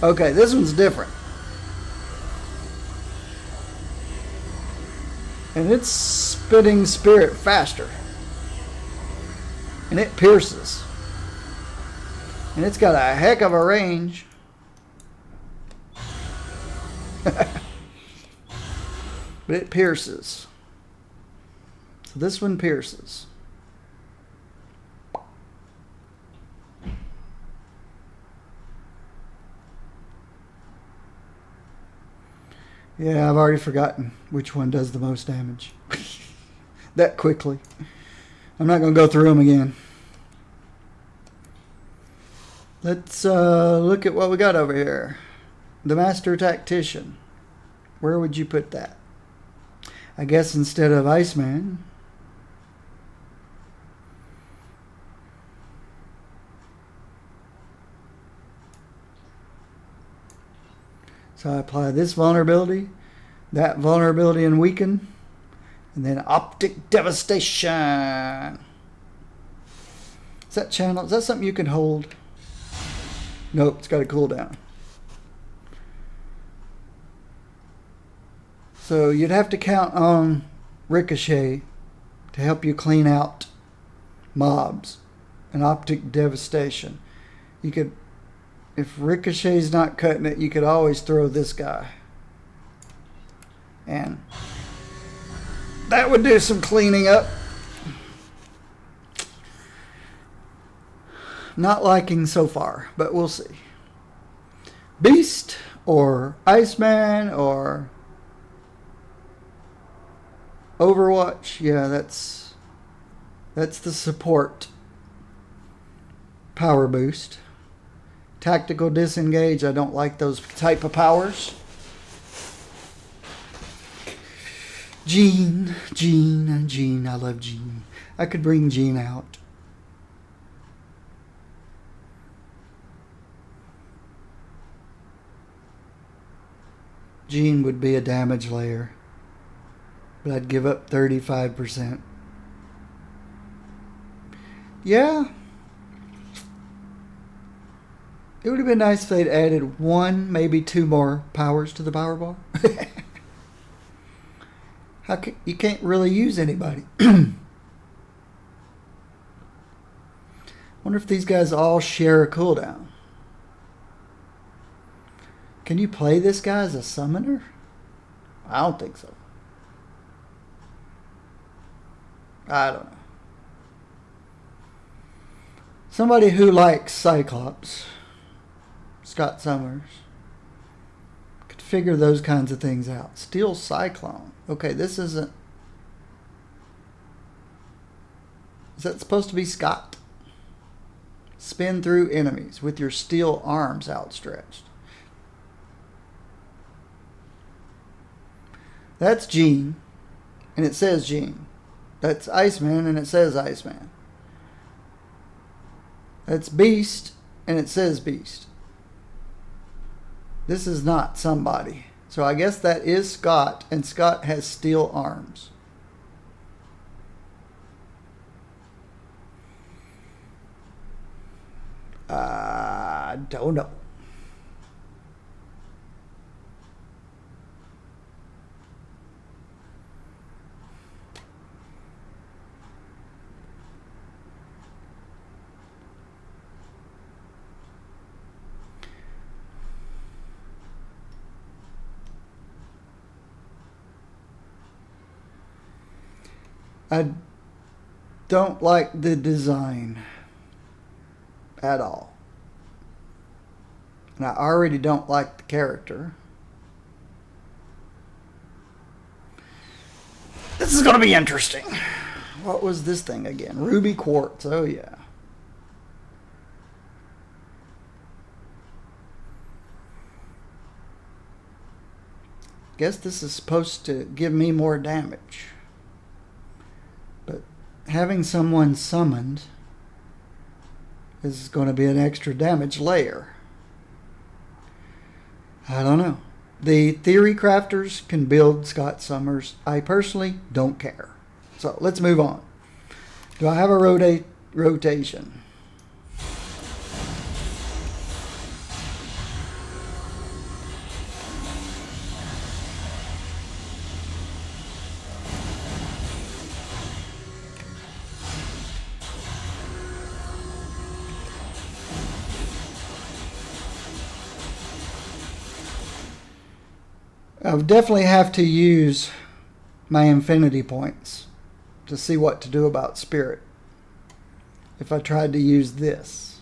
Okay, this one's different. And it's spitting spirit faster. And it pierces. And it's got a heck of a range. But it pierces. So this one pierces. Yeah, I've already forgotten which one does the most damage. That quickly. I'm not going to go through them again. Let's look at what we got over here. The Master Tactician. Where would you put that? I guess instead of Iceman. So I apply this vulnerability, that vulnerability and weaken, and then optic devastation. Is that channel? Is that something you can hold? Nope, it's got a cooldown. So you'd have to count on Ricochet to help you clean out mobs and optic devastation. You could, if Ricochet's not cutting it, you could always throw this guy. And that would do some cleaning up. Not liking so far, but we'll see. Beast or Iceman or Overwatch, yeah, that's the support power boost. Tactical disengage, I don't like those type of powers. Jean, I love Jean. I could bring Jean out. Jean would be a damage layer. But I'd give up 35%. Yeah. It would have been nice if they'd added 1, maybe 2 more powers to the power bar. You can't really use anybody. Wonder if these guys all share a cooldown. Can you play this guy as a summoner? I don't think so. I don't know. Somebody who likes Cyclops, Scott Summers, could figure those kinds of things out. Steel Cyclone. Okay, this isn't... Is that supposed to be Scott? Spin through enemies with your steel arms outstretched. That's Jean, and it says Jean. That's Iceman, and it says Iceman. That's Beast, and it says Beast. This is not somebody. So I guess that is Scott, and Scott has steel arms. I don't know. I don't like the design at all. And I already don't like the character. This is going to be interesting. What was this thing again? Ruby quartz. Oh, yeah. Guess this is supposed to give me more damage. But having someone summoned is going to be an extra damage layer. I don't know. The theory crafters can build Scott Summers. I personally don't care. So let's move on. Do I have a rotation? I'll definitely have to use my infinity points to see what to do about spirit if I tried to use this.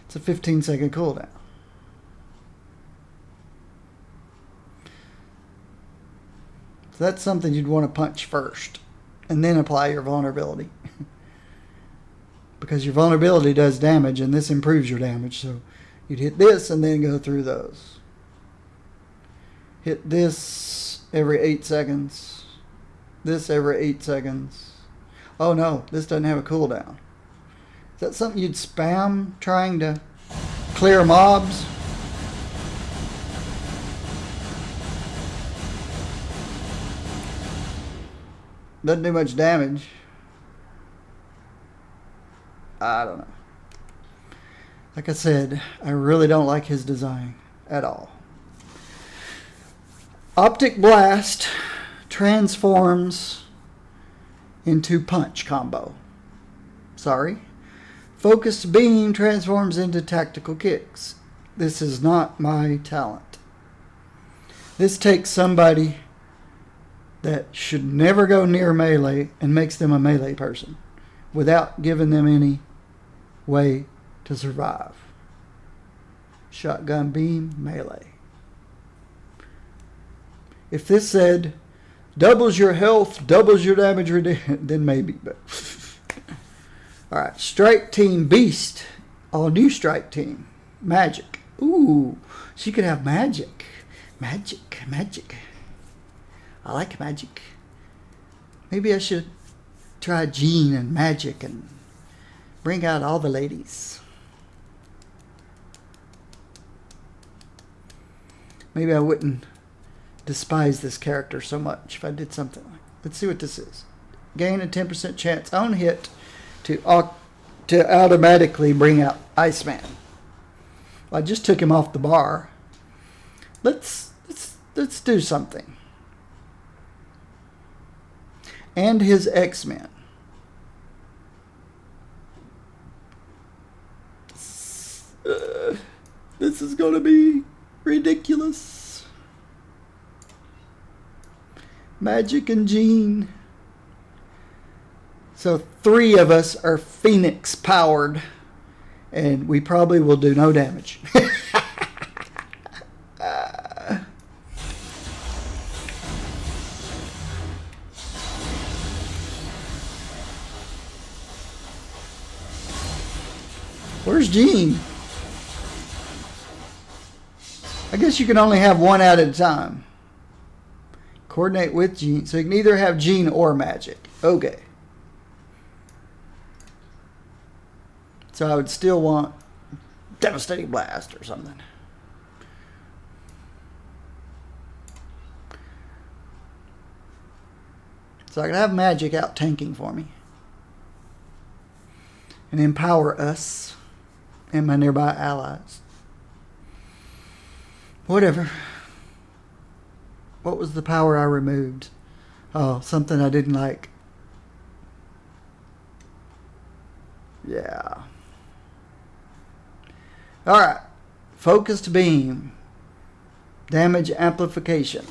It's a 15-second cooldown. So that's something you'd want to punch first and then apply your vulnerability. Because your vulnerability does damage and this improves your damage. So you'd hit this and then go through those. Hit this every 8 seconds. This every 8 seconds. Oh no, this doesn't have a cooldown. Is that something you'd spam trying to clear mobs? Doesn't do much damage. I don't know. Like I said, I really don't like his design at all. Optic Blast transforms into punch combo. Sorry. Focused Beam transforms into tactical kicks. This is not my talent. This takes somebody that should never go near melee and makes them a melee person without giving them any way to survive. Shotgun beam, melee. If this said, doubles your health, doubles your damage, then maybe. But alright, Strike Team Beast. All new Strike Team. Magic. Ooh, she could have magic. Magic. I like magic. Maybe I should try Jean and magic and bring out all the ladies. Maybe I wouldn't despise this character so much if I did something like that. Let's see what this is. Gain a 10% chance on hit to automatically bring out Iceman. Well, I just took him off the bar. Let's do something. And his X-Men. This is going to be ridiculous. Magic and Jean. So 3 of us are Phoenix powered. And we probably will do no damage. Where's Jean? I guess you can only have one at a time. Coordinate with Jean. So you can either have Jean or magic. Okay. So I would still want Devastating Blast or something. So I can have magic out tanking for me. And empower us. and my nearby allies. Whatever. What was the power I removed? Oh, something I didn't like. Yeah. Alright. Focused beam. Damage amplification.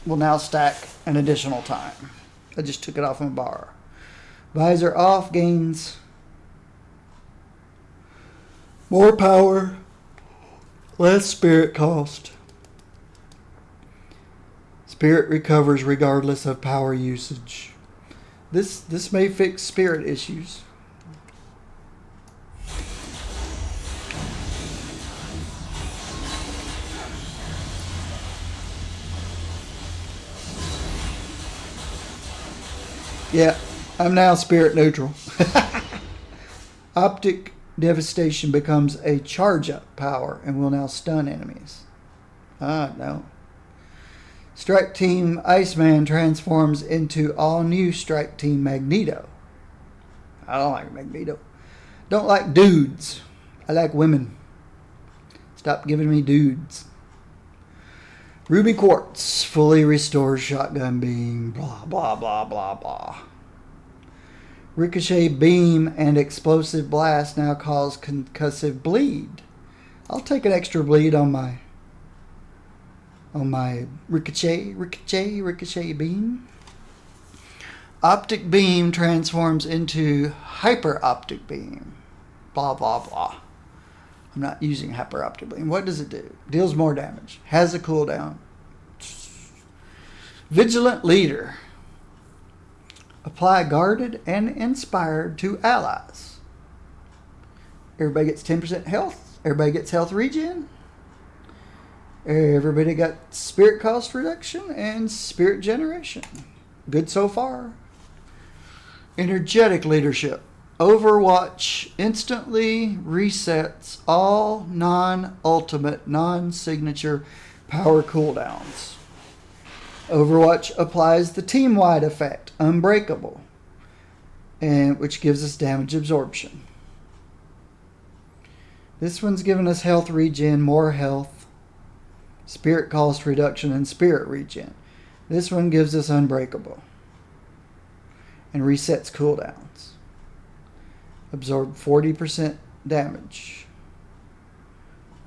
Will now stack an additional time. I just took it off my bar. Visor off gains more power, less spirit cost. Spirit recovers regardless of power usage. This may fix spirit issues. Yeah, I'm now spirit neutral. Optic devastation becomes a charge up power and will now stun enemies. No. Strike Team Iceman transforms into all new Strike Team Magneto. I don't like Magneto. Don't like dudes. I like women. Stop giving me dudes. Ruby Quartz fully restores shotgun beam. Blah, blah, blah, blah, blah. Ricochet beam and explosive blast now cause concussive bleed. I'll take an extra bleed on my ricochet beam. Optic beam transforms into hyper optic beam. Blah, blah, blah. I'm not using hyper optic beam. What does it do? Deals more damage. Has a cooldown. Vigilant leader. Apply guarded and inspired to allies. Everybody gets 10% health. Everybody gets health regen. Everybody got spirit cost reduction and spirit generation. Good so far. Energetic leadership. Overwatch instantly resets all non-ultimate, non-signature power cooldowns. Overwatch applies the team-wide effect, Unbreakable, and which gives us damage absorption. This one's giving us health regen, more health, spirit cost reduction, and spirit regen. This one gives us Unbreakable and resets cooldowns. Absorb 40% damage.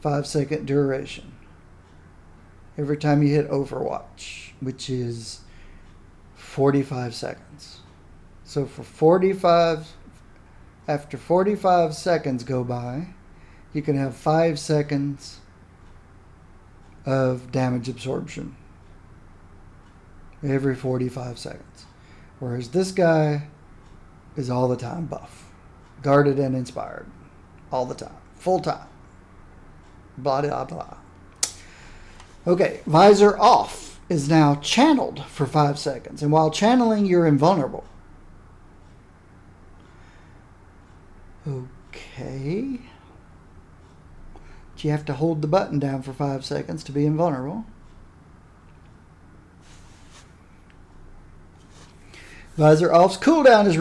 5-second duration. Every time you hit Overwatch, which is 45 seconds. So after 45 seconds go by, you can have 5 seconds of damage absorption every 45 seconds. Whereas this guy is all the time buff. Guarded and inspired. All the time. Full time. Blah, blah, blah. Okay, visor off is now channeled for 5 seconds. And while channeling, you're invulnerable. Okay. But you have to hold the button down for 5 seconds to be invulnerable. Visor off's cooldown is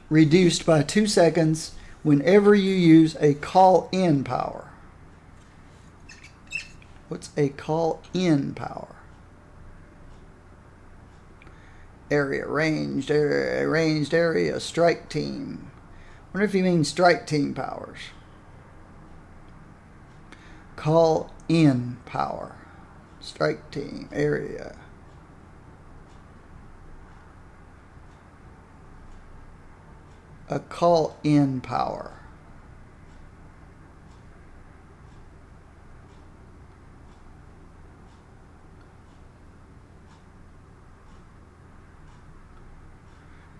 reduced by 2 seconds whenever you use a call-in power. What's a call-in power? Ranged area, strike team. Wonder if you mean strike team powers. Call-in power. Strike team, area. A call-in power.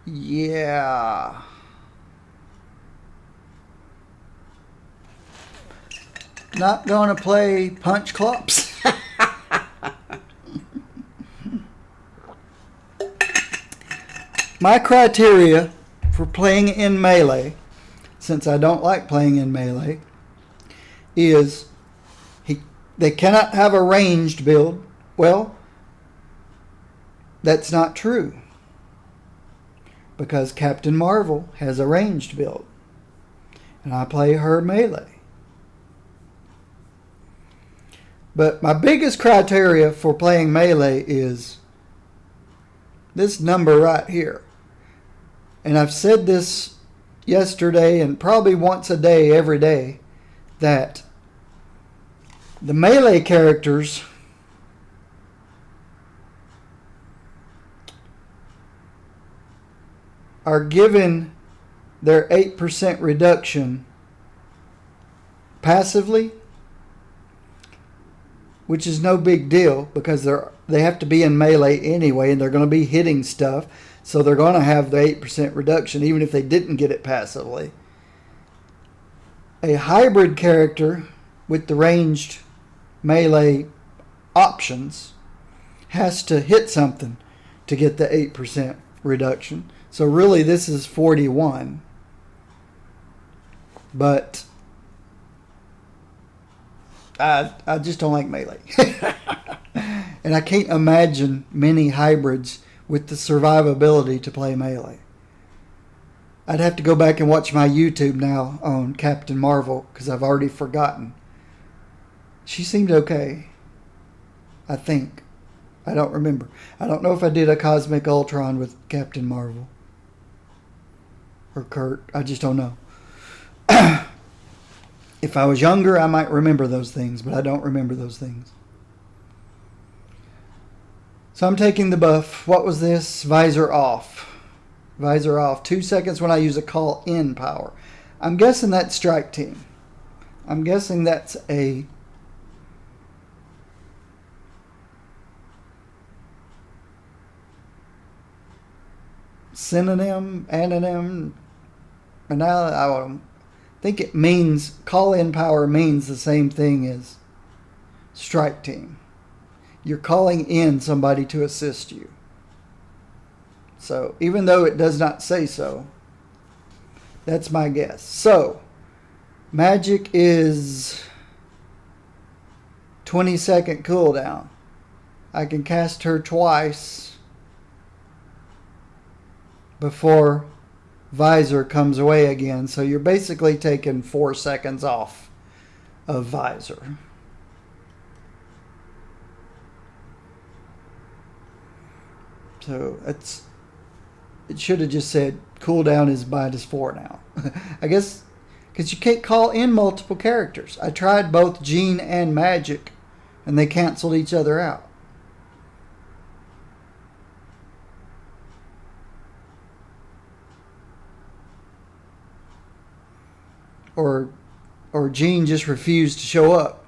Yeah. Not gonna play Punch Clops. My criteria for playing in melee, since I don't like playing in melee, is they cannot have a ranged build. Well, that's not true. because Captain Marvel has a ranged build. And I play her melee. But my biggest criteria for playing melee is this number right here. And I've said this yesterday and probably once a day, every day, that the melee characters are given their 8% reduction passively, which is no big deal because they have to be in melee anyway, and they're going to be hitting stuff, so they're going to have the 8% reduction even if they didn't get it passively. A hybrid character with the ranged melee options has to hit something to get the 8% reduction. So really this is 41. But I just don't like melee. And I can't imagine many hybrids with the survivability to play melee. I'd have to go back and watch my YouTube now on Captain Marvel because I've already forgotten. She seemed okay, I think. I don't remember. I don't know if I did a Cosmic Ultron with Captain Marvel or Kurt. I just don't know. If I was younger, I might remember those things, but I don't remember those things. So I'm taking the buff. What was this? Visor off. Visor off. 2 seconds when I use a call in power. I'm guessing that's strike team. I'm guessing that's a synonym, anonym, and I don't think it means, call in power means the same thing as strike team. You're calling in somebody to assist you. So even though it does not say so, that's my guess. So magic is 20-second cooldown. I can cast her twice before visor comes away again. So you're basically taking 4 seconds off of visor. So it should have just said cooldown is -4 now. I guess because you can't call in multiple characters. I tried both Jean and Magic and they canceled each other out. Or Jean just refused to show up.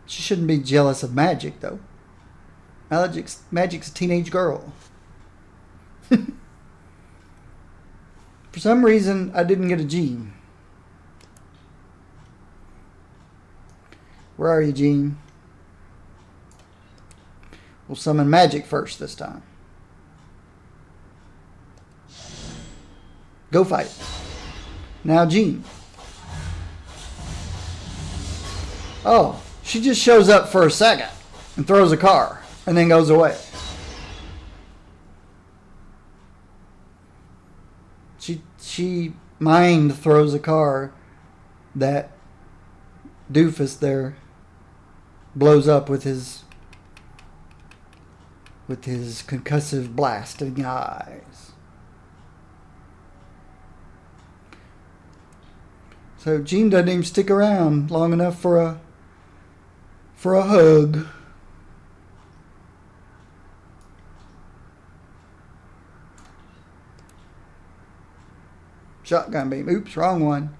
She shouldn't be jealous of Magic though. Magic's a teenage girl. For some reason, I didn't get a Jean. Where are you, Jean? We'll summon Magic first this time. Go fight. Now, Jean. Oh, she just shows up for a second and throws a car and then goes away. She mind throws a car that doofus there blows up with his concussive blasting eyes. So Jean doesn't even stick around long enough for a hug. Shotgun beam. Oops, wrong one.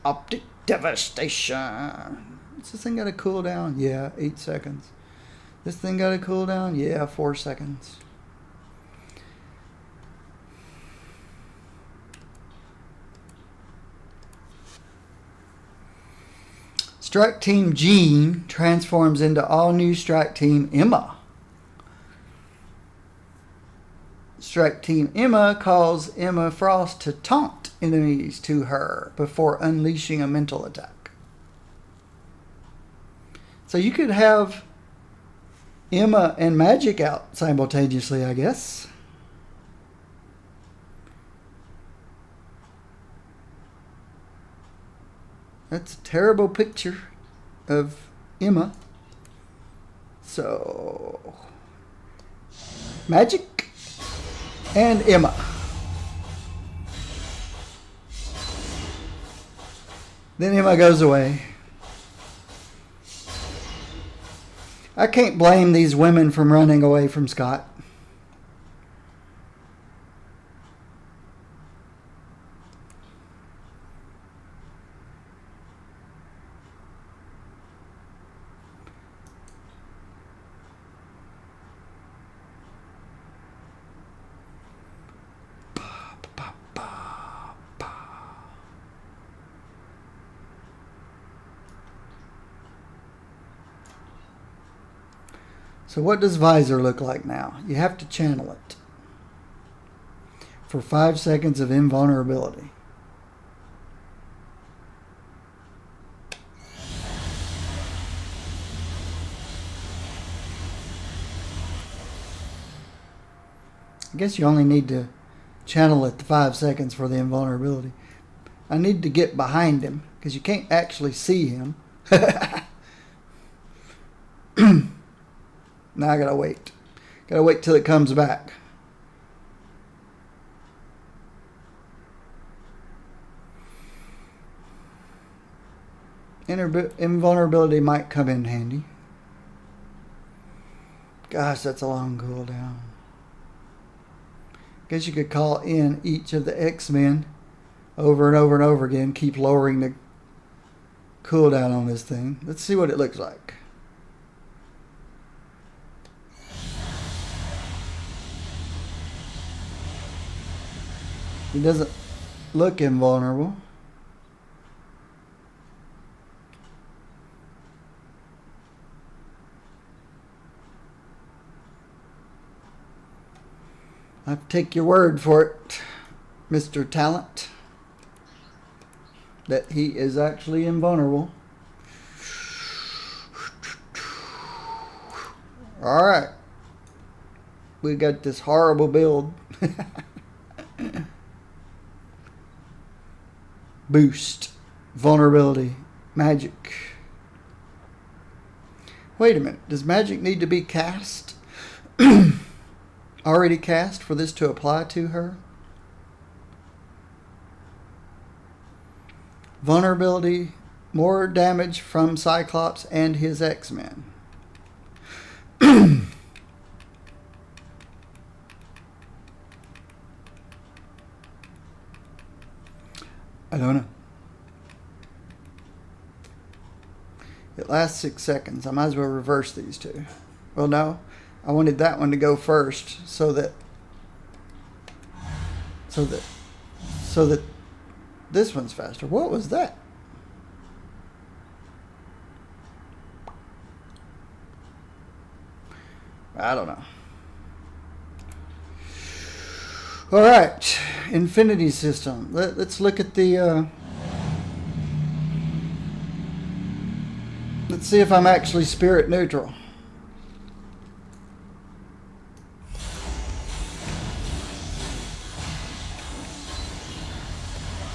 Optic devastation. Does this thing got a cooldown? Yeah, 8 seconds. This thing got a cooldown? Yeah, 4 seconds. Strike Team Jean transforms into all-new Strike Team Emma. Strike Team Emma calls Emma Frost to taunt enemies to her before unleashing a mental attack. So you could have Emma and Magic out simultaneously, I guess. That's a terrible picture of Emma. So, Magic and Emma. Then Emma goes away. I can't blame these women from running away from Scott. So what does visor look like now? You have to channel it for 5 seconds of invulnerability. I guess you only need to channel it 5 seconds for the invulnerability. I need to get behind him because you can't actually see him. Now I gotta wait. Gotta wait till it comes back. Invulnerability might come in handy. Gosh, that's a long cooldown. Guess you could call in each of the X-Men over and over and over again. Keep lowering the cooldown on this thing. Let's see what it looks like. He doesn't look invulnerable. I have to take your word for it, Mr. Talent, that he is actually invulnerable. Alright. We got this horrible build. Boost. Vulnerability. Magic. Wait a minute. Does magic need to be cast? Already cast for this to apply to her? Vulnerability. More damage from Cyclops and his X-Men. I don't know. It lasts 6 seconds. I might as well reverse these two. Well, no. I wanted that one to go first so that this one's faster. What was that? I don't know. All right, Infinity System. Let's look at the. Let's see if I'm actually spirit neutral.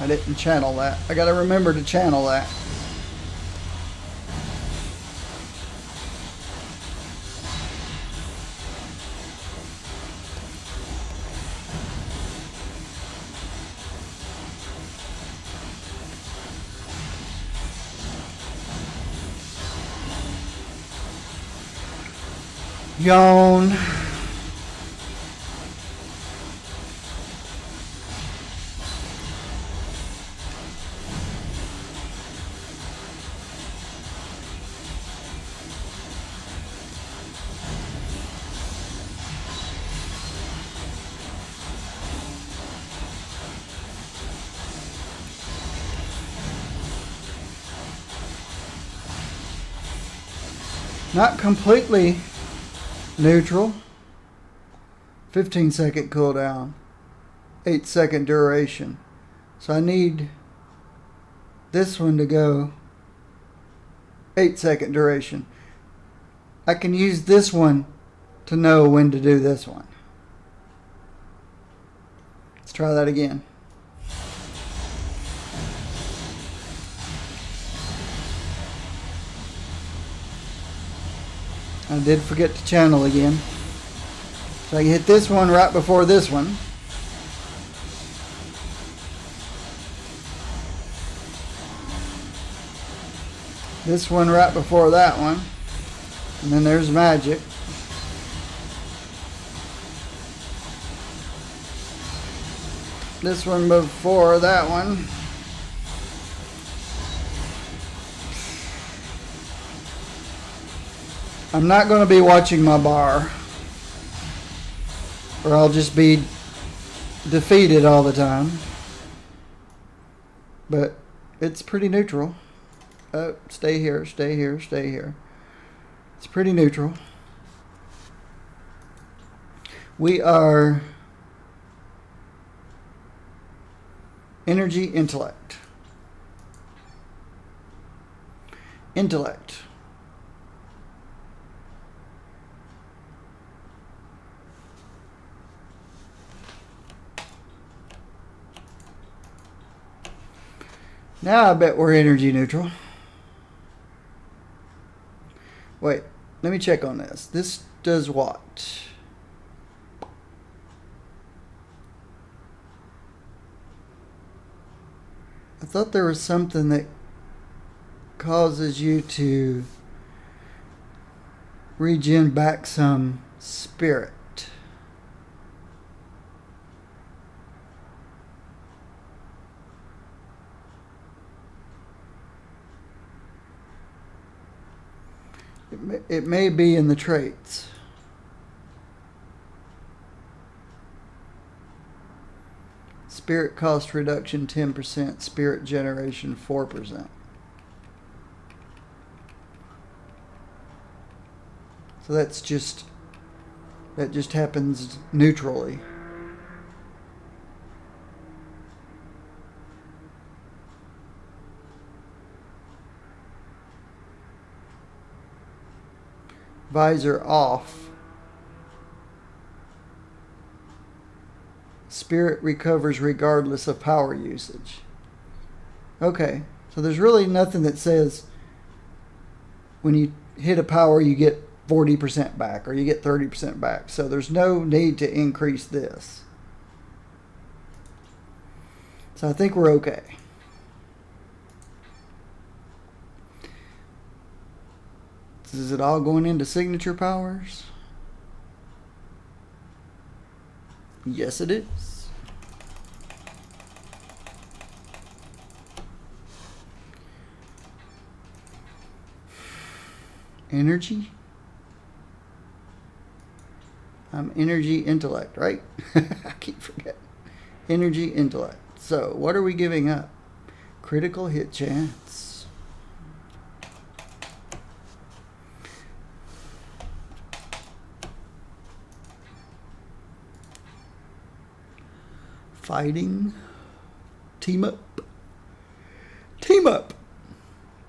I didn't channel that. I gotta remember to channel that. Yawn. Not completely neutral. 15-second cooldown. 8-second duration. So I need this one to go 8-second duration. I can use this one to know when to do this one. Let's try that again. I did forget to channel again. So I can hit this one right before this one. This one right before that one. And then there's magic. This one before that one. I'm not going to be watching my bar, or I'll just be defeated all the time. But it's pretty neutral. Oh, stay here, stay here, stay here. It's pretty neutral. We are energy, intellect. Intellect. Now I bet we're energy neutral. Wait, let me check on this. This does what? I thought there was something that causes you to regen back some spirit. It may be in the traits. Spirit cost reduction 10%, spirit generation 4%. So that just happens neutrally. Visor off. Spirit recovers regardless of power usage. Okay, so there's really nothing that says when you hit a power you get 40% back or you get 30% back. So there's no need to increase this. So I think we're okay. Is it all going into signature powers? Yes, it is. Energy? I'm energy intellect, right? I keep forgetting. Energy intellect. So, what are we giving up? Critical hit chance. Fighting. Team up. Team up.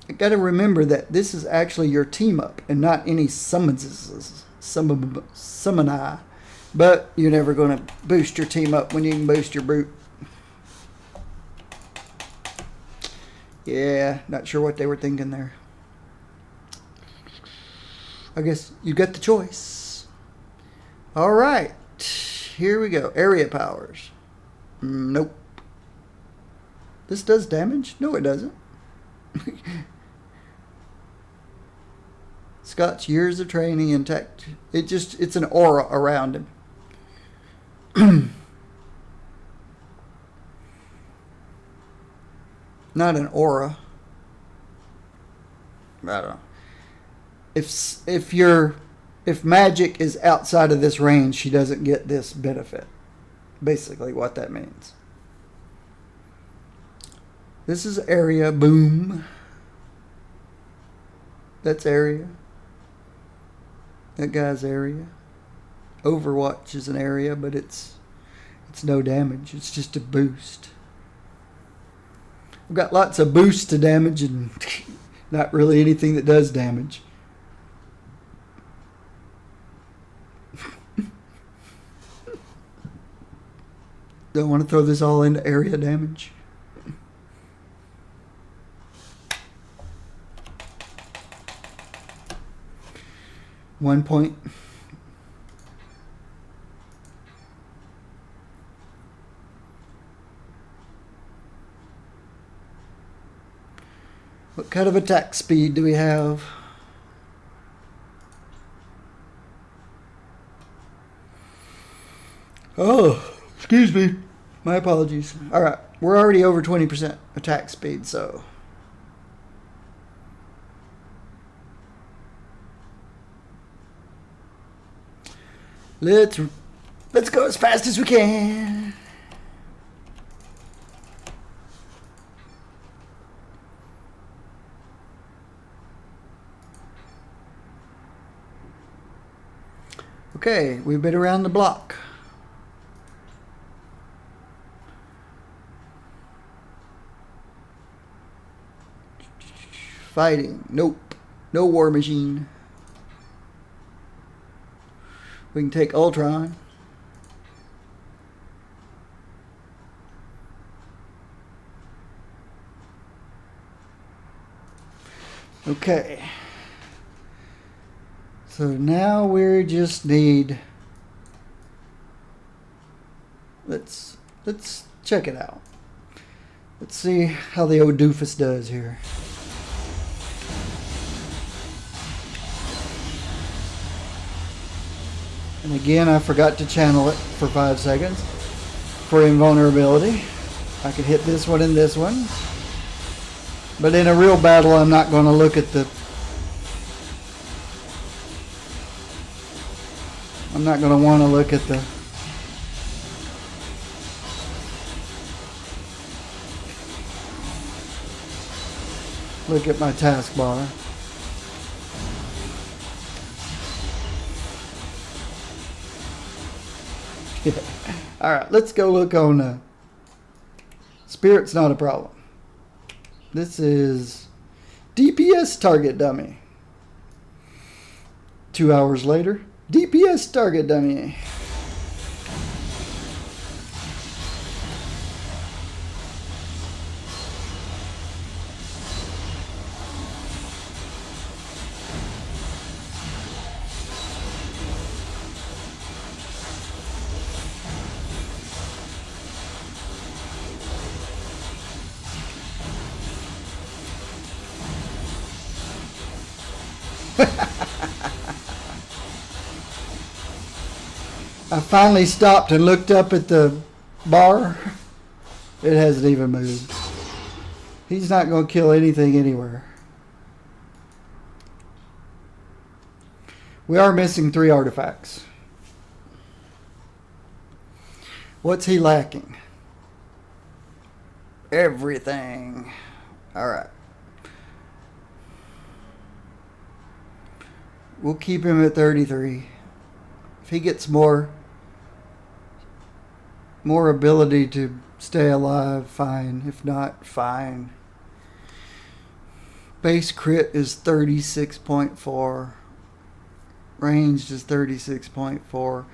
I gotta remember that this is actually your team up and not any summons. Summon. But you're never gonna boost your team up when you can boost your brute. Yeah, not sure what they were thinking there. I guess you got the choice. Alright. Here we go. Area powers. Nope. This does damage? No, it doesn't. Scott's years of training intact. It's an aura around him. Not an aura. I don't know. If magic is outside of this range, she doesn't get this benefit. Basically what that means. This is area. Boom. That's area. That guy's area. Overwatch is an area, but it's no damage. It's just a boost. I've got lots of boosts to damage and not really anything that does damage. Don't want to throw this all into area damage. One point. What kind of attack speed do we have? Oh, excuse me. My apologies. All right, we're already over 20% attack speed, so let's go as fast as we can. Okay, we've been around the block. Fighting. Nope. No war machine. We can take Ultron. Okay. So now we just need, let's check it out. Let's see how the old doofus does here. And again, I forgot to channel it for 5 seconds for invulnerability. I could hit this one and this one. But in a real battle, I'm not going to look at the... I'm not going to want to look at the... Look at my taskbar. Alright, let's go look on Spirit's not a problem. This is DPS target dummy. 2 hours later, DPS target dummy. I finally stopped and looked up at the bar. It hasn't even moved. He's not going to kill anything anywhere. We are missing 3 artifacts. What's he lacking? Everything. Alright. We'll keep him at 33. If he gets more ability to stay alive, fine. If not, fine. Base crit is 36.4. Ranged is 36.4.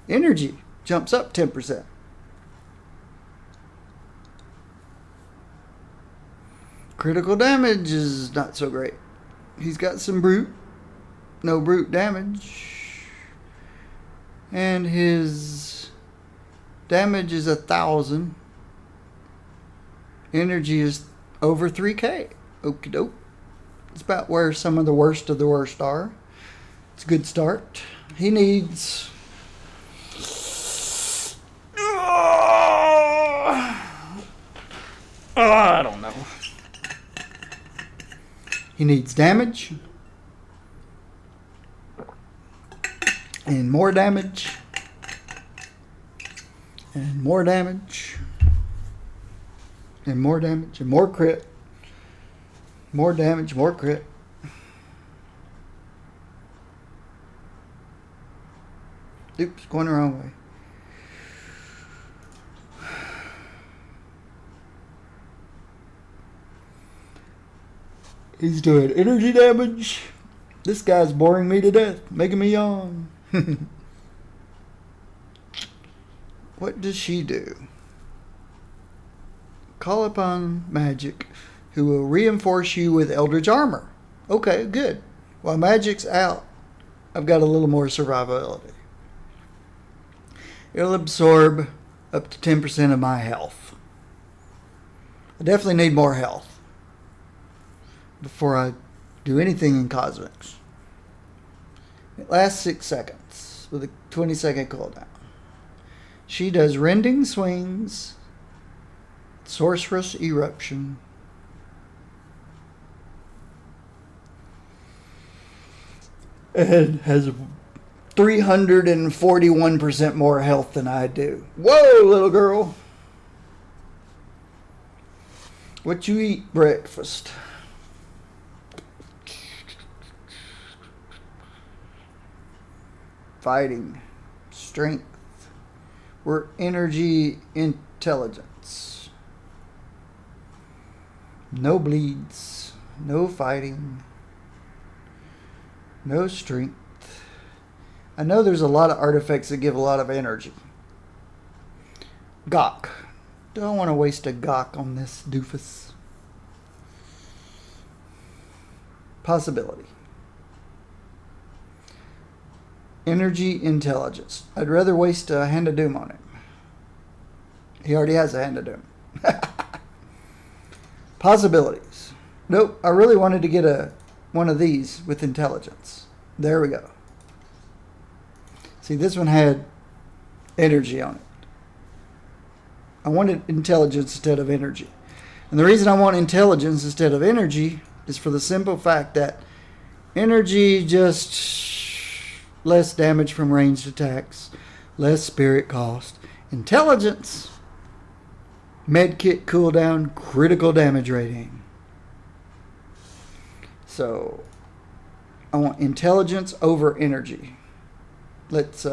Energy jumps up 10%. Critical damage is not so great. He's got some brute. No brute damage. And his damage is 1,000. Energy is over 3K. Okie doke. It's about where some of the worst are. It's a good start. He needs... I don't know. He needs damage. And more damage. And more damage. And more damage. And more crit. More damage, more crit. Oops, going the wrong way. He's doing energy damage. This guy's boring me to death, making me yawn. What does she do? Call upon magic who will reinforce you with eldritch armor. Okay, good. While magic's out, I've got a little more survivability. It'll absorb up to 10% of my health. I definitely need more health before I do anything in cosmics. It lasts 6 seconds with a 20-second cooldown. She does rending swings, sorcerous eruption, and has 341% more health than I do. Whoa, little girl. What you eat breakfast? Fighting, strength. We're energy intelligence. No bleeds, no fighting, no strength. I know there's a lot of artifacts that give a lot of energy. Gawk. Don't want to waste a gawk on this doofus. Possibility. Energy intelligence. I'd rather waste a hand of doom on him. He already has a hand of doom. Possibilities. Nope, I really wanted to get one of these with intelligence. There we go. See, this one had energy on it. I wanted intelligence instead of energy. And the reason I want intelligence instead of energy is for the simple fact that energy just less damage from ranged attacks, less spirit cost. Intelligence, medkit cooldown, critical damage rating. So I want intelligence over energy. Let's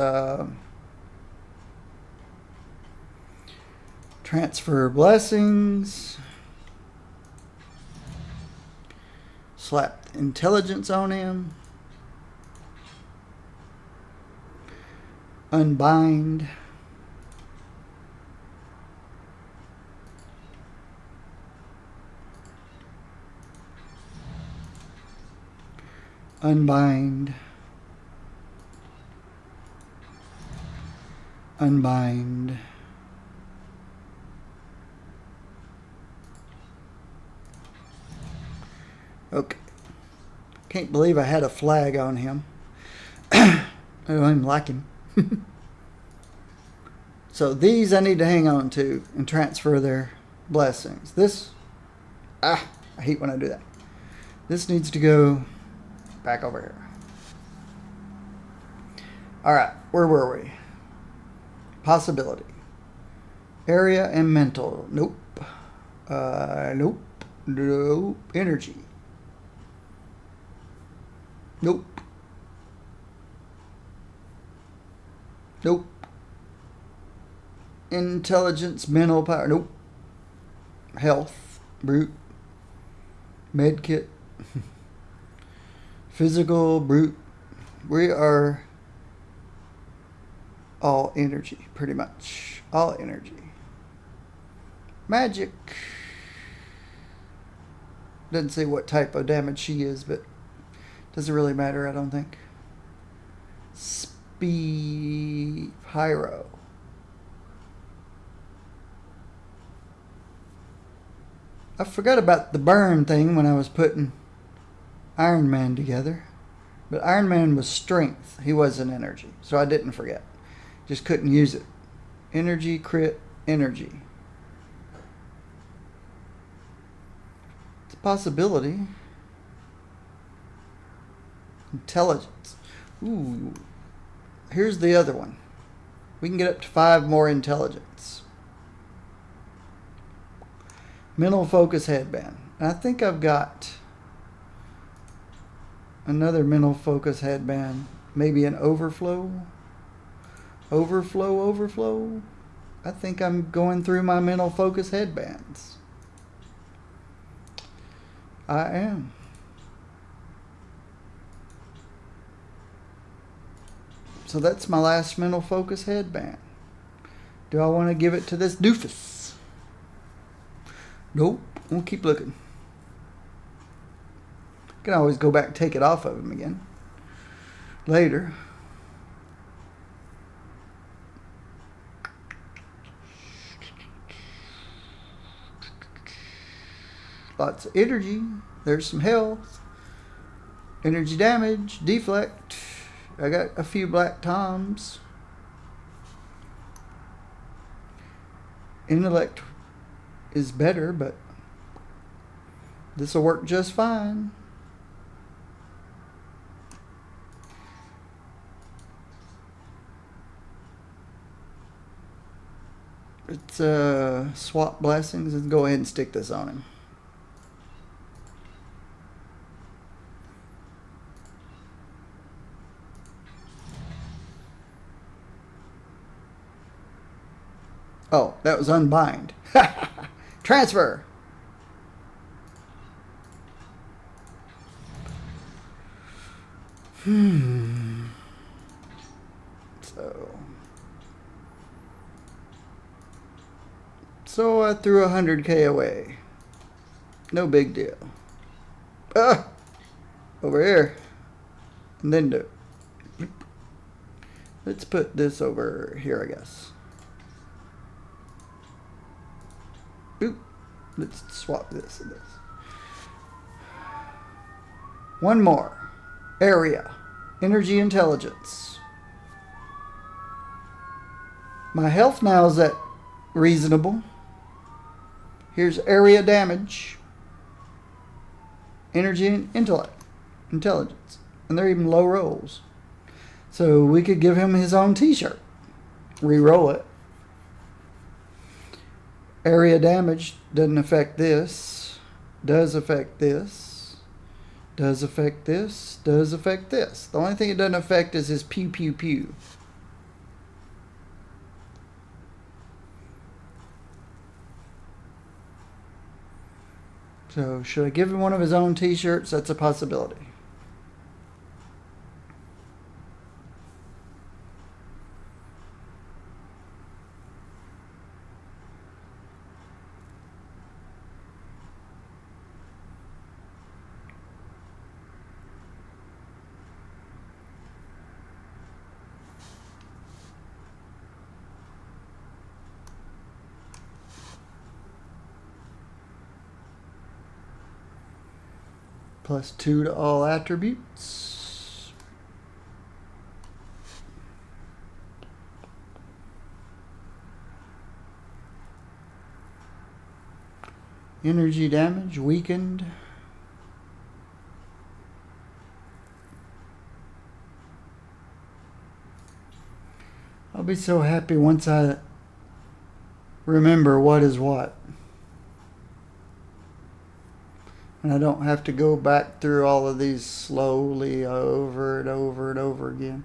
transfer blessings. Slap intelligence on him. Unbind. Unbind. Unbind. Okay. Can't believe I had a flag on him. I don't even like him. So these I need to hang on to and transfer their blessings. This, I hate when I do that. This needs to go back over here. Alright, where were we? Possibility. Area and mental. Nope. Nope. Nope. Energy. Nope. Nope. Intelligence, mental power. Nope. Health. Brute. Medkit. Physical. Brute. We are all energy, pretty much. All energy. Magic. Doesn't say what type of damage she is, but doesn't really matter, I don't think. Speed. Pyro. I forgot about the burn thing when I was putting Iron Man together. But Iron Man was strength. He wasn't energy. So I didn't forget. Just couldn't use it. Energy, crit, energy. It's a possibility. Intelligence. Ooh. Here's the other one. We can get up to 5 more intelligence. Mental focus headband. And I think I've got another mental focus headband. Maybe an overflow. Overflow. I think I'm going through my mental focus headbands. I am. So that's my last mental focus headband. Do I want to give it to this doofus? Nope. We'll keep looking. Can always go back and take it off of him again later. Lots of energy. There's some health. Energy damage. Deflect. I got a few black toms. Intellect is better, but this will work just fine. Let's swap blessings and go ahead and stick this on him. Oh, that was unbind. Transfer. So I threw 100K away. No big deal. Over here. And then do. Let's put this over here, I guess. Oop. Let's swap this and this. One more. Area. Energy intelligence. My health now is at reasonable. Here's area damage. Energy and intelligence. And they're even low rolls. So we could give him his own t-shirt. Re-roll it. Area damage doesn't affect this. Does affect this. Does affect this. Does affect this. The only thing it doesn't affect is his pew pew pew. So should I give him one of his own t-shirts? That's a possibility. +2 to all attributes. Energy damage weakened. I'll be so happy once I remember what is what. And I don't have to go back through all of these slowly over and over and over again.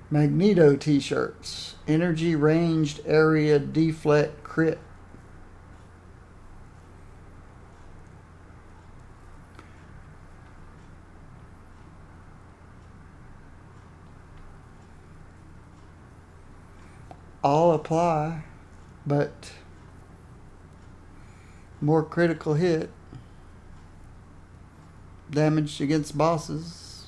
Magneto t-shirts. Energy ranged area deflect crit. All apply, but more critical hit. Damage against bosses.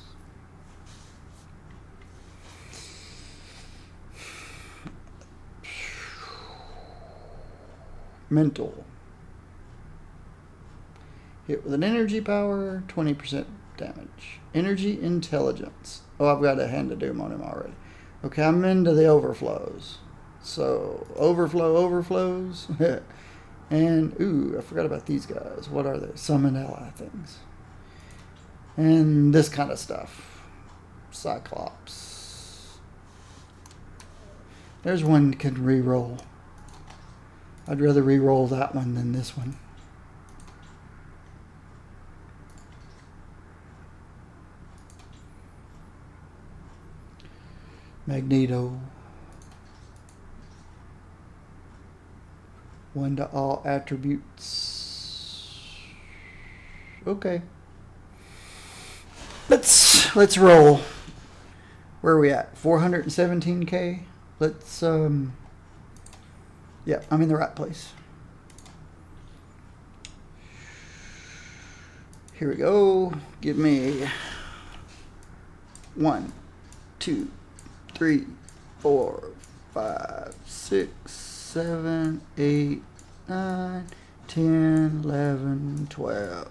Mental. Hit with an energy power, 20% damage. Energy intelligence. Oh, I've got a hand of doom on him already. Okay, I'm into the overflows. So, overflows. And, ooh, I forgot about these guys. What are they? Summon ally things. And this kind of stuff. Cyclops. There's one that can re-roll. I'd rather re-roll that one than this one. Magneto. 1 to all attributes. Okay. Let's roll. Where are we at? 417K. Let's yeah, I'm in the right place. Here we go. Give me 1, 2, 3, 4, 5, 6, 7, 8, 9, 10, 11, 12,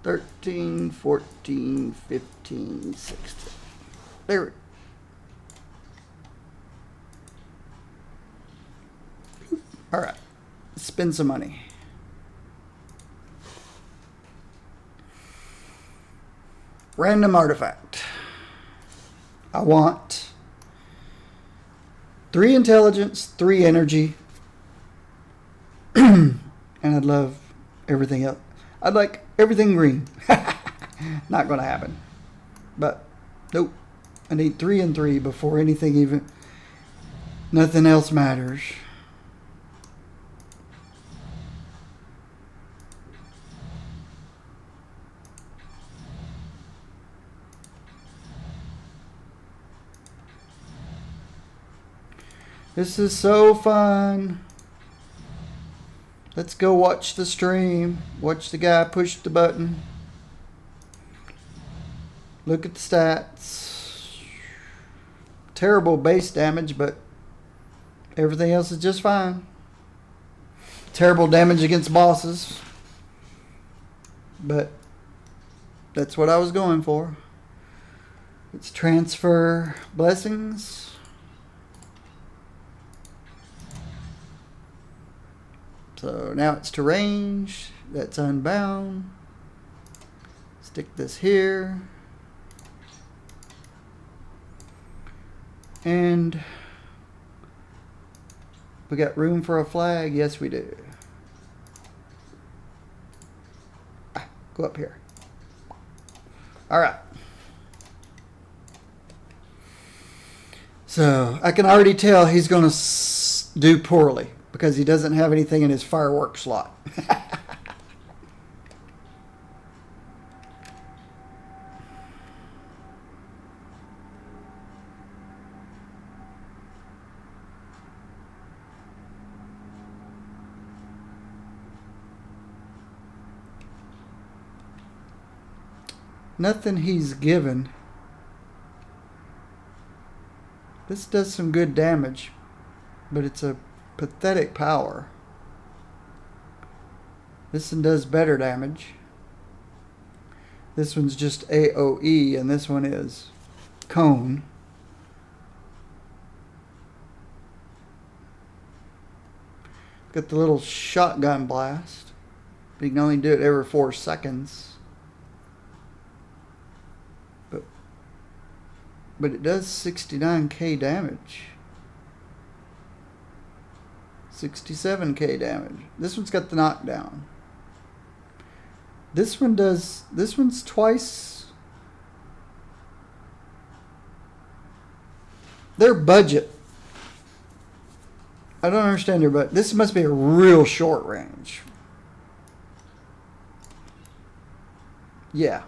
13, 14, 15, 16. There we go. All right, let's spend some money. Random artifact. I want 3 intelligence, 3 energy, and I'd love everything else. I'd like everything green. Not going to happen. But nope. I need 3 and 3 before anything even. Nothing else matters. This is so fun. Let's go watch the stream. Watch the guy push the button. Look at the stats. Terrible base damage, but everything else is just fine. Terrible damage against bosses. But that's what I was going for. Let's transfer blessings. So now it's to range. That's unbound. Stick this here. And we got room for a flag. Yes, we do. Go up here. All right. So I can already tell he's going to do poorly, because he doesn't have anything in his fireworks slot. Nothing he's given. This does some good damage, but it's a pathetic power. This one does better damage. This one's just AoE, and this one is cone. Got the little shotgun blast. But you can only do it every 4 seconds. But it does 69k damage. 67k damage. This one's got the knockdown. This one's twice their budget. I don't understand their budget. This must be a real short range. Yeah,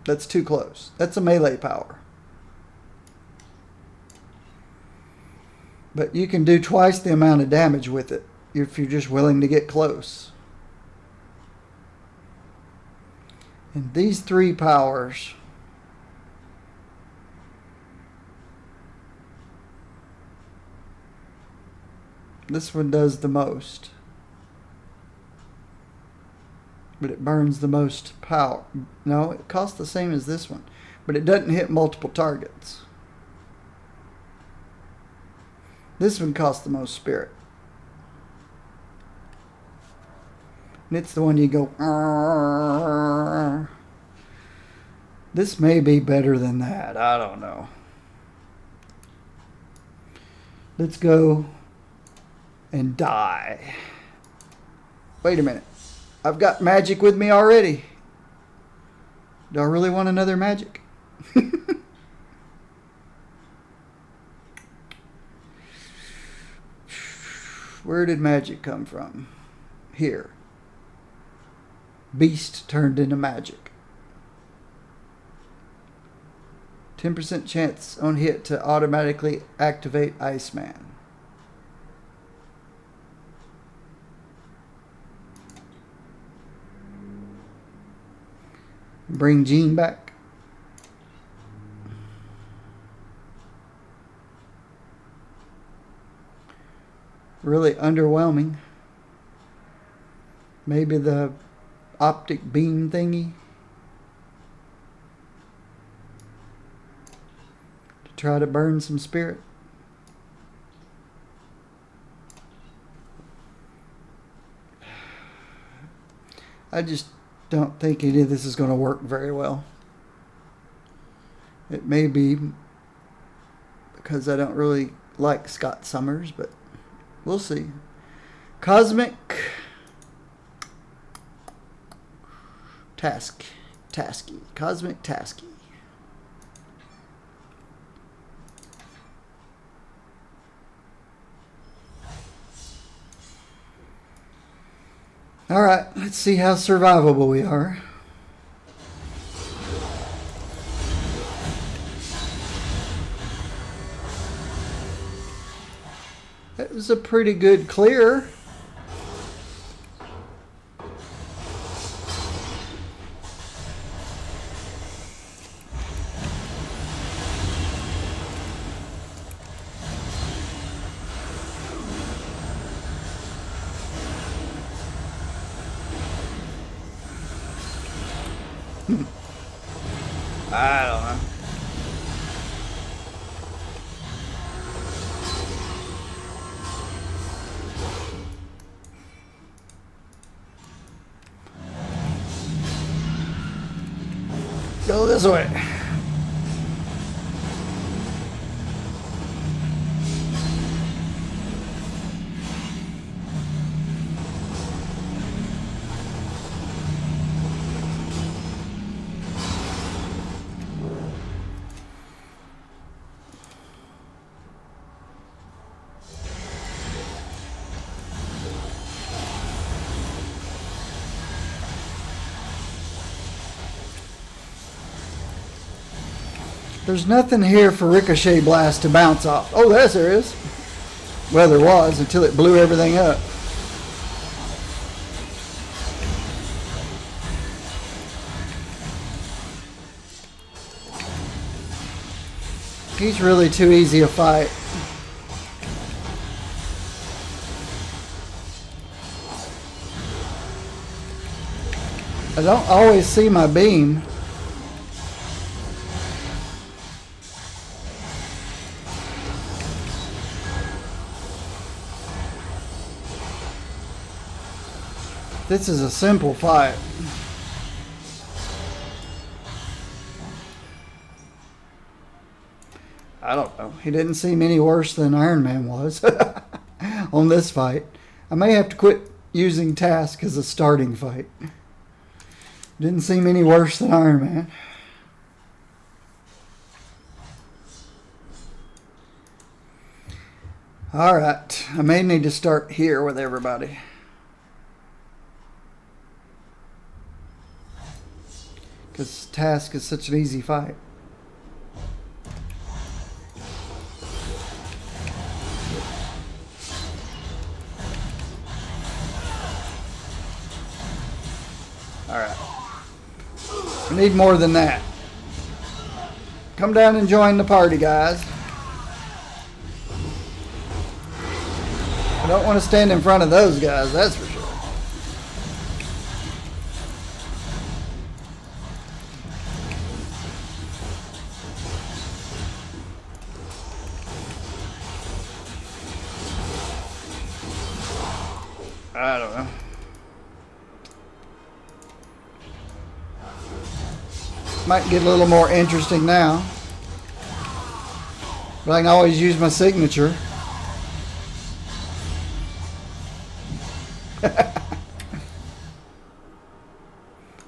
that's too close. That's a melee power. But you can do twice the amount of damage with it if you're just willing to get close. And these 3 powers this one does the most. But it burns the most power. No, it costs the same as this one. But it doesn't hit multiple targets. This one costs the most spirit. And it's the one you go, "Arr." This may be better than that. I don't know. Let's go and die. Wait a minute. I've got magic with me already. Do I really want another magic? Where did magic come from? Here. Beast turned into magic. 10% chance on hit to automatically activate Iceman. Bring Jean back. Really underwhelming. Maybe the optic beam thingy to try to burn some spirit. I just don't think any of this is going to work very well. It may be because I don't really like Scott Summers, but we'll see. Cosmic Tasky. Cosmic Tasky. Alright, let's see how survivable we are. That was a pretty good clear. I don't know. Go this way. There's nothing here for Ricochet Blast to bounce off. Oh, there is. Well, there was until it blew everything up. He's really too easy a fight. I don't always see my beam. This is a simple fight. I don't know. He didn't seem any worse than Iron Man was on this fight. I may have to quit using Task as a starting fight. Didn't seem any worse than Iron Man. Alright, I may need to start here with everybody. Because Task is such an easy fight. Alright. We need more than that. Come down and join the party, guys. I don't want to stand in front of those guys, that's for sure. I don't know. Might get a little more interesting now. But I can always use my signature.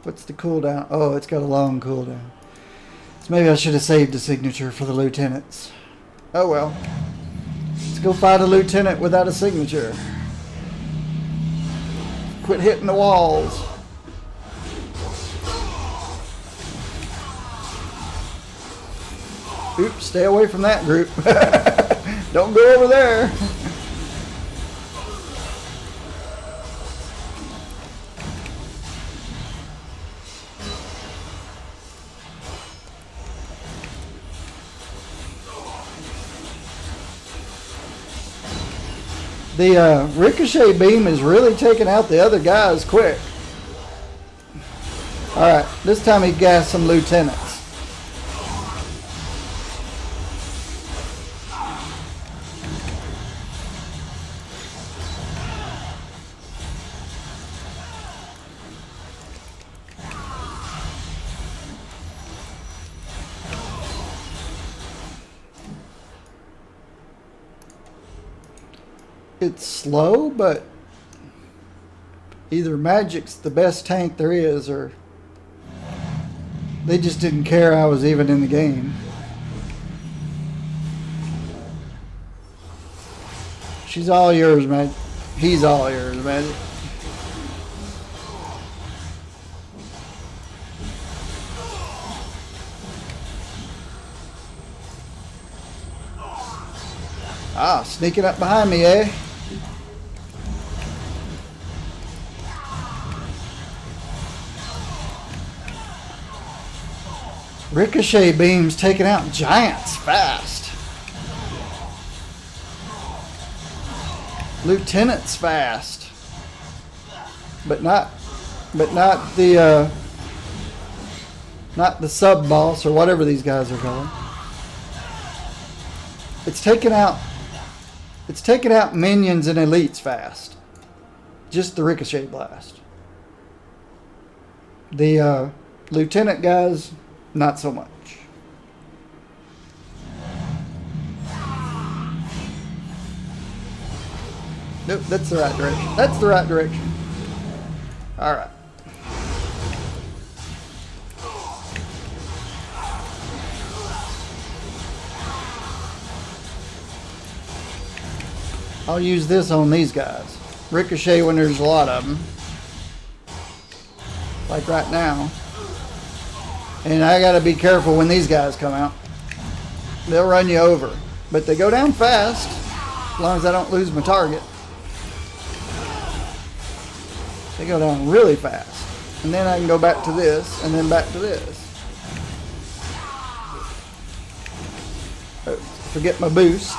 What's the cooldown? Oh, it's got a long cooldown. So maybe I should have saved the signature for the lieutenants. Oh well. Let's go fight a lieutenant without a signature. Quit hitting the walls. Oops, stay away from that group. Don't go over there. The ricochet beam is really taking out the other guys quick. Alright, this time he gassed some lieutenants. It's slow, but either Magic's the best tank there is, or they just didn't care I was even in the game. She's all yours, Magic. He's all yours, Magic. Ah, sneaking up behind me, eh? Ricochet beams taking out giants fast. Lieutenants fast. But not the sub boss or whatever these guys are called. It's taking out minions and elites fast. Just the ricochet blast. The lieutenant guys, not so much. Nope, that's the right direction. That's the right direction. Alright. I'll use this on these guys. Ricochet when there's a lot of them. Like right now. And I gotta be careful when these guys come out. They'll run you over. But they go down fast, as long as I don't lose my target. They go down really fast. And then I can go back to this, and then back to this. Oh, forget my boost.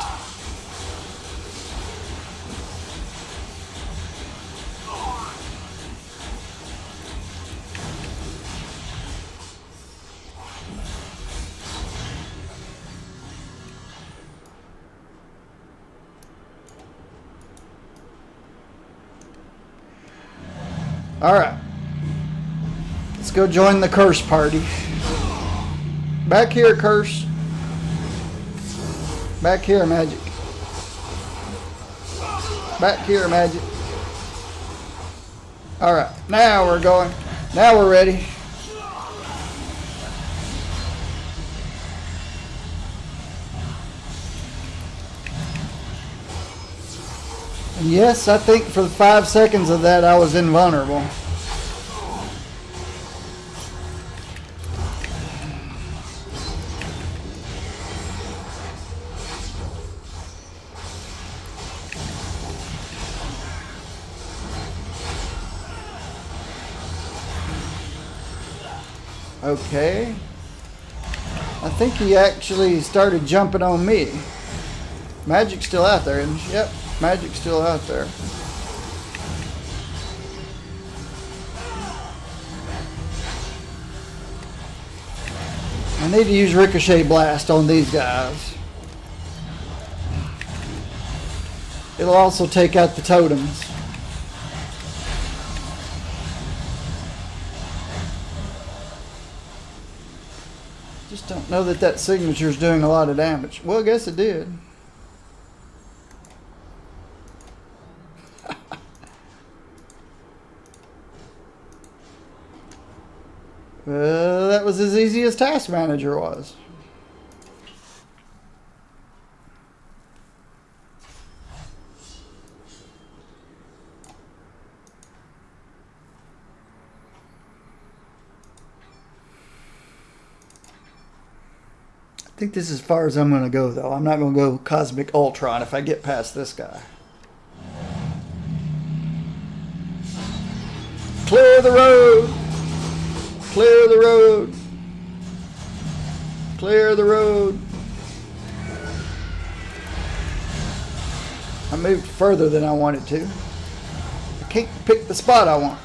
Alright. Let's go join the curse party. Back here, curse. Back here, Magic. Back here, Magic. Alright. Now we're going. Now we're ready. And yes, I think for 5 seconds of that I was invulnerable. Okay. I think he actually started jumping on me. Magic's still out there, isn't she? Yep. Magic's still out there. I need to use Ricochet Blast on these guys. It'll also take out the totems. Just don't know that signature's doing a lot of damage. Well, I guess it did. That was as easy as Task Manager was. I think this is as far as I'm going to go, though. I'm not going to go Cosmic Ultron if I get past this guy. Clear the road! Clear the road! Clear the road! moved further than I wanted to. I can't pick the spot I want.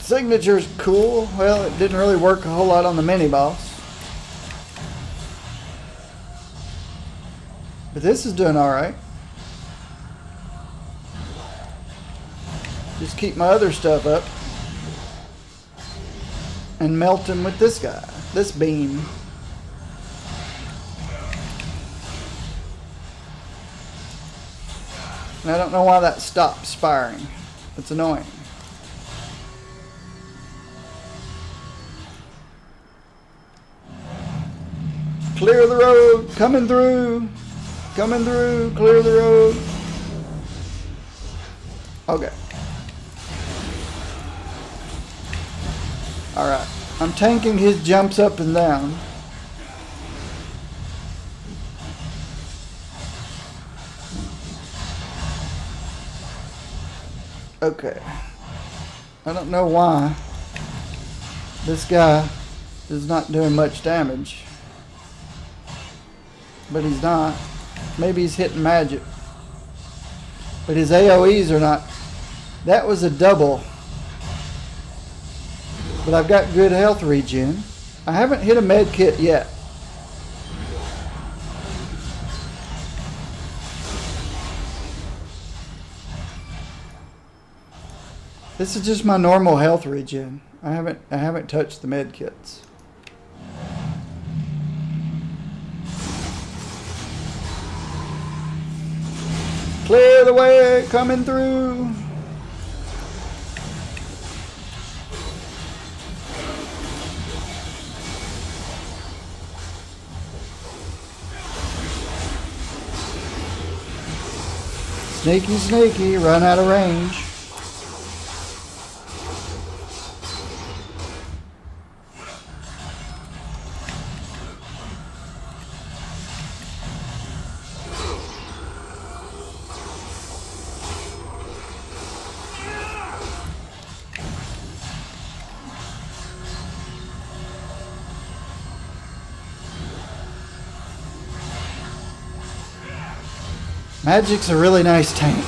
Signature's cool. Well, it didn't really work a whole lot on the mini-boss. But this is doing alright. Just keep my other stuff up. And melt him with this guy. This beam. And I don't know why that stops firing. It's annoying. Clear the road. Coming through. Coming through. Clear the road. Okay. Alright. I'm tanking his jumps up and down. Okay. I don't know why this guy is not doing much damage. But he's not. Maybe he's hitting magic. But his AoEs are not. That was a double. But I've got good health regen. I haven't hit a med kit yet. This is just my normal health regen. I haven't touched the med kits. Clear the way, coming through. Sneaky, sneaky, run out of range. Magic's a really nice tank.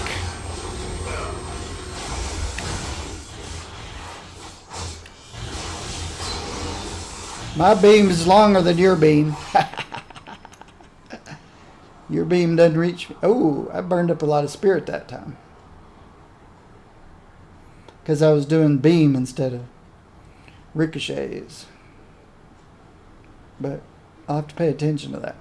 My beam is longer than your beam. Your beam doesn't reach me. Oh, I burned up a lot of spirit that time. Because I was doing beam instead of ricochets. But I'll have to pay attention to that.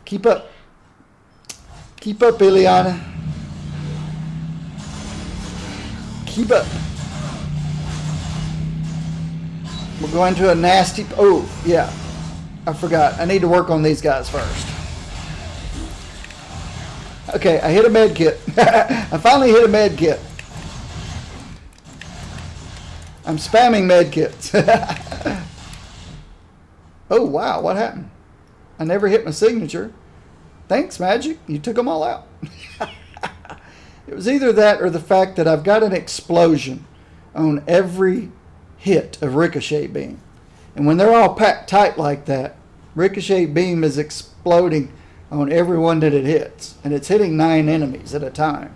Keep up. Keep up, Ileana. Keep up. We're going to a nasty... Oh, yeah. I forgot. I need to work on these guys first. Okay, I hit a med kit. I finally hit a med kit. I'm spamming med kits. Oh, wow. What happened? I never hit my signature. Thanks, Magic. You took them all out. It was either that or the fact that I've got an explosion on every hit of Ricochet Beam. And when they're all packed tight like that, Ricochet Beam is exploding on every one that it hits. And it's hitting 9 enemies at a time.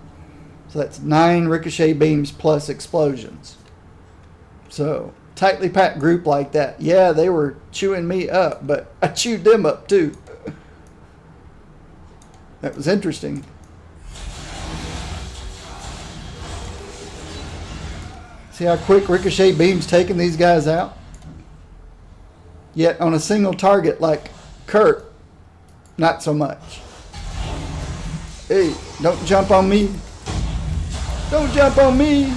So that's 9 Ricochet Beams plus explosions. So, tightly packed group like that. Yeah, they were chewing me up, but I chewed them up too. That was interesting. See how quick Ricochet Beam's taking these guys out? Yet on a single target like Kurt, not so much. Hey, don't jump on me. Don't jump on me.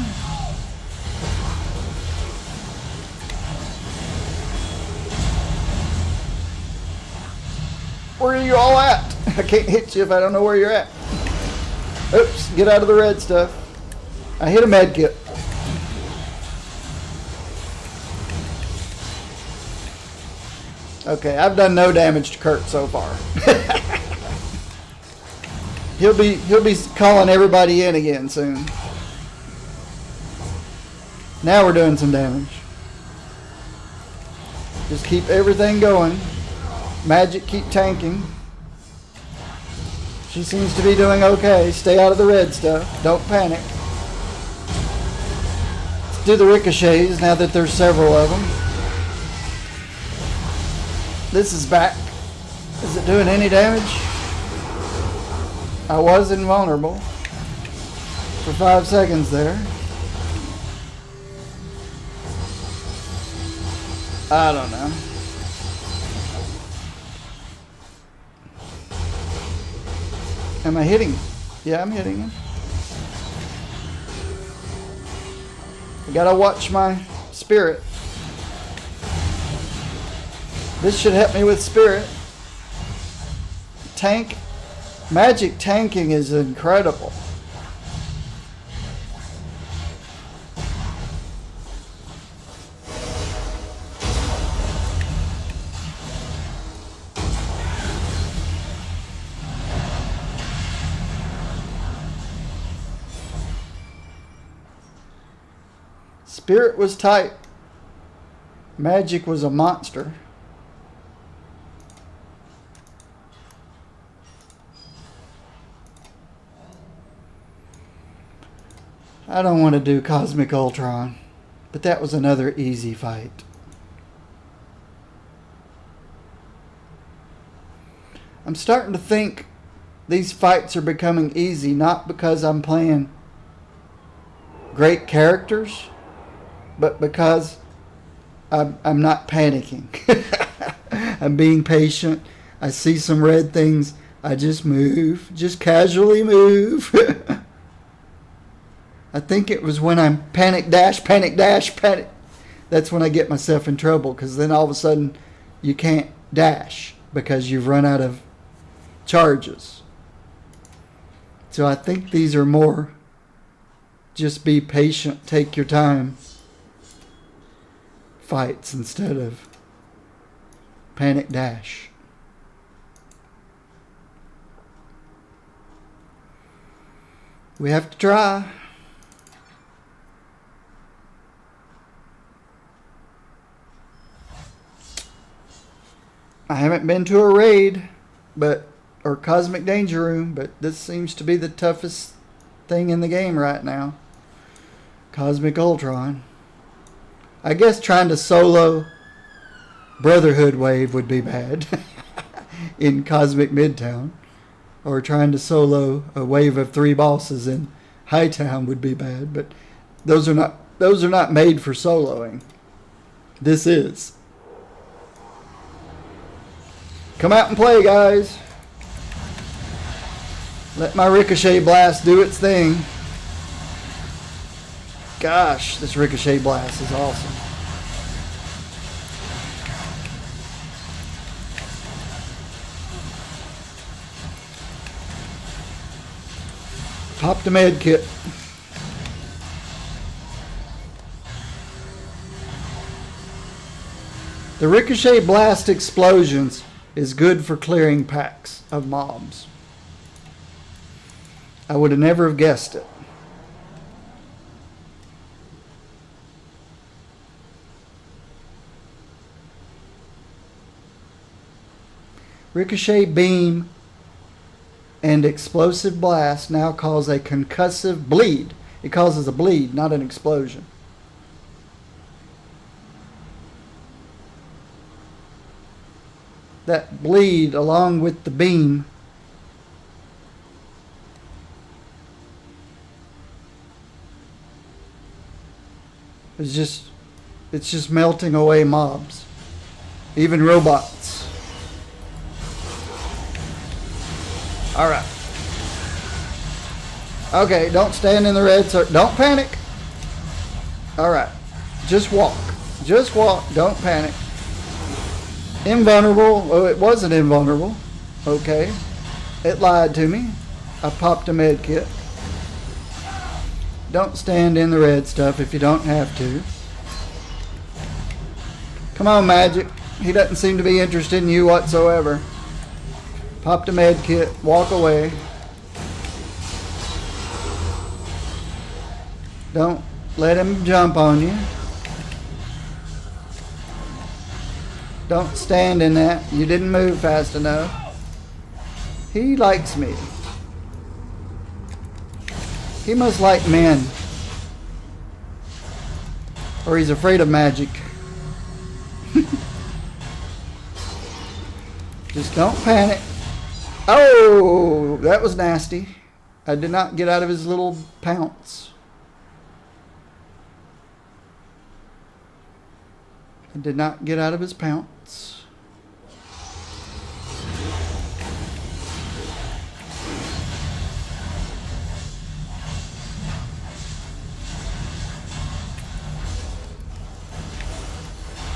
Where are you all at? I can't hit you if I don't know where you're at. Oops, get out of the red stuff. I hit a med kit. Okay, I've done no damage to Kurt so far. He'll be calling everybody in again soon. Now we're doing some damage. Just keep everything going. Magic, keep tanking. She seems to be doing okay. Stay out of the red stuff. Don't panic. Let's do the ricochets now that there's several of them. This is back. Is it doing any damage? I was invulnerable for 5 seconds there. I don't know. Am I hitting him? Yeah, I'm hitting him. I gotta watch my spirit. This should help me with spirit. Tank. Magic tanking is incredible. Spirit was tight. Magic was a monster. I don't want to do Cosmic Ultron, but that was another easy fight. I'm starting to think these fights are becoming easy, not because I'm playing great characters, but because I'm not panicking. I'm being patient. I see some red things. I just move. Just casually move. I think it was when I'm panic dash. That's when I get myself in trouble, because then all of a sudden you can't dash because you've run out of charges. So I think these are more just be patient, take your time fights instead of panic dash. We have to try. I haven't been to a raid, or Cosmic Danger Room, but this seems to be the toughest thing in the game right now. Cosmic Ultron. I guess trying to solo Brotherhood Wave would be bad in Cosmic Midtown, or trying to solo a wave of 3 bosses in Hightown would be bad, but those are not made for soloing. This is. Come out and play, guys. Let my Ricochet Blast do its thing. Gosh, this Ricochet Blast is awesome. Pop the med kit. The Ricochet Blast explosions is good for clearing packs of mobs. I would have never have guessed it. Ricochet Beam and Explosive Blast now cause a concussive bleed. It causes a bleed, not an explosion. That bleed along with the beam is just melting away mobs, even robots. All right. Okay, don't stand in the red circle. Don't panic. All right. Just walk. Just walk. Don't panic. Invulnerable. Oh, it wasn't invulnerable. Okay. It lied to me. I popped a med kit. Don't stand in the red stuff if you don't have to. Come on, Magic. He doesn't seem to be interested in you whatsoever. Popped a med kit. Walk away. Don't let him jump on you. Don't stand in that. You didn't move fast enough. He likes me. He must like men. Or he's afraid of magic. Just don't panic. Oh, that was nasty. I did not get out of his little pounce. I did not get out of his pounce.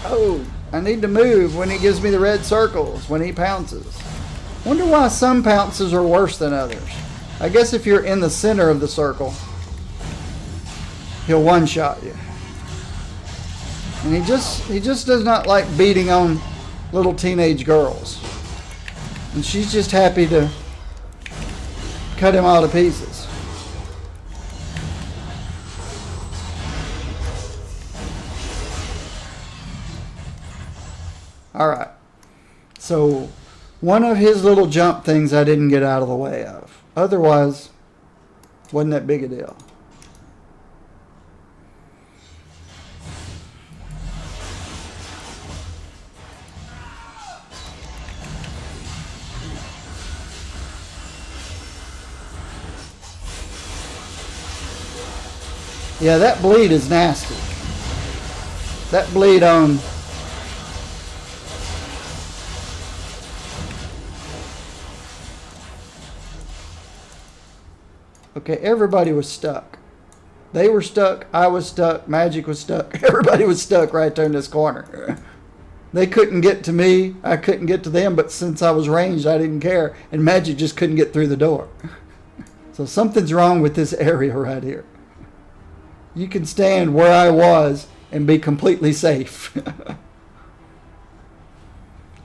Oh, I need to move when he gives me the red circles, when he pounces. Wonder why some pounces are worse than others. I guess if you're in the center of the circle, he'll one-shot you. And he just does not like beating on little teenage girls. And she's just happy to cut him all to pieces. Alright. So, one of his little jump things I didn't get out of the way of. Otherwise, wasn't that big a deal. Yeah, that bleed is nasty. That bleed on... Okay, everybody was stuck. They were stuck, I was stuck, Magic was stuck. Everybody was stuck right there in this corner. They couldn't get to me, I couldn't get to them, but since I was ranged, I didn't care. And Magic just couldn't get through the door. So something's wrong with this area right here. You can stand where I was and be completely safe.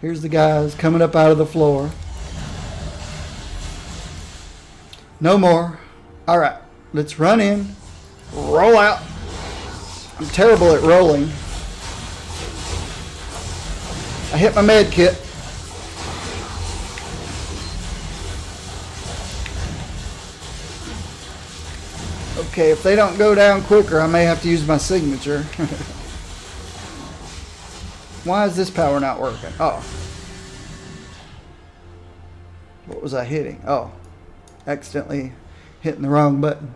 Here's the guys coming up out of the floor. No more. All right, let's run in, roll out. I'm terrible at rolling. I hit my med kit. Okay, if they don't go down quicker, I may have to use my signature. Why is this power not working? Oh. What was I hitting? Oh. Accidentally hitting the wrong button.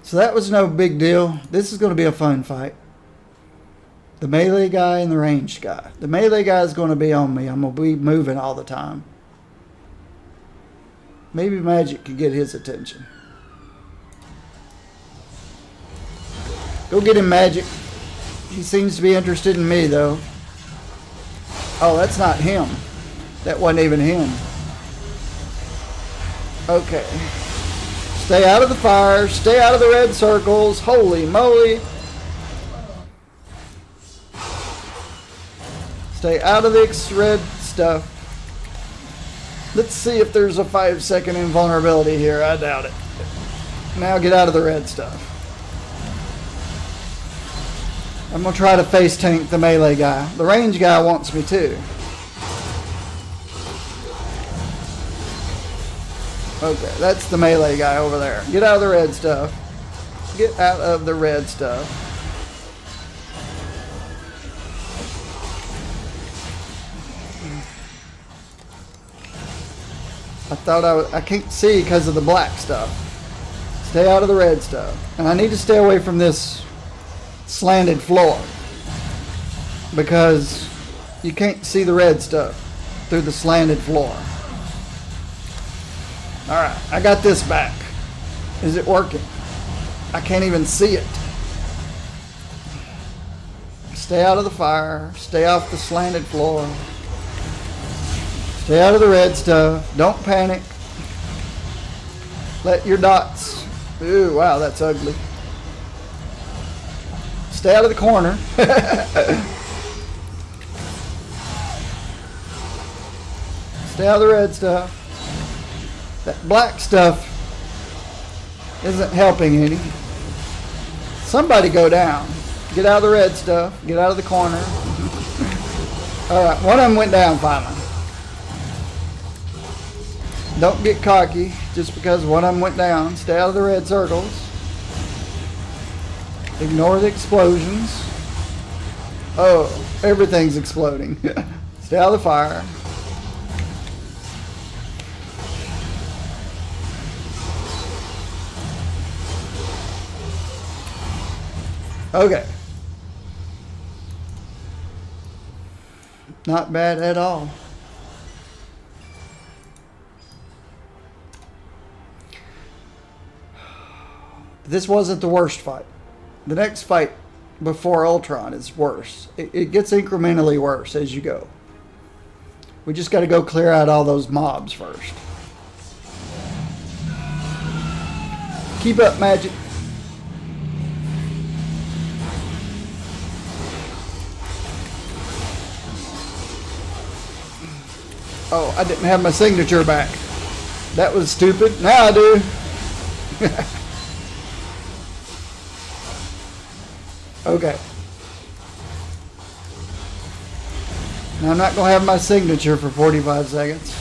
So that was no big deal. This is going to be a fun fight. The melee guy and the ranged guy. The melee guy is going to be on me. I'm going to be moving all the time. Maybe Magic could get his attention. Go get him, Magic. He seems to be interested in me, though. Oh, that's not him. That wasn't even him. Okay. Stay out of the fire. Stay out of the red circles. Holy moly. Stay out of the red stuff. Let's see if there's a 5-second invulnerability here. I doubt it. Now get out of the red stuff. I'm going to try to face tank the melee guy. The range guy wants me too. Okay, that's the melee guy over there. Get out of the red stuff. Get out of the red stuff. I thought I can't see because of the black stuff. Stay out of the red stuff. And I need to stay away from this slanted floor, because you can't see the red stuff through the slanted floor. Alright, I got this back. Is it working? I can't even see it. Stay out of the fire. Stay off the slanted floor. Stay out of the red stuff. Don't panic. Let your dots... Ooh, wow, that's ugly. Stay out of the corner. Stay out of the red stuff. That black stuff isn't helping any. Somebody go down. Get out of the red stuff. Get out of the corner. Alright, one of them went down finally. Don't get cocky just because one of them went down. Stay out of the red circles. Ignore the explosions. Oh, everything's exploding. Stay out of the fire. Okay. Not bad at all. This wasn't the worst fight. The next fight before Ultron is worse. It gets incrementally worse as you go. We just got to go clear out all those mobs first. Keep up, Magic. Oh, I didn't have my signature back. That was stupid. Now I do. Okay. Now I'm not going to have my signature for 45 seconds.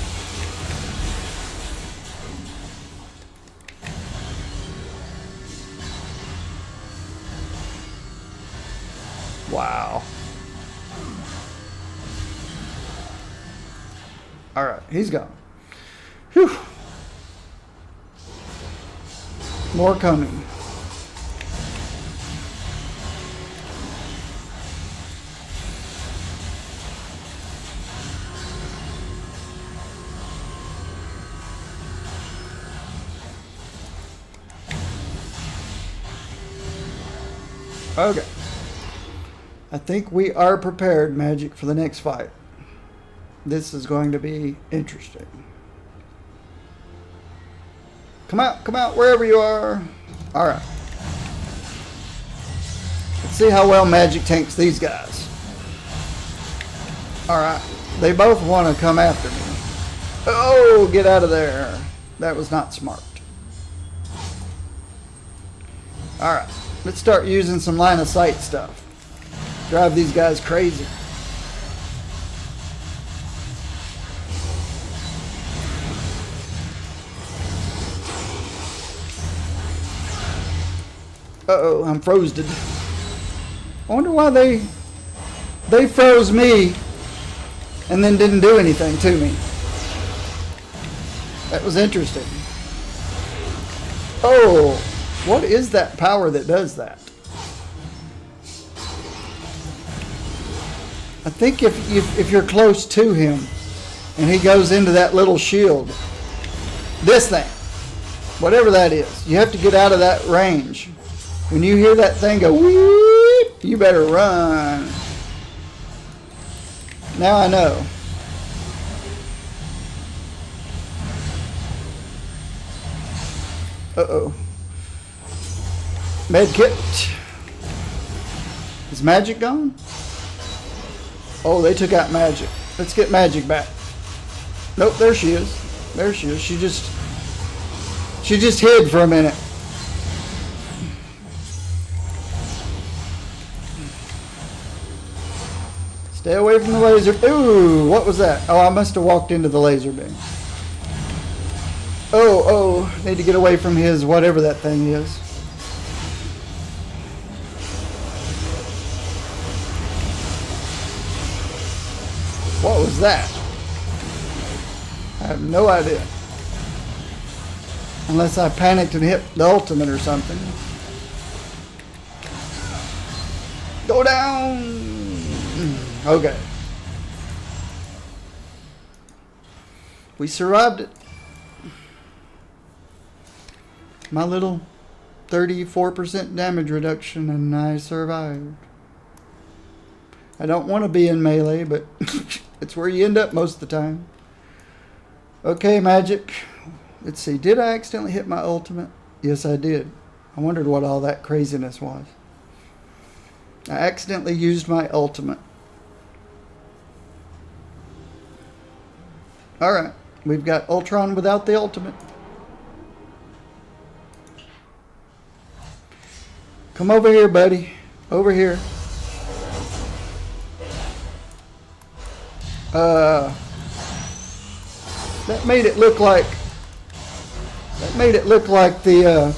Wow. Alright, he's gone. Whew. More coming. Okay. I think we are prepared, Magic, for the next fight. This is going to be interesting. Come out, wherever you are. Alright. Let's see how well Magic tanks these guys. Alright. They both want to come after me. Oh, get out of there. That was not smart. Alright. Let's start using some line of sight stuff. Drive these guys crazy. Uh-oh, I'm frosted. I wonder why they froze me and then didn't do anything to me. That was interesting. Oh, what is that power that does that? I think if you're close to him and he goes into that little shield, this thing, whatever that is, you have to get out of that range. When you hear that thing go whoop, you better run. Now I know. Uh-oh. Medkit. Is Magic gone? Oh, they took out Magic. Let's get Magic back. Nope, there she is. There she is. She just hid for a minute. Stay away from the laser. Ooh, what was that? Oh, I must have walked into the laser beam. Oh, need to get away from his whatever that thing is. What was that? I have no idea. Unless I panicked and hit the ultimate or something. Go down! Okay. We survived it. My little 34% damage reduction and I survived. I don't want to be in melee, but it's where you end up most of the time. Okay, Magic. Let's see. Did I accidentally hit my ultimate? Yes, I did. I wondered what all that craziness was. I accidentally used my ultimate. Alright. We've got Ultron without the ultimate. Come over here, buddy. Over here. That made it look like the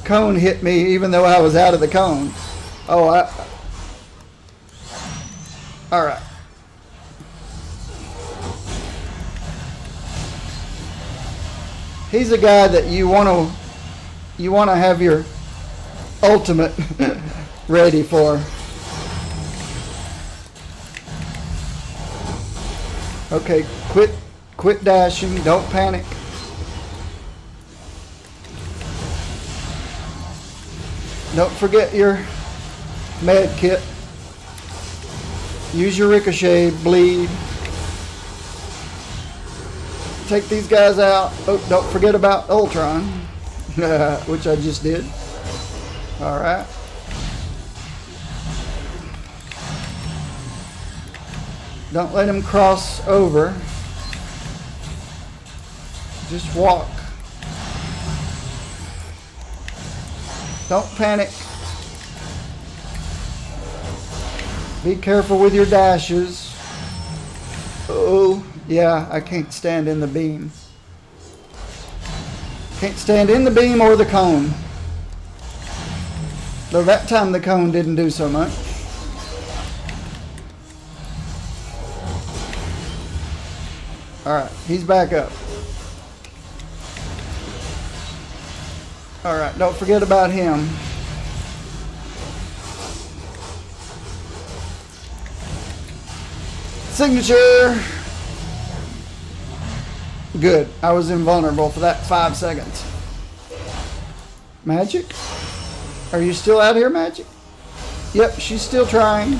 cone hit me even though I was out of the cone. Oh, all right. He's a guy that you want to have your ultimate ready for. Okay, quit dashing. Don't panic. Don't forget your med kit. Use your ricochet, bleed. Take these guys out. Oh, don't forget about Ultron, which I just did. All right. Don't let him cross over. Just walk. Don't panic. Be careful with your dashes. Oh, yeah, I can't stand in the beam. Can't stand in the beam or the cone. Though that time the cone didn't do so much. Alright, he's back up. Alright, don't forget about him. Signature! Good. I was invulnerable for that 5 seconds. Magic? Are you still out here, Magic? Yep, she's still trying.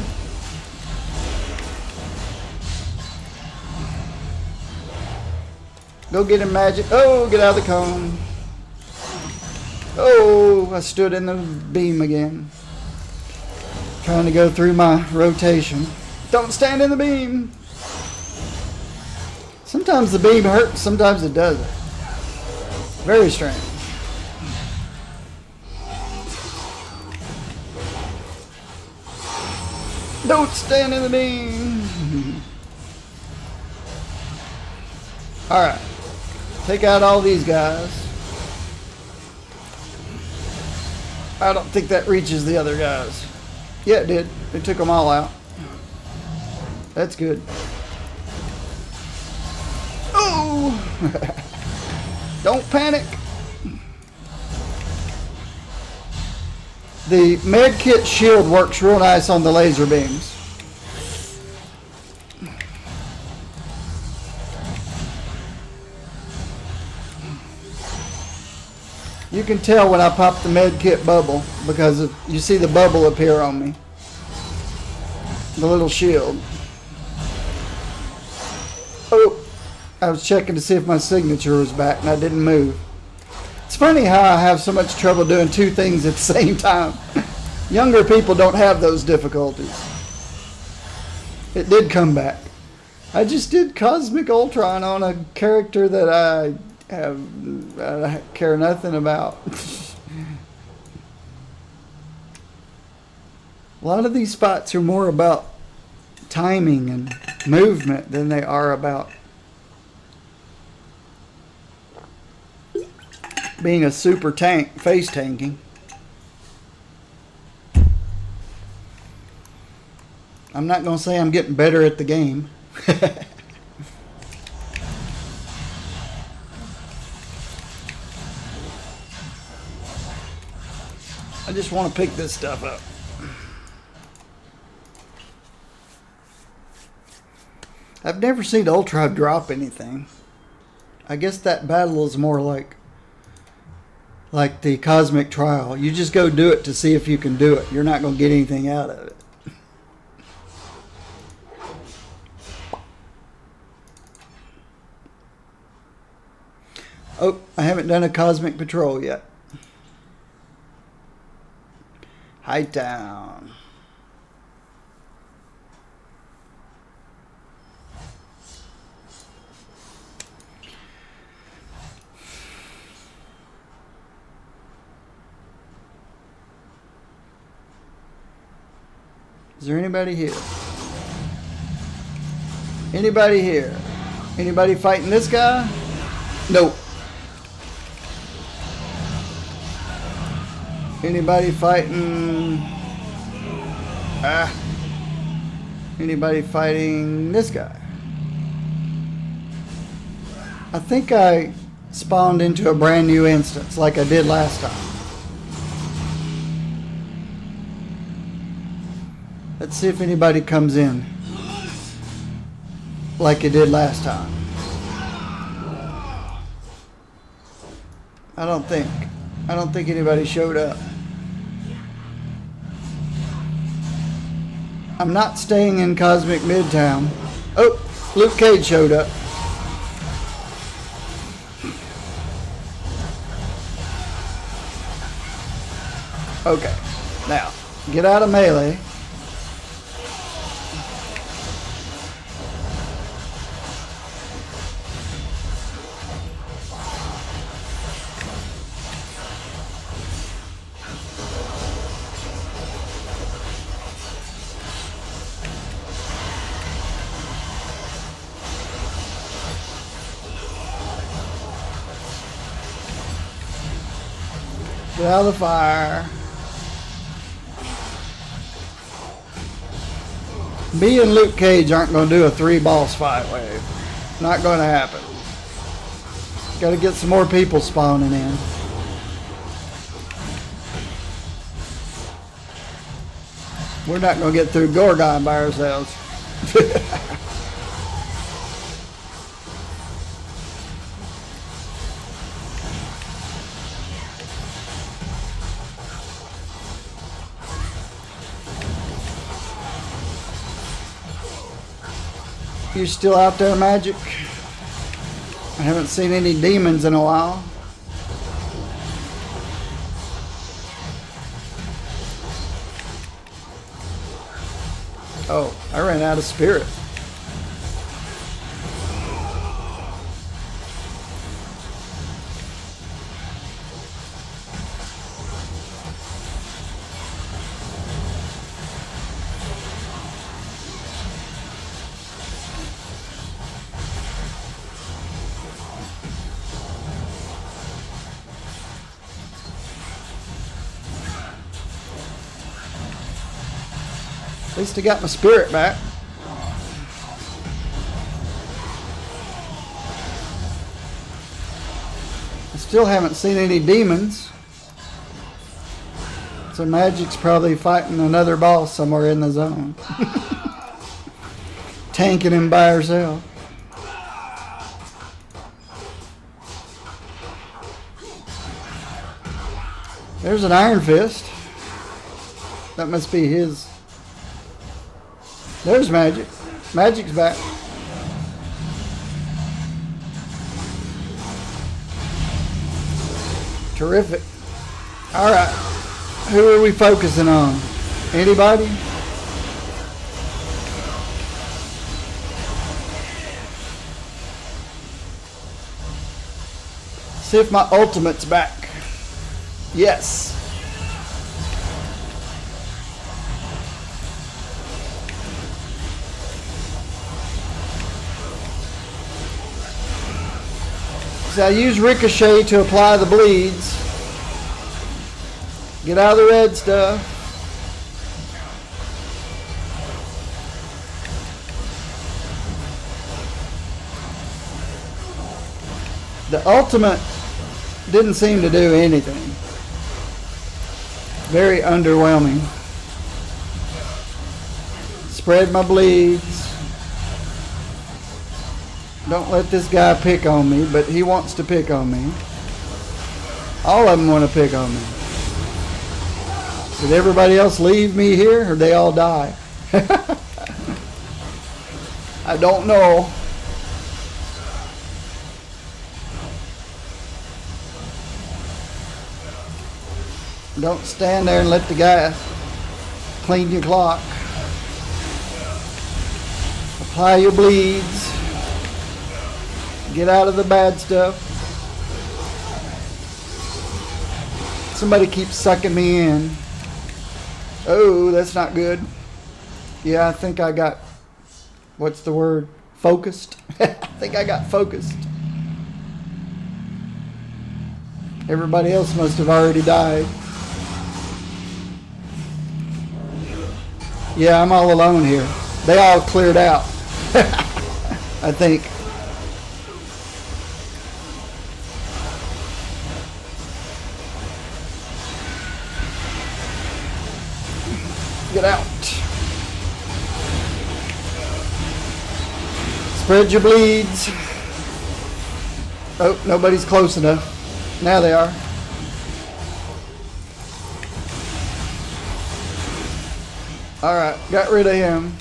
Go get him, Magic. Oh, get out of the cone. Oh, I stood in the beam again. Trying to go through my rotation. Don't stand in the beam. Sometimes the beam hurts, sometimes it doesn't. Very strange. Don't stand in the beam. Alright. Take out all these guys. I don't think that reaches the other guys. Yeah, it did. It took them all out. That's good. Oh! Don't panic. The med kit shield works real nice on the laser beams. You can tell when I pop the med kit bubble because you see the bubble appear on me. The little shield. Oh, I was checking to see if my signature was back and I didn't move. It's funny how I have so much trouble doing 2 things at the same time. Younger people don't have those difficulties. It did come back. I just did Cosmic Ultron on a character that I care nothing about. A lot of these spots are more about timing and movement than they are about being a super tank, face tanking. I'm not going to say I'm getting better at the game. I just want to pick this stuff up. I've never seen Ultra drop anything. I guess that battle is more like the Cosmic Trial. You just go do it to see if you can do it. You're not going to get anything out of it. Oh, I haven't done a Cosmic Patrol yet. Hightown. Is there anybody here? Anybody here? Anybody fighting this guy? Nope. Anybody fighting... Anybody fighting this guy? I think I spawned into a brand new instance like I did last time. Let's see if anybody comes in like it did last time. I don't think anybody showed up. I'm not staying in Cosmic Midtown. Oh, Luke Cage showed up. Okay, now get out of melee. Get out of the fire. Me and Luke Cage aren't going to do a 3-boss fight wave. Not going to happen. Got to get some more people spawning in. We're not going to get through Gorgon by ourselves. You still out there, Magic? I haven't seen any demons in a while. Oh, I ran out of spirit. At least I got my spirit back. I still haven't seen any demons. So Magic's probably fighting another boss somewhere in the zone. Tanking him by herself. There's an Iron Fist. That must be his. There's Magic. Magic's back. Terrific. Alright. Who are we focusing on? Anybody? See if my ultimate's back. Yes. So I use Ricochet to apply the bleeds. Get out of the red stuff. The ultimate didn't seem to do anything. Very underwhelming. Spread my bleeds. Don't let this guy pick on me, but he wants to pick on me. All of them want to pick on me. Did everybody else leave me here, or they all die? I don't know. Don't stand there and let the guy clean your clock. Apply your bleeds. Get out of the bad stuff. Somebody keeps sucking me in. Oh, that's not good. Yeah, I think I got, what's the word? Focused. I think I got focused. Everybody else must have already died. Yeah, I'm all alone here. They all cleared out. I think. Get out. Spread your bleeds. Oh, nobody's close enough. Now they are. Alright, got rid of him.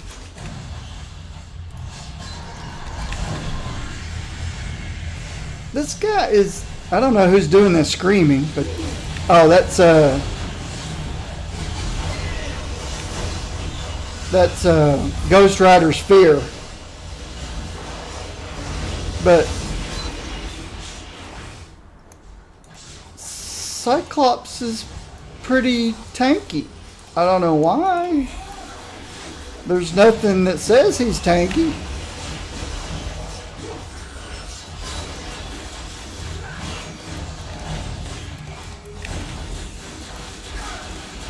This guy is, I don't know who's doing this screaming, but oh, that's Ghost Rider's Fear. But Cyclops is pretty tanky. I don't know why. There's nothing that says he's tanky.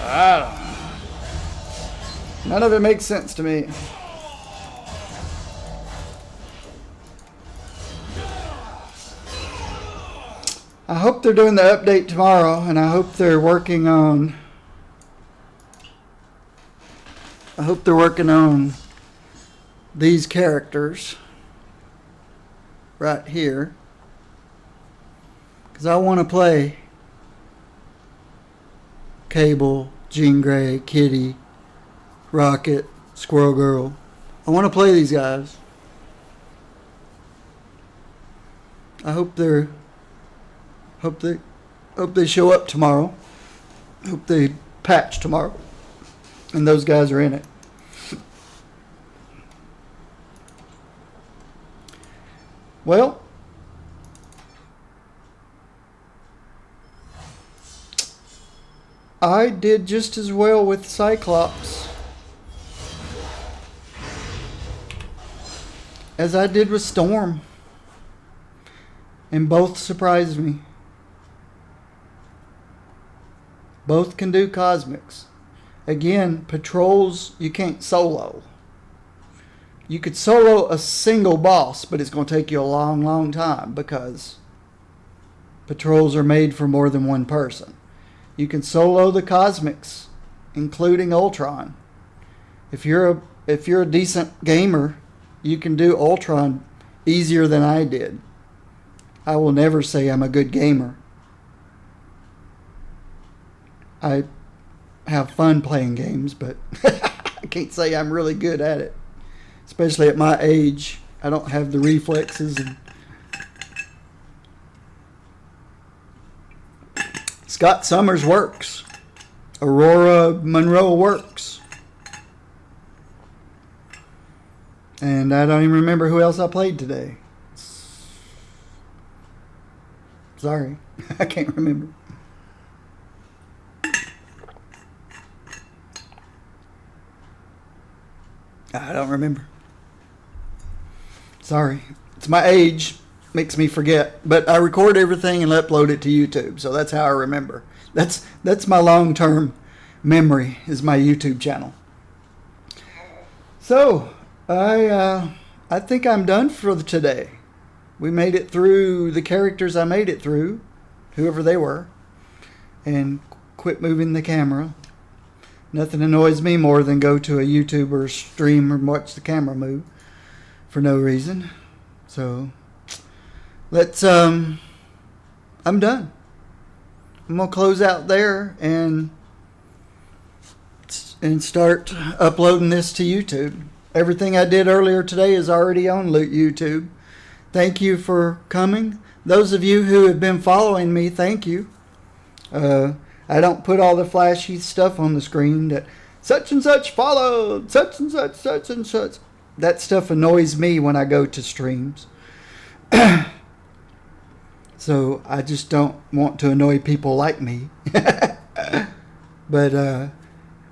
I don't know. None of it makes sense to me. I hope they're doing the update tomorrow, and I hope they're working on these characters right here, because I want to play Cable, Jean Grey, Kitty, Rocket, Squirrel Girl. I want to play these guys. I hope they show up tomorrow. Hope they patch tomorrow, and those guys are in it. Well, I did just as well with Cyclops as I did with Storm, and both surprised me. Both can do cosmics. Again, patrols you can't solo. You could solo a single boss, but it's going to take you a long, long time because patrols are made for more than one person. You can solo the cosmics, including Ultron. If you're a decent gamer, you can do Ultron easier than I did. I will never say I'm a good gamer. I have fun playing games, but I can't say I'm really good at it. Especially at my age. I don't have the reflexes. And Scott Summers works. Aurora Monroe works. And I don't even remember who else I played today. Sorry. I can't remember. I don't remember. Sorry. It's my age. Makes me forget. But I record everything and upload it to YouTube. So that's how I remember. That's my long-term memory, is my YouTube channel. So, I think I'm done for today. We made it through the characters I made it through, whoever they were, and quit moving the camera. Nothing annoys me more than go to a YouTube or stream and watch the camera move for no reason. So let's I'm done. I'm gonna close out there and start uploading this to YouTube. Everything I did earlier today is already on YouTube. Thank you for coming. Those of you who have been following me, thank you. I don't put all the flashy stuff on the screen that such and such followed, such and such, such and such. That stuff annoys me when I go to streams. So I just don't want to annoy people like me. But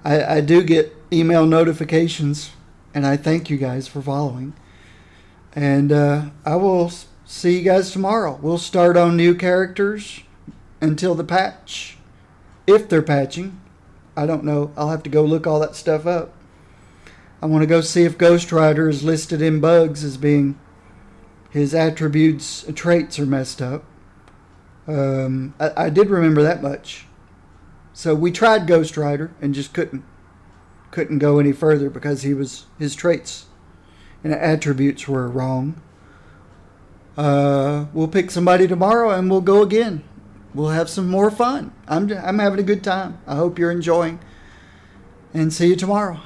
I do get email notifications, and I thank you guys for following. And I will see you guys tomorrow. We'll start on new characters until the patch. If they're patching. I don't know. I'll have to go look all that stuff up. I want to go see if Ghost Rider is listed in bugs as being his attributes, traits are messed up. I did remember that much. So we tried Ghost Rider and just couldn't go any further because his traits and attributes were wrong. We'll pick somebody tomorrow and we'll go again. We'll have some more fun. I'm having a good time. I hope you're enjoying. And see you tomorrow.